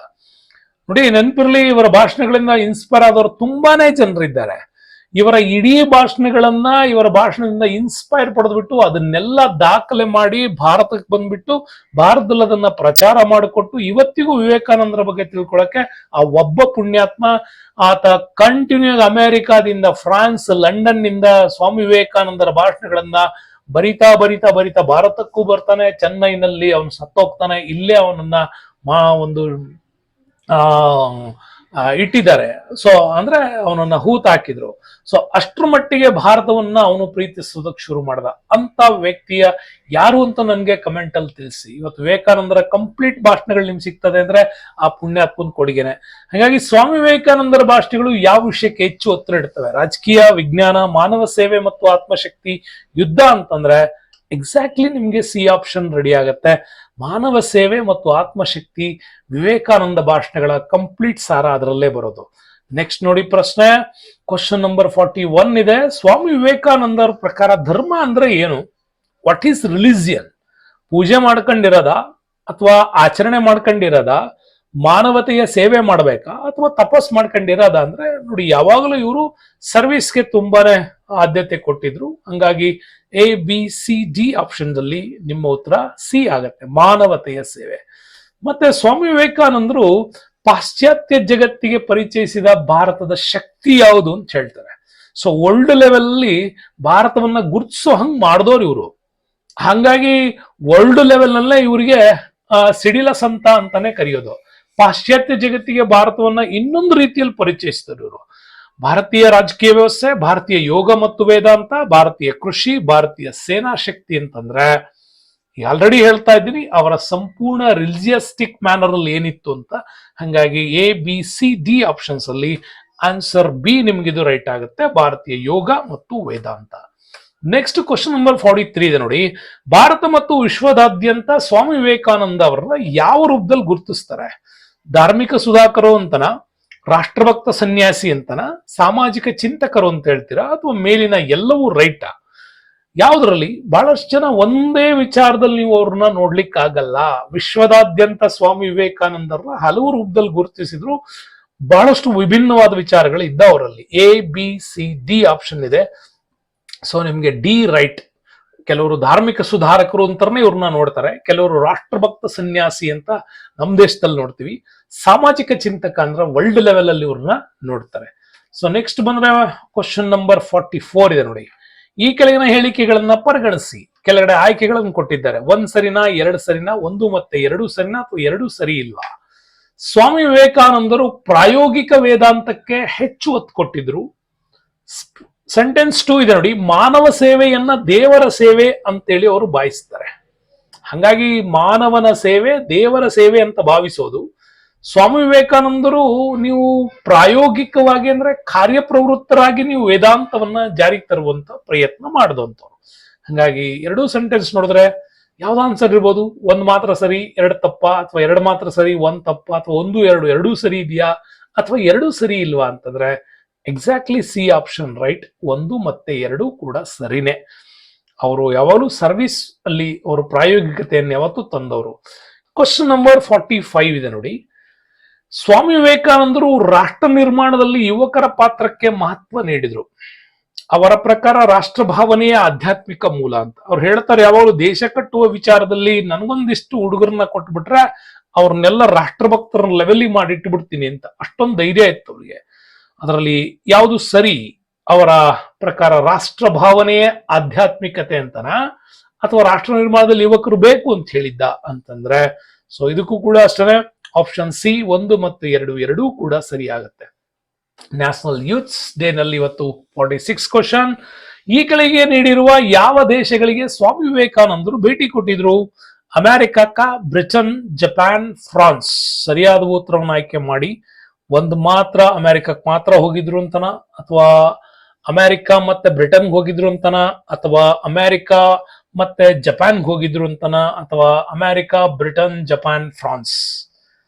ನೋಡಿ. ನೆನಪಿರ್ಲಿ, ಇವರ ಭಾಷಣಗಳಿಂದ ಇನ್ಸ್ಪೈರ್ ಆದವರು ತುಂಬಾನೇ ಜನರಿದ್ದಾರೆ. ಇವರ ಇಡೀ ಭಾಷಣಗಳನ್ನ ಇವರ ಭಾಷಣದಿಂದ ಇನ್ಸ್ಪೈರ್ ಪಡೆದ್ಬಿಟ್ಟು ಅದನ್ನೆಲ್ಲ ದಾಖಲೆ ಮಾಡಿ ಭಾರತಕ್ಕೆ ಬಂದ್ಬಿಟ್ಟು ಭಾರತದಲ್ಲಿ ಅದನ್ನ ಪ್ರಚಾರ ಮಾಡಿಕೊಟ್ಟು ಇವತ್ತಿಗೂ ವಿವೇಕಾನಂದರ ಬಗ್ಗೆ ತಿಳ್ಕೊಳಕ್ಕೆ ಆ ಒಬ್ಬ ಪುಣ್ಯಾತ್ಮ ಆತ ಕಂಟಿನ್ಯೂ ಅಮೆರಿಕಾದಿಂದ ಫ್ರಾನ್ಸ್ ಲಂಡನ್ ನಿಂದ ಸ್ವಾಮಿ ವಿವೇಕಾನಂದರ ಭಾಷಣಗಳನ್ನ ಬರಿತಾ ಬರಿತಾ ಬರಿತಾ ಭಾರತಕ್ಕೂ ಬರ್ತಾನೆ. ಚೆನ್ನೈನಲ್ಲಿ ಅವನು ಸತ್ತೋಗ್ತಾನೆ. ಇಲ್ಲೇ ಅವನನ್ನ ಒಂದು ಇಟ್ಟಿದ್ದಾರೆ. ಸೊ ಅಂದ್ರೆ ಅವನನ್ನ ಹೂತ್ ಹಾಕಿದ್ರು. ಸೊ ಅಷ್ಟ್ರ ಮಟ್ಟಿಗೆ ಭಾರತವನ್ನ ಅವನು ಪ್ರೀತಿಸೋದಕ್ಕೆ ಶುರು ಮಾಡ್ದ. ಅಂತ ವ್ಯಕ್ತಿಯ ಯಾರು ಅಂತ ನನ್ಗೆ ಕಮೆಂಟ್ ಅಲ್ಲಿ ತಿಳಿಸಿ. ಇವತ್ತು ವಿವೇಕಾನಂದರ ಕಂಪ್ಲೀಟ್ ಭಾಷಣಗಳು ನಿಮ್ಗೆ ಸಿಗ್ತದೆ ಅಂದ್ರೆ ಆ ಪುಣ್ಯಾತ್ಮನ್ ಕೊಡುಗೆನೆ. ಹಾಗಾಗಿ ಸ್ವಾಮಿ ವಿವೇಕಾನಂದರ ಭಾಷಣಗಳು ಯಾವ ವಿಷಯಕ್ಕೆ ಹೆಚ್ಚು ಒತ್ತಡ ಇಡ್ತವೆ? ರಾಜಕೀಯ, ವಿಜ್ಞಾನ, ಮಾನವ ಸೇವೆ ಮತ್ತು ಆತ್ಮಶಕ್ತಿ, ಯುದ್ಧ ಅಂತಂದ್ರೆ ಎಕ್ಸಾಕ್ಟ್ಲಿ ನಿಮ್ಗೆ ಸಿ ಆಪ್ಷನ್ ರೆಡಿ ಆಗತ್ತೆ. ಮಾನವ ಸೇವೆ ಮತ್ತು ಆತ್ಮಶಕ್ತಿ ವಿವೇಕಾನಂದ ಭಾಷಣಗಳ ಕಂಪ್ಲೀಟ್ ಸಾರ ಅದರಲ್ಲೇ ಬರೋದು. ನೆಕ್ಸ್ಟ್ ನೋಡಿ ಪ್ರಶ್ನೆ, ಕ್ವಶನ್ ನಂಬರ್ 41 ಇದೆ. ಸ್ವಾಮಿ ವಿವೇಕಾನಂದರ ಪ್ರಕಾರ ಧರ್ಮ ಅಂದ್ರೆ ಏನು? What is religion? ಪೂಜೆ ಮಾಡ್ಕೊಂಡಿರೋದ ಅಥವಾ ಆಚರಣೆ ಮಾಡ್ಕೊಂಡಿರೋದ, ಮಾನವತೆಯ ಸೇವೆ ಮಾಡ್ಬೇಕಾ ಅಥವಾ ತಪಸ್ ಮಾಡ್ಕೊಂಡಿರೋದ? ಅಂದ್ರೆ ನೋಡಿ, ಯಾವಾಗಲೂ ಇವರು ಸರ್ವಿಸ್ಗೆ ತುಂಬಾನೇ ಆದ್ಯತೆ ಕೊಟ್ಟಿದ್ರು. ಹಂಗಾಗಿ ABCD ಆಪ್ಷನ್ ಅಲ್ಲಿ ನಿಮ್ಮ ಉತ್ತರ ಸಿ ಆಗತ್ತೆ, ಮಾನವತೆಯ ಸೇವೆ. ಮತ್ತೆ ಸ್ವಾಮಿ ವಿವೇಕಾನಂದರು ಪಾಶ್ಚಾತ್ಯ ಜಗತ್ತಿಗೆ ಪರಿಚಯಿಸಿದ ಭಾರತದ ಶಕ್ತಿ ಯಾವುದು ಅಂತ ಹೇಳ್ತಾರೆ. ಸೊ ವರ್ಲ್ಡ್ ಲೆವೆಲ್ ಅಲ್ಲಿ ಭಾರತವನ್ನ ಗುರುತಿಸೋ ಹಂಗ್ ಮಾಡಿದವ್ರು ಇವರು. ಹಂಗಾಗಿ ವರ್ಲ್ಡ್ ಲೆವೆಲ್ ನಲ್ಲೇ ಇವರಿಗೆ ಸಿಡಿಲ ಸಂತ ಅಂತಾನೆ ಕರೆಯೋದು. ಪಾಶ್ಚಾತ್ಯ ಜಗತ್ತಿಗೆ ಭಾರತವನ್ನ ಇನ್ನೊಂದು ರೀತಿಯಲ್ಲಿ ಪರಿಚಯಿಸಿದರು ಇವರು. ಭಾರತೀಯ ರಾಜಕೀಯ ವ್ಯವಸ್ಥೆ, ಭಾರತೀಯ ಯೋಗ ಮತ್ತು ವೇದಾಂತ, ಭಾರತೀಯ ಕೃಷಿ, ಭಾರತೀಯ ಸೇನಾ ಶಕ್ತಿ ಅಂತಂದ್ರೆ ಆಲ್ರೆಡಿ ಹೇಳ್ತಾ ಇದ್ದೀನಿ ಅವರ ಸಂಪೂರ್ಣ ರಿಲಿಜಿಯಸ್ಟಿಕ್ ಮ್ಯಾನರ್ ಅಲ್ಲಿ ಏನಿತ್ತು ಅಂತ. ಹಂಗಾಗಿ ABCD ಆಪ್ಷನ್ಸ್ ಅಲ್ಲಿ ಆನ್ಸರ್ ಬಿ ನಿಮ್ಗಿದು ರೈಟ್ ಆಗುತ್ತೆ, ಭಾರತೀಯ ಯೋಗ ಮತ್ತು ವೇದಾಂತ. ನೆಕ್ಸ್ಟ್ ಕ್ವಶನ್ ನಂಬರ್ 43 ಇದೆ ನೋಡಿ. ಭಾರತ ಮತ್ತು ವಿಶ್ವದಾದ್ಯಂತ ಸ್ವಾಮಿ ವಿವೇಕಾನಂದ ಅವರನ್ನ ಯಾವ ರೂಪದಲ್ಲಿ ಗುರುತಿಸ್ತಾರೆ? ಧಾರ್ಮಿಕ ಸುಧಾಕರು ಅಂತನ, ರಾಷ್ಟ್ರಭಕ್ತ ಸನ್ಯಾಸಿ ಅಂತನ, ಸಾಮಾಜಿಕ ಚಿಂತಕರು ಅಂತ ಹೇಳ್ತೀರಾ ಅಥವಾ ಮೇಲಿನ ಎಲ್ಲವೂ ರೈಟಾ? ಯಾವ್ದ್ರಲ್ಲಿ? ಬಹಳಷ್ಟು ಜನ ಒಂದೇ ವಿಚಾರದಲ್ಲಿ ನೀವು ಅವ್ರನ್ನ ನೋಡ್ಲಿಕ್ಕೆ ಆಗಲ್ಲ. ವಿಶ್ವದಾದ್ಯಂತ ಸ್ವಾಮಿ ವಿವೇಕಾನಂದರನ್ನ ಹಲವು ರೂಪದಲ್ಲಿ ಗುರುತಿಸಿದ್ರು. ಬಹಳಷ್ಟು ವಿಭಿನ್ನವಾದ ವಿಚಾರಗಳು ಇದ್ದ ಅವರಲ್ಲಿ. ABCD ಆಪ್ಷನ್ ಇದೆ. ಸೊ ನಿಮ್ಗೆ ಡಿ ರೈಟ್. ಕೆಲವರು ಧಾರ್ಮಿಕ ಸುಧಾರಕರು ಅಂತಾನೆ ಇವ್ರನ್ನ ನೋಡ್ತಾರೆ, ಕೆಲವರು ರಾಷ್ಟ್ರಭಕ್ತ ಸನ್ಯಾಸಿ ಅಂತ ನಮ್ ದೇಶದಲ್ಲಿ ನೋಡ್ತೀವಿ, ಸಾಮಾಜಿಕ ಚಿಂತಕ ಅಂದ್ರೆ ವರ್ಲ್ಡ್ ಲೆವೆಲ್ ಅಲ್ಲಿ ಇವ್ರನ್ನ ನೋಡ್ತಾರೆ. ಸೊ ನೆಕ್ಸ್ಟ್ ಬಂದ್ರೆ ಕ್ವಶನ್ ನಂಬರ್ 44 ಇದೆ ನೋಡಿ. ಈ ಕೆಳಗಿನ ಹೇಳಿಕೆಗಳನ್ನ ಪರಿಗಣಿಸಿ. ಕೆಳಗಡೆ ಆಯ್ಕೆಗಳನ್ನು ಕೊಟ್ಟಿದ್ದಾರೆ. 1 ಸರಿನಾ, 2 ಸರಿನಾ, 1 ಮತ್ತೆ 2 ಸರಿನಾ ಅಥವಾ 2 ಸರಿ ಇಲ್ವಾ? ಸ್ವಾಮಿ ವಿವೇಕಾನಂದರು ಪ್ರಾಯೋಗಿಕ ವೇದಾಂತಕ್ಕೆ ಹೆಚ್ಚು ಒತ್ತು ಕೊಟ್ಟಿದ್ರು. ಸೆಂಟೆನ್ಸ್ 2 ಇದೆ ನೋಡಿ. ಮಾನವ ಸೇವೆಯನ್ನ ದೇವರ ಸೇವೆ ಅಂತೇಳಿ ಅವರು ಭಾವಿಸ್ತಾರೆ. ಹಂಗಾಗಿ ಮಾನವನ ಸೇವೆ ದೇವರ ಸೇವೆ ಅಂತ ಭಾವಿಸೋದು. ಸ್ವಾಮಿ ವಿವೇಕಾನಂದರು ನೀವು ಪ್ರಾಯೋಗಿಕವಾಗಿ ಅಂದ್ರೆ ಕಾರ್ಯಪ್ರವೃತ್ತರಾಗಿ ನೀವು ವೇದಾಂತವನ್ನ ಜಾರಿಗೆ ತರುವಂತ ಪ್ರಯತ್ನ ಮಾಡಿದಂಥವ್ರು. ಹಂಗಾಗಿ 2 ಸೆಂಟೆನ್ಸ್ ನೋಡಿದ್ರೆ ಯಾವ್ದು ಆನ್ಸರ್ ಇರ್ಬೋದು? 1 ಮಾತ್ರ ಸರಿ, 2 ತಪ್ಪ, ಅಥವಾ 2 ಮಾತ್ರ ಸರಿ, 1 ತಪ್ಪ, ಅಥವಾ 1 2 2 ಸರಿ ಇದೆಯಾ, ಅಥವಾ 2 ಸರಿ ಇಲ್ವಾ ಅಂತಂದ್ರೆ ಎಕ್ಸಾಕ್ಟ್ಲಿ ಸಿ ಆಪ್ಷನ್ ರೈಟ್. 1 ಮತ್ತೆ 2 ಕೂಡ ಸರಿನೇ. ಅವರು ಯಾವಾಗಲೂ ಸರ್ವಿಸ್ ಅಲ್ಲಿ ಅವರು ಪ್ರಾಯೋಗಿಕತೆಯನ್ನು ಯಾವತ್ತೂ ತಂದವರು. ಕ್ವಶನ್ ನಂಬರ್ 45 ಇದೆ ನೋಡಿ. ಸ್ವಾಮಿ ವಿವೇಕಾನಂದರು ರಾಷ್ಟ್ರ ನಿರ್ಮಾಣದಲ್ಲಿ ಯುವಕರ ಪಾತ್ರಕ್ಕೆ ಮಹತ್ವ ನೀಡಿದ್ರು. ಅವರ ಪ್ರಕಾರ ರಾಷ್ಟ್ರ ಭಾವನೆಯ ಆಧ್ಯಾತ್ಮಿಕ ಮೂಲ ಅಂತ ಅವ್ರು ಹೇಳ್ತಾರೆ. ಯಾವಾಗಲೂ ದೇಶ ಕಟ್ಟುವ ವಿಚಾರದಲ್ಲಿ ನನಗೊಂದಿಷ್ಟು ಹುಡುಗರನ್ನ ಕೊಟ್ಬಿಟ್ರೆ ಅವ್ರನ್ನೆಲ್ಲ ರಾಷ್ಟ್ರಭಕ್ತರ ಲೆವೆಲ್ ಮಾಡಿಟ್ಟು ಬಿಡ್ತೀನಿ ಅಂತ ಅಷ್ಟೊಂದು ಧೈರ್ಯ ಇತ್ತು ಅವ್ರಿಗೆ. ಅದರಲ್ಲಿ ಯಾವುದು ಸರಿ? ಅವರ ಪ್ರಕಾರ ರಾಷ್ಟ್ರ ಭಾವನೆಯ ಆಧ್ಯಾತ್ಮಿಕತೆ ಅಂತನ ಅಥವಾ ರಾಷ್ಟ್ರ ನಿರ್ಮಾಣದಲ್ಲಿ ಯುವಕರು ಬೇಕು ಅಂತ ಹೇಳಿದ್ದ ಅಂತಂದ್ರೆ ಸೊ ಇದಕ್ಕೂ ಕೂಡ ಅಷ್ಟೇ. ಆಪ್ಷನ್ ಸಿ 1 ಮತ್ತು 2 ಎರಡೂ ಕೂಡ ಸರಿ ಆಗುತ್ತೆ. ನ್ಯಾಷನಲ್ ಯೂತ್ಸ್ ಡೇ ನಲ್ಲಿ ಇವತ್ತು 46 ಕ್ವಶನ್. ಈ ಕೆಳಗೆ ನೀಡಿರುವ ಯಾವ ದೇಶಗಳಿಗೆ ಸ್ವಾಮಿ ವಿವೇಕಾನಂದರು ಭೇಟಿ ಕೊಟ್ಟಿದ್ರು? ಅಮೆರಿಕಕ್ಕ, ಬ್ರಿಟನ್, ಜಪಾನ್, ಫ್ರಾನ್ಸ್. ಸರಿಯಾದ ಉತ್ತರವನ್ನು ಆಯ್ಕೆ ಮಾಡಿ. 1 ಮಾತ್ರ ಅಮೆರಿಕಕ್ಕೆ ಮಾತ್ರ ಹೋಗಿದ್ರು ಅಂತನ, ಅಥವಾ ಅಮೆರಿಕ ಮತ್ತೆ ಬ್ರಿಟನ್ಗೆ ಹೋಗಿದ್ರು ಅಂತನ, ಅಥವಾ ಅಮೆರಿಕ ಮತ್ತೆ ಜಪಾನ್ಗೆ ಹೋಗಿದ್ರು ಅಂತನ, ಅಥವಾ ಅಮೆರಿಕ, ಬ್ರಿಟನ್, ಜಪಾನ್, ಫ್ರಾನ್ಸ್.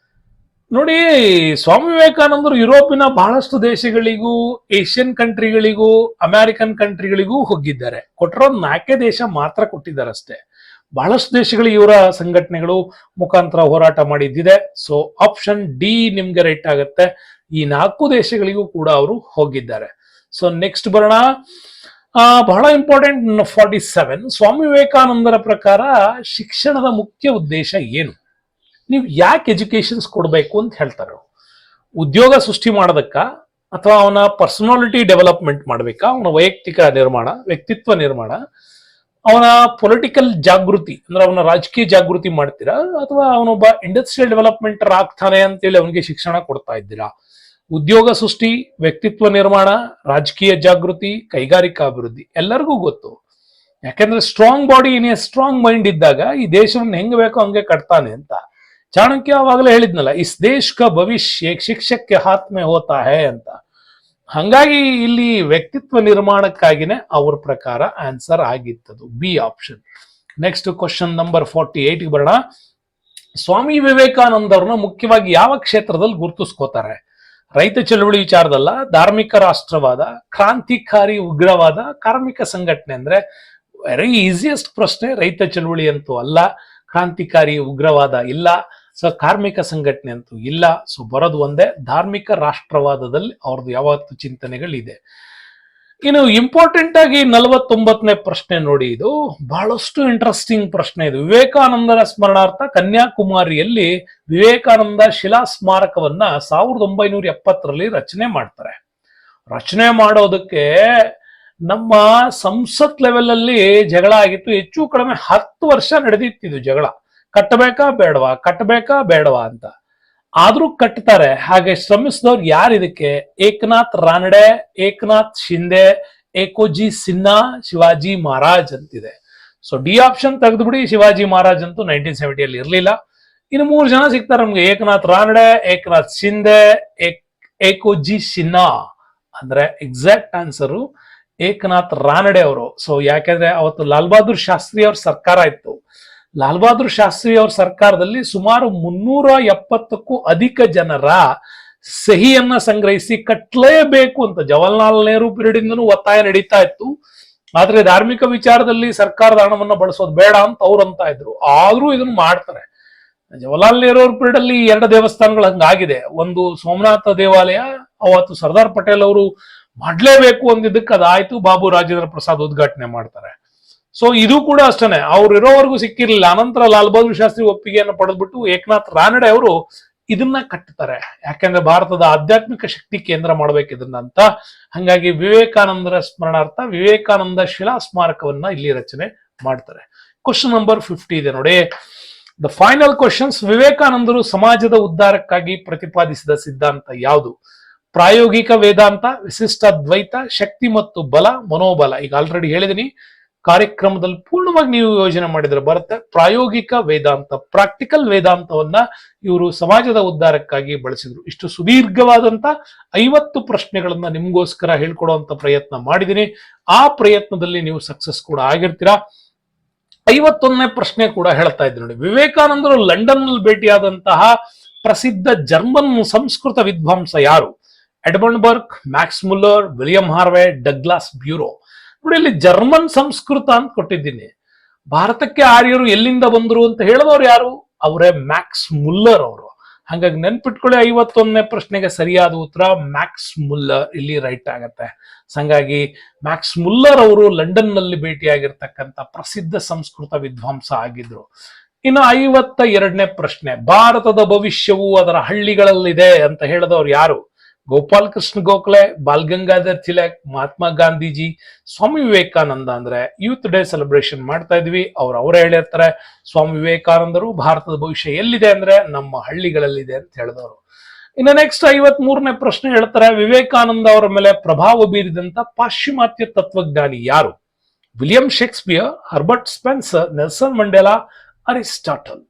ನೋಡಿ, ಸ್ವಾಮಿ ವಿವೇಕಾನಂದರು ಯುರೋಪಿನ ಬಹಳಷ್ಟು ದೇಶಗಳಿಗೂ, ಏಷ್ಯನ್ ಕಂಟ್ರಿಗಳಿಗೂ, ಅಮೆರಿಕನ್ ಕಂಟ್ರಿಗಳಿಗೂ ಹೋಗಿದ್ದಾರೆ. ಕೊಟ್ಟಿರೋ 4 ದೇಶ ಮಾತ್ರ ಕೊಟ್ಟಿದ್ದಾರೆ ಅಷ್ಟೇ. ಬಹಳಷ್ಟು ದೇಶಗಳಿಗೆ ಇವರ ಸಂಘಟನೆಗಳು ಮುಖಾಂತರ ಹೋರಾಟ ಮಾಡಿದ್ದಿದೆ. ಸೊ ಆಪ್ಷನ್ ಡಿ ನಿಮ್ಗೆ ರೈಟ್ ಆಗುತ್ತೆ. ಈ 4 ದೇಶಗಳಿಗೂ ಕೂಡ ಅವರು ಹೋಗಿದ್ದಾರೆ. ಸೊ ನೆಕ್ಸ್ಟ್ ಬರೋಣ. ಬಹಳ ಇಂಪಾರ್ಟೆಂಟ್ 47. ಸ್ವಾಮಿ ವಿವೇಕಾನಂದರ ಪ್ರಕಾರ ಶಿಕ್ಷಣದ ಮುಖ್ಯ ಉದ್ದೇಶ ಏನು? ನೀವು ಯಾಕೆ ಎಜುಕೇಶನ್ಸ್ ಕೊಡಬೇಕು ಅಂತ ಹೇಳ್ತಾರೆ? ಉದ್ಯೋಗ ಸೃಷ್ಟಿ ಮಾಡೋದಕ್ಕ, ಅಥವಾ ಅವನ ಪರ್ಸನಾಲಿಟಿ ಡೆವಲಪ್ಮೆಂಟ್ ಮಾಡ್ಬೇಕಾ, ಅವನ ವೈಯಕ್ತಿಕ ನಿರ್ಮಾಣ, ವ್ಯಕ್ತಿತ್ವ ನಿರ್ಮಾಣ, ಅವನ ಪೊಲಿಟಿಕಲ್ ಜಾಗೃತಿ ಅಂದ್ರೆ ಅವನ ರಾಜಕೀಯ ಜಾಗೃತಿ ಮಾಡ್ತೀರಾ, ಅಥವಾ ಅವನೊಬ್ಬ ಇಂಡಸ್ಟ್ರಿಯಲ್ ಡೆವಲಪ್ಮೆಂಟ್ ಆಗ್ತಾನೆ ಅಂತೇಳಿ ಅವನಿಗೆ ಶಿಕ್ಷಣ ಕೊಡ್ತಾ ಇದ್ದೀರಾ? ಉದ್ಯೋಗ ಸೃಷ್ಟಿ, ವ್ಯಕ್ತಿತ್ವ ನಿರ್ಮಾಣ, ರಾಜಕೀಯ ಜಾಗೃತಿ, ಕೈಗಾರಿಕಾ ಅಭಿವೃದ್ಧಿ ಎಲ್ಲರಿಗೂ ಗೊತ್ತು. ಯಾಕಂದ್ರೆ strong body in a strong mind ಇದ್ದಾಗ ಈ ದೇಶವನ್ನು ಹೆಂಗ್ ಬೇಕೋ ಹಂಗೆ ಕಟ್ತಾನೆ ಅಂತ. ಚಾಣಕ್ಯ ಅವಾಗಲೇ ಹೇಳಿದ್ನಲ್ಲ, ಇಸ್ ದೇಶ್ ಕ ಭವಿಷ್ಯ ಶಿಕ್ಷಕ್ಕೆ ಹಾತ್ ಮೇ ಹೋತಾ ಹೇ ಅಂತ. ಹಂಗಾಗಿ ಇಲ್ಲಿ ವ್ಯಕ್ತಿತ್ವ ನಿರ್ಮಾಣಕ್ಕಾಗಿನೇ ಅವ್ರ ಪ್ರಕಾರ ಆನ್ಸರ್ ಆಗಿತ್ತದು, B option. Next question number 48 ಬರೋಣ. ಸ್ವಾಮಿ ವಿವೇಕಾನಂದವ್ರನ್ನ ಮುಖ್ಯವಾಗಿ ಯಾವ ಕ್ಷೇತ್ರದಲ್ಲಿ ಗುರುತಿಸ್ಕೋತಾರೆ? ರೈತ ಚಳವಳಿ ವಿಚಾರದಲ್ಲ, ಧಾರ್ಮಿಕ ರಾಷ್ಟ್ರವಾದ, ಕ್ರಾಂತಿಕಾರಿ ಉಗ್ರವಾದ, ಕಾರ್ಮಿಕ ಸಂಘಟನೆ. ಅಂದ್ರೆ ವೆರಿ ಈಸಿಯೆಸ್ಟ್ ಪ್ರಶ್ನೆ. ರೈತ ಚಳವಳಿ ಅಂತೂ ಅಲ್ಲ, ಕ್ರಾಂತಿಕಾರಿ ಉಗ್ರವಾದ ಇಲ್ಲ, ಸೊ ಕಾರ್ಮಿಕ ಸಂಘಟನೆ ಅಂತೂ ಇಲ್ಲ. ಸೊ ಬರೋದು ಒಂದೇ, ಧಾರ್ಮಿಕ ರಾಷ್ಟ್ರವಾದದಲ್ಲಿ ಅವ್ರದ್ದು ಯಾವತ್ತು ಚಿಂತನೆಗಳಿದೆ. ಇನ್ನು ಇಂಪಾರ್ಟೆಂಟ್ ಆಗಿ 49ನೇ ಪ್ರಶ್ನೆ ನೋಡಿ, ಇದು ಬಹಳಷ್ಟು ಇಂಟ್ರೆಸ್ಟಿಂಗ್ ಪ್ರಶ್ನೆ ಇದು. ವಿವೇಕಾನಂದರ ಸ್ಮರಣಾರ್ಥ ಕನ್ಯಾಕುಮಾರಿಯಲ್ಲಿ ವಿವೇಕಾನಂದ ಶಿಲಾ ಸ್ಮಾರಕವನ್ನ 1970ರಲ್ಲಿ ರಚನೆ ಮಾಡ್ತಾರೆ. ರಚನೆ ಮಾಡೋದಕ್ಕೆ ನಮ್ಮ ಸಂಸತ್ ಲೆವೆಲ್ ಅಲ್ಲಿ ಜಗಳ ಆಗಿತ್ತು. ಹೆಚ್ಚು ಕಡಿಮೆ 10 ವರ್ಷ ನಡೆದಿತ್ತು ಜಗಳ. ಕಟ್ಟಬೇಕಾ ಬೇಡವಾ ಅಂತ. ಆದ್ರೂ ಕಟ್ತಾರೆ. ಹಾಗೆ ಶ್ರಮಿಸಿದವ್ರು ಯಾರು ಇದಕ್ಕೆ? ಏಕನಾಥ್ ರಾನಡೆ, ಏಕನಾಥ್ ಶಿಂದೆ, ಏಕೋಜಿ ಸಿನ್ಹಾ, ಶಿವಾಜಿ ಮಹಾರಾಜ್ ಅಂತಿದೆ. ಸೊ ಡಿ ಆಪ್ಷನ್ ತೆಗೆದುಬಿಡಿ. ಶಿವಾಜಿ ಮಹಾರಾಜ್ ಅಂತೂ 1970ಯಲ್ಲಿ ಇರ್ಲಿಲ್ಲ. ಇನ್ನು 3 ಜನ ಸಿಗ್ತಾರೆ ನಮ್ಗೆ, ಏಕನಾಥ್ ರಾನಡೆ, ಏಕನಾಥ್ ಶಿಂದೆ, ಏಕೋಜಿ ಸಿನ್ಹಾ. ಅಂದ್ರೆ ಎಕ್ಸಾಕ್ಟ್ ಆನ್ಸರು ಏಕನಾಥ್ ರಾನಡೆ ಅವರು. ಸೊ ಯಾಕೆಂದ್ರೆ ಅವತ್ತು ಲಾಲ್ ಬಹದ್ದೂರ್ ಶಾಸ್ತ್ರಿ ಅವ್ರ ಸರ್ಕಾರ ಇತ್ತು. ಲಾಲ್ ಬಹದ್ದೂರ್ ಶಾಸ್ತ್ರಿ ಅವ್ರ ಸರ್ಕಾರದಲ್ಲಿ ಸುಮಾರು 370ಕ್ಕೂ ಅಧಿಕ ಜನರ ಸಹಿಯನ್ನ ಸಂಗ್ರಹಿಸಿ ಕಟ್ಟಲೇಬೇಕು ಅಂತ ಜವಾಹರ್ಲಾಲ್ ನೆಹರು ಪೀರಿಯಡ್ ಇಂದನೂ ಒತ್ತಾಯ ನಡೀತಾ ಇತ್ತು. ಆದ್ರೆ ಧಾರ್ಮಿಕ ವಿಚಾರದಲ್ಲಿ ಸರ್ಕಾರದ ಹಣವನ್ನ ಬಳಸೋದು ಬೇಡ ಅಂತ ಅವ್ರು ಅಂತ ಇದ್ರು. ಆದ್ರೂ ಇದನ್ನು ಮಾಡ್ತಾರೆ. ಜವಾಹರ್ಲಾಲ್ ನೆಹರು ಅವ್ರ ಪೀರಿಯಡ್ ಅಲ್ಲಿ 2 ದೇವಸ್ಥಾನಗಳು ಹಂಗಾಗಿದೆ. ಒಂದು ಸೋಮನಾಥ ದೇವಾಲಯ, ಅವತ್ತು ಸರ್ದಾರ್ ಪಟೇಲ್ ಅವರು ಮಾಡ್ಲೇಬೇಕು ಅಂದಿದ್ದಕ್ಕೆ ಅದಾಯ್ತು. ಬಾಬು ರಾಜೇಂದ್ರ ಪ್ರಸಾದ್ ಉದ್ಘಾಟನೆ ಮಾಡ್ತಾರೆ. ಸೊ ಇದು ಕೂಡ ಅಷ್ಟೇ, ಅವ್ರು ಇರೋವರೆಗೂ ಸಿಕ್ಕಿರ್ಲಿಲ್ಲ. ಅನಂತರ ಲಾಲ್ ಬಹದ್ದೂರ್ ಶಾಸ್ತ್ರಿ ಒಪ್ಪಿಗೆಯನ್ನು ಪಡೆದ್ಬಿಟ್ಟು ಏಕನಾಥ್ ರಾನಡೆ ಅವರು ಇದನ್ನ ಕಟ್ತಾರೆ. ಯಾಕೆಂದ್ರೆ ಭಾರತದ ಆಧ್ಯಾತ್ಮಿಕ ಶಕ್ತಿ ಕೇಂದ್ರ ಮಾಡ್ಬೇಕು ಇದನ್ನ ಅಂತ. ಹಂಗಾಗಿ ವಿವೇಕಾನಂದರ ಸ್ಮರಣಾರ್ಥ ವಿವೇಕಾನಂದ ಶಿಲಾ ಸ್ಮಾರಕವನ್ನ ಇಲ್ಲಿ ರಚನೆ ಮಾಡ್ತಾರೆ. ಕ್ವಶನ್ ನಂಬರ್ 50 ಇದೆ ನೋಡಿ. The final questions. ವಿವೇಕಾನಂದರು ಸಮಾಜದ ಉದ್ಧಾರಕ್ಕಾಗಿ ಪ್ರತಿಪಾದಿಸಿದ ಸಿದ್ಧಾಂತ ಯಾವುದು? ಪ್ರಾಯೋಗಿಕ ವೇದಾಂತ, ವಿಶಿಷ್ಟ ದ್ವೈತ, ಶಕ್ತಿ ಮತ್ತು ಬಲ, ಮನೋಬಲ. ಈಗ ಆಲ್ರೆಡಿ ಹೇಳಿದೀನಿ, ಕಾರ್ಯಕ್ರಮದಲ್ಲಿ ಪೂರ್ಣವಾಗಿ ನೀವು ಯೋಜನೆ ಮಾಡಿದ್ರೆ ಬರುತ್ತೆ. ಪ್ರಾಯೋಗಿಕ ವೇದಾಂತ, ಪ್ರಾಕ್ಟಿಕಲ್ ವೇದಾಂತವನ್ನ ಇವರು ಸಮಾಜದ ಉದ್ಧಾರಕ್ಕಾಗಿ ಬಳಸಿದ್ರು. ಇಷ್ಟು ಸುದೀರ್ಘವಾದಂತ 50 ಪ್ರಶ್ನೆಗಳನ್ನ ನಿಮ್ಗೋಸ್ಕರ ಹೇಳ್ಕೊಡುವಂತ ಪ್ರಯತ್ನ ಮಾಡಿದೀನಿ. ಆ ಪ್ರಯತ್ನದಲ್ಲಿ ನೀವು ಸಕ್ಸಸ್ ಕೂಡ ಆಗಿರ್ತೀರಾ. 51ನೇ ಪ್ರಶ್ನೆ ಕೂಡ ಹೇಳ್ತಾ ಇದ್ರು ನೋಡಿ. ವಿವೇಕಾನಂದರು ಲಂಡನ್ ನಲ್ಲಿ ಭೇಟಿಯಾದಂತಹ ಪ್ರಸಿದ್ಧ ಜರ್ಮನ್ ಸಂಸ್ಕೃತ ವಿದ್ವಾಂಸ ಯಾರು? Edmund Burk, Max Muller, William Harvey, Douglas bureau. ನೋಡಿ, ಇಲ್ಲಿ ಜರ್ಮನ್ ಸಂಸ್ಕೃತ ಅಂತ ಕೊಟ್ಟಿದ್ದೀನಿ. ಭಾರತಕ್ಕೆ ಆರ್ಯರು ಎಲ್ಲಿಂದ ಬಂದ್ರು ಅಂತ ಹೇಳಿದವರು ಯಾರು? ಅವರೇ ಮ್ಯಾಕ್ಸ್ ಮುಲ್ಲರ್ ಅವರು. ಹಾಗಾಗಿ ನೆನ್ಪಿಟ್ಕೊಳ್ಳಿ, 51ನೇ ಪ್ರಶ್ನೆಗೆ ಸರಿಯಾದ ಉತ್ತರ ಮ್ಯಾಕ್ಸ್ ಮುಲ್ಲರ್ ಇಲ್ಲಿ ರೈಟ್ ಆಗತ್ತೆ. ಹಾಗಾಗಿ ಮ್ಯಾಕ್ಸ್ ಮುಲ್ಲರ್ ಅವರು ಲಂಡನ್ ನಲ್ಲಿ ಭೇಟಿಯಾಗಿರ್ತಕ್ಕಂಥ ಪ್ರಸಿದ್ಧ ಸಂಸ್ಕೃತ ವಿದ್ವಾಂಸ ಆಗಿದ್ರು. ಇನ್ನು 52ನೇ ಪ್ರಶ್ನೆ. ಭಾರತದ ಭವಿಷ್ಯವು ಅದರ ಹಳ್ಳಿಗಳಲ್ಲಿದೆ ಅಂತ ಹೇಳಿದವರು ಯಾರು? ಗೋಪಾಲ್ ಕೃಷ್ಣ ಗೋಖಲೆ, ಬಾಲ್ ಗಂಗಾಧರ್ ತಿಲಕ್, ಮಹಾತ್ಮ ಗಾಂಧೀಜಿ, ಸ್ವಾಮಿ ವಿವೇಕಾನಂದ. ಅಂದ್ರೆ ಯೂತ್ ಡೇ ಸೆಲೆಬ್ರೇಷನ್ ಮಾಡ್ತಾ ಇದ್ವಿ, ಅವರೇ ಹೇಳಿರ್ತಾರೆ ಸ್ವಾಮಿ ವಿವೇಕಾನಂದರು ಭಾರತದ ಭವಿಷ್ಯ ಎಲ್ಲಿದೆ ಅಂದ್ರೆ ನಮ್ಮ ಹಳ್ಳಿಗಳಲ್ಲಿದೆ ಅಂತ ಹೇಳಿದವರು. ಇನ್ನು ನೆಕ್ಸ್ಟ್ 53ನೇ ಪ್ರಶ್ನೆ ಹೇಳ್ತಾರೆ. ವಿವೇಕಾನಂದ ಅವರ ಮೇಲೆ ಪ್ರಭಾವ ಬೀರಿದಂತ ಪಾಶ್ಚಿಮಾತ್ಯ ತತ್ವಜ್ಞಾನಿ ಯಾರು? William Shakespeare, Herbert Spencer, Nelson Mandela, Aristotle.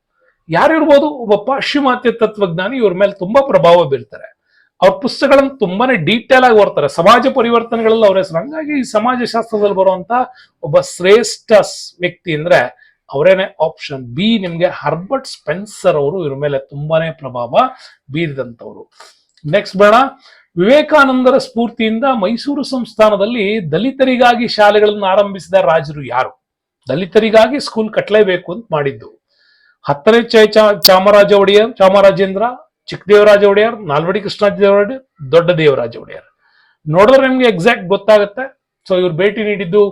ಯಾರಿರ್ಬೋದು? ಒಬ್ಬ ಪಾಶ್ಚಿಮಾತ್ಯ ತತ್ವಜ್ಞಾನಿ ಇವ್ರ ಮೇಲೆ ತುಂಬಾ ಪ್ರಭಾವ ಬೀರ್ತಾರೆ. ಅವ್ರ ಪುಸ್ತಕಗಳನ್ನು ತುಂಬಾನೇ ಡೀಟೇಲ್ ಆಗಿ ಓದ್ತಾರೆ. ಸಮಾಜ ಪರಿವರ್ತನೆಗಳಲ್ಲಿ ಅವ್ರ ಹೆಸರು. ಹಂಗಾಗಿ ಸಮಾಜಶಾಸ್ತ್ರದಲ್ಲಿ ಬರುವಂತ ಒಬ್ಬ ಶ್ರೇಷ್ಠ ವ್ಯಕ್ತಿ ಅಂದ್ರೆ ಅವರೇನೆ ಆಪ್ಷನ್ ಬಿ ನಿಮ್ಗೆ ಹರ್ಬರ್ಟ್ ಸ್ಪೆನ್ಸರ್ ಅವರು ಇವ್ರ ಮೇಲೆ ತುಂಬಾನೇ ಪ್ರಭಾವ ಬೀರಿದಂತವ್ರು. ನೆಕ್ಸ್ಟ್ ಬೇಡ. ವಿವೇಕಾನಂದರ ಸ್ಫೂರ್ತಿಯಿಂದ ಮೈಸೂರು ಸಂಸ್ಥಾನದಲ್ಲಿ ದಲಿತರಿಗಾಗಿ ಶಾಲೆಗಳನ್ನು ಆರಂಭಿಸಿದ ರಾಜರು ಯಾರು? ದಲಿತರಿಗಾಗಿ ಸ್ಕೂಲ್ ಕಟ್ಟಲೇಬೇಕು ಅಂತ ಮಾಡಿದ್ದು. 10ನೇ ಚಾಮರಾಜೇಂದ್ರ, ಚಿಕ್ಕದೇವರಾಜ ಒಡೆಯರ್, ನಾಲ್ವಡಿ ಕೃಷ್ಣರಾಜ ಒಡೆಯರ್, ದೊಡ್ಡ ದೇವರಾಜ ಒಡೆಯರ್. ನೋಡಿದ್ರೆ ನಿಮ್ಗೆ ಎಕ್ಸಾಕ್ಟ್ ಗೊತ್ತಾಗುತ್ತೆ. ಸೊ ಇವ್ರು ಭೇಟಿ ನೀಡಿದ್ದು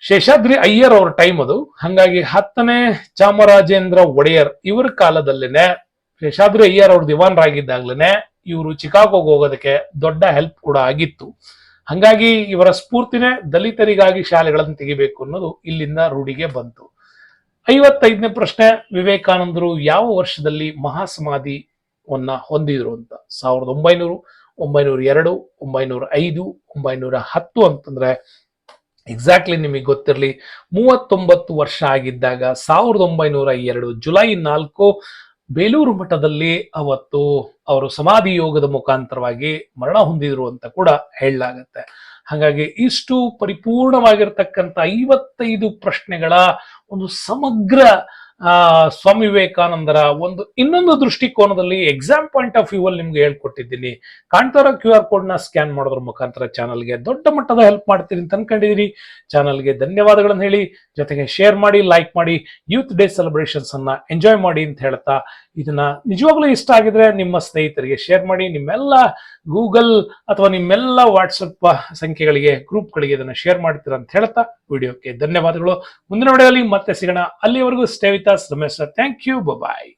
ಶೇಷಾದ್ರಿ ಅಯ್ಯರ್ ಅವ್ರ ಟೈಮ್ ಅದು. ಹಂಗಾಗಿ 10ನೇ ಚಾಮರಾಜೇಂದ್ರ ಒಡೆಯರ್ ಇವರ ಕಾಲದಲ್ಲೇನೆ, ಶೇಷಾದ್ರಿ ಅಯ್ಯರ್ ಅವ್ರ ದಿವಾನ್ರಾಗಿದ್ದಾಗ್ಲೇನೆ ಇವರು ಚಿಕಾಗೋಗೆ ಹೋಗೋದಕ್ಕೆ ದೊಡ್ಡ ಹೆಲ್ಪ್ ಕೂಡ ಆಗಿತ್ತು. ಹಂಗಾಗಿ ಇವರ ಸ್ಫೂರ್ತಿನೇ ದಲಿತರಿಗಾಗಿ ಶಾಲೆಗಳನ್ನು ತೆಗಿಬೇಕು ಅನ್ನೋದು ಇಲ್ಲಿಂದ ರೂಢಿಗೆ ಬಂತು. 55ನೇ ಪ್ರಶ್ನೆ, ವಿವೇಕಾನಂದರು ಯಾವ ವರ್ಷದಲ್ಲಿ ಮಹಾಸಮಾಧಿಯನ್ನ ಹೊಂದಿದ್ರು ಅಂತ. 1900, 902, 905, 910 ಅಂತಂದ್ರೆ ಎಕ್ಸಾಕ್ಟ್ಲಿ ನಿಮಗೆ ಗೊತ್ತಿರಲಿ, 39 ವರ್ಷ ಆಗಿದ್ದಾಗ 1902 ಜುಲೈ 4 ಬೇಲೂರು ಮಠದಲ್ಲಿ ಅವತ್ತು ಅವರು ಸಮಾಧಿ ಯೋಗದ ಮುಖಾಂತರವಾಗಿ ಮರಣ ಹೊಂದಿದ್ರು ಅಂತ ಕೂಡ ಹೇಳಲಾಗತ್ತೆ. ಹಾಗಾಗಿ ಇಷ್ಟು ಪರಿಪೂರ್ಣವಾಗಿರ್ತಕ್ಕಂಥ 55 ಪ್ರಶ್ನೆಗಳ ಒಂದು ಸಮಗ್ರ ಸ್ವಾಮಿ ವಿವೇಕಾನಂದರ ಒಂದು ಇನ್ನೊಂದು ದೃಷ್ಟಿಕೋನದಲ್ಲಿ ಎಕ್ಸಾಮ್ ಪಾಯಿಂಟ್ ಆಫ್ ವ್ಯೂ ಅಲ್ಲಿ ನಿಮ್ಗೆ ಹೇಳ್ಕೊಟ್ಟಿದ್ದೀನಿ. ಕಾಣ್ತಾ ಇರೋ QR ಕೋಡ್ ನ ಸ್ಕ್ಯಾನ್ ಮಾಡೋದ್ರ ಮುಖಾಂತರ ಚಾನಲ್ಗೆ ದೊಡ್ಡ ಮಟ್ಟದ ಹೆಲ್ಪ್ ಮಾಡ್ತೀನಿ ಅಂತ ಅನ್ಕೊಂಡಿದೀನಿ. ಚಾನಲ್ಗೆ ಧನ್ಯವಾದಗಳನ್ನು ಹೇಳಿ, ಜೊತೆಗೆ ಶೇರ್ ಮಾಡಿ, ಲೈಕ್ ಮಾಡಿ, ಯೂತ್ ಡೇ ಸೆಲೆಬ್ರೇಷನ್ಸ್ ಅನ್ನ ಎಂಜಾಯ್ ಮಾಡಿ ಅಂತ ಹೇಳ್ತಾ, ಇದನ್ನ ನಿಜವಾಗ್ಲೂ ಇಷ್ಟ ಆಗಿದ್ರೆ ನಿಮ್ಮ ಸ್ನೇಹಿತರಿಗೆ ಶೇರ್ ಮಾಡಿ. ನಿಮ್ಮೆಲ್ಲ ಗೂಗಲ್ ಅಥವಾ ನಿಮ್ಮೆಲ್ಲ ವಾಟ್ಸಪ್ ಸಂಖ್ಯೆಗಳಿಗೆ, ಗ್ರೂಪ್ಗಳಿಗೆ ಇದನ್ನ ಶೇರ್ ಮಾಡ್ತೀರಾ ಅಂತ ಹೇಳ್ತಾ ವಿಡಿಯೋಕ್ಕೆ ಧನ್ಯವಾದಗಳು. ಮುಂದಿನ ವಿಡಿಯೋದಲ್ಲಿ ಮತ್ತೆ ಸಿಗೋಣ. ಅಲ್ಲಿವರೆಗೂ stay with us. Ramesh, thank you, bye.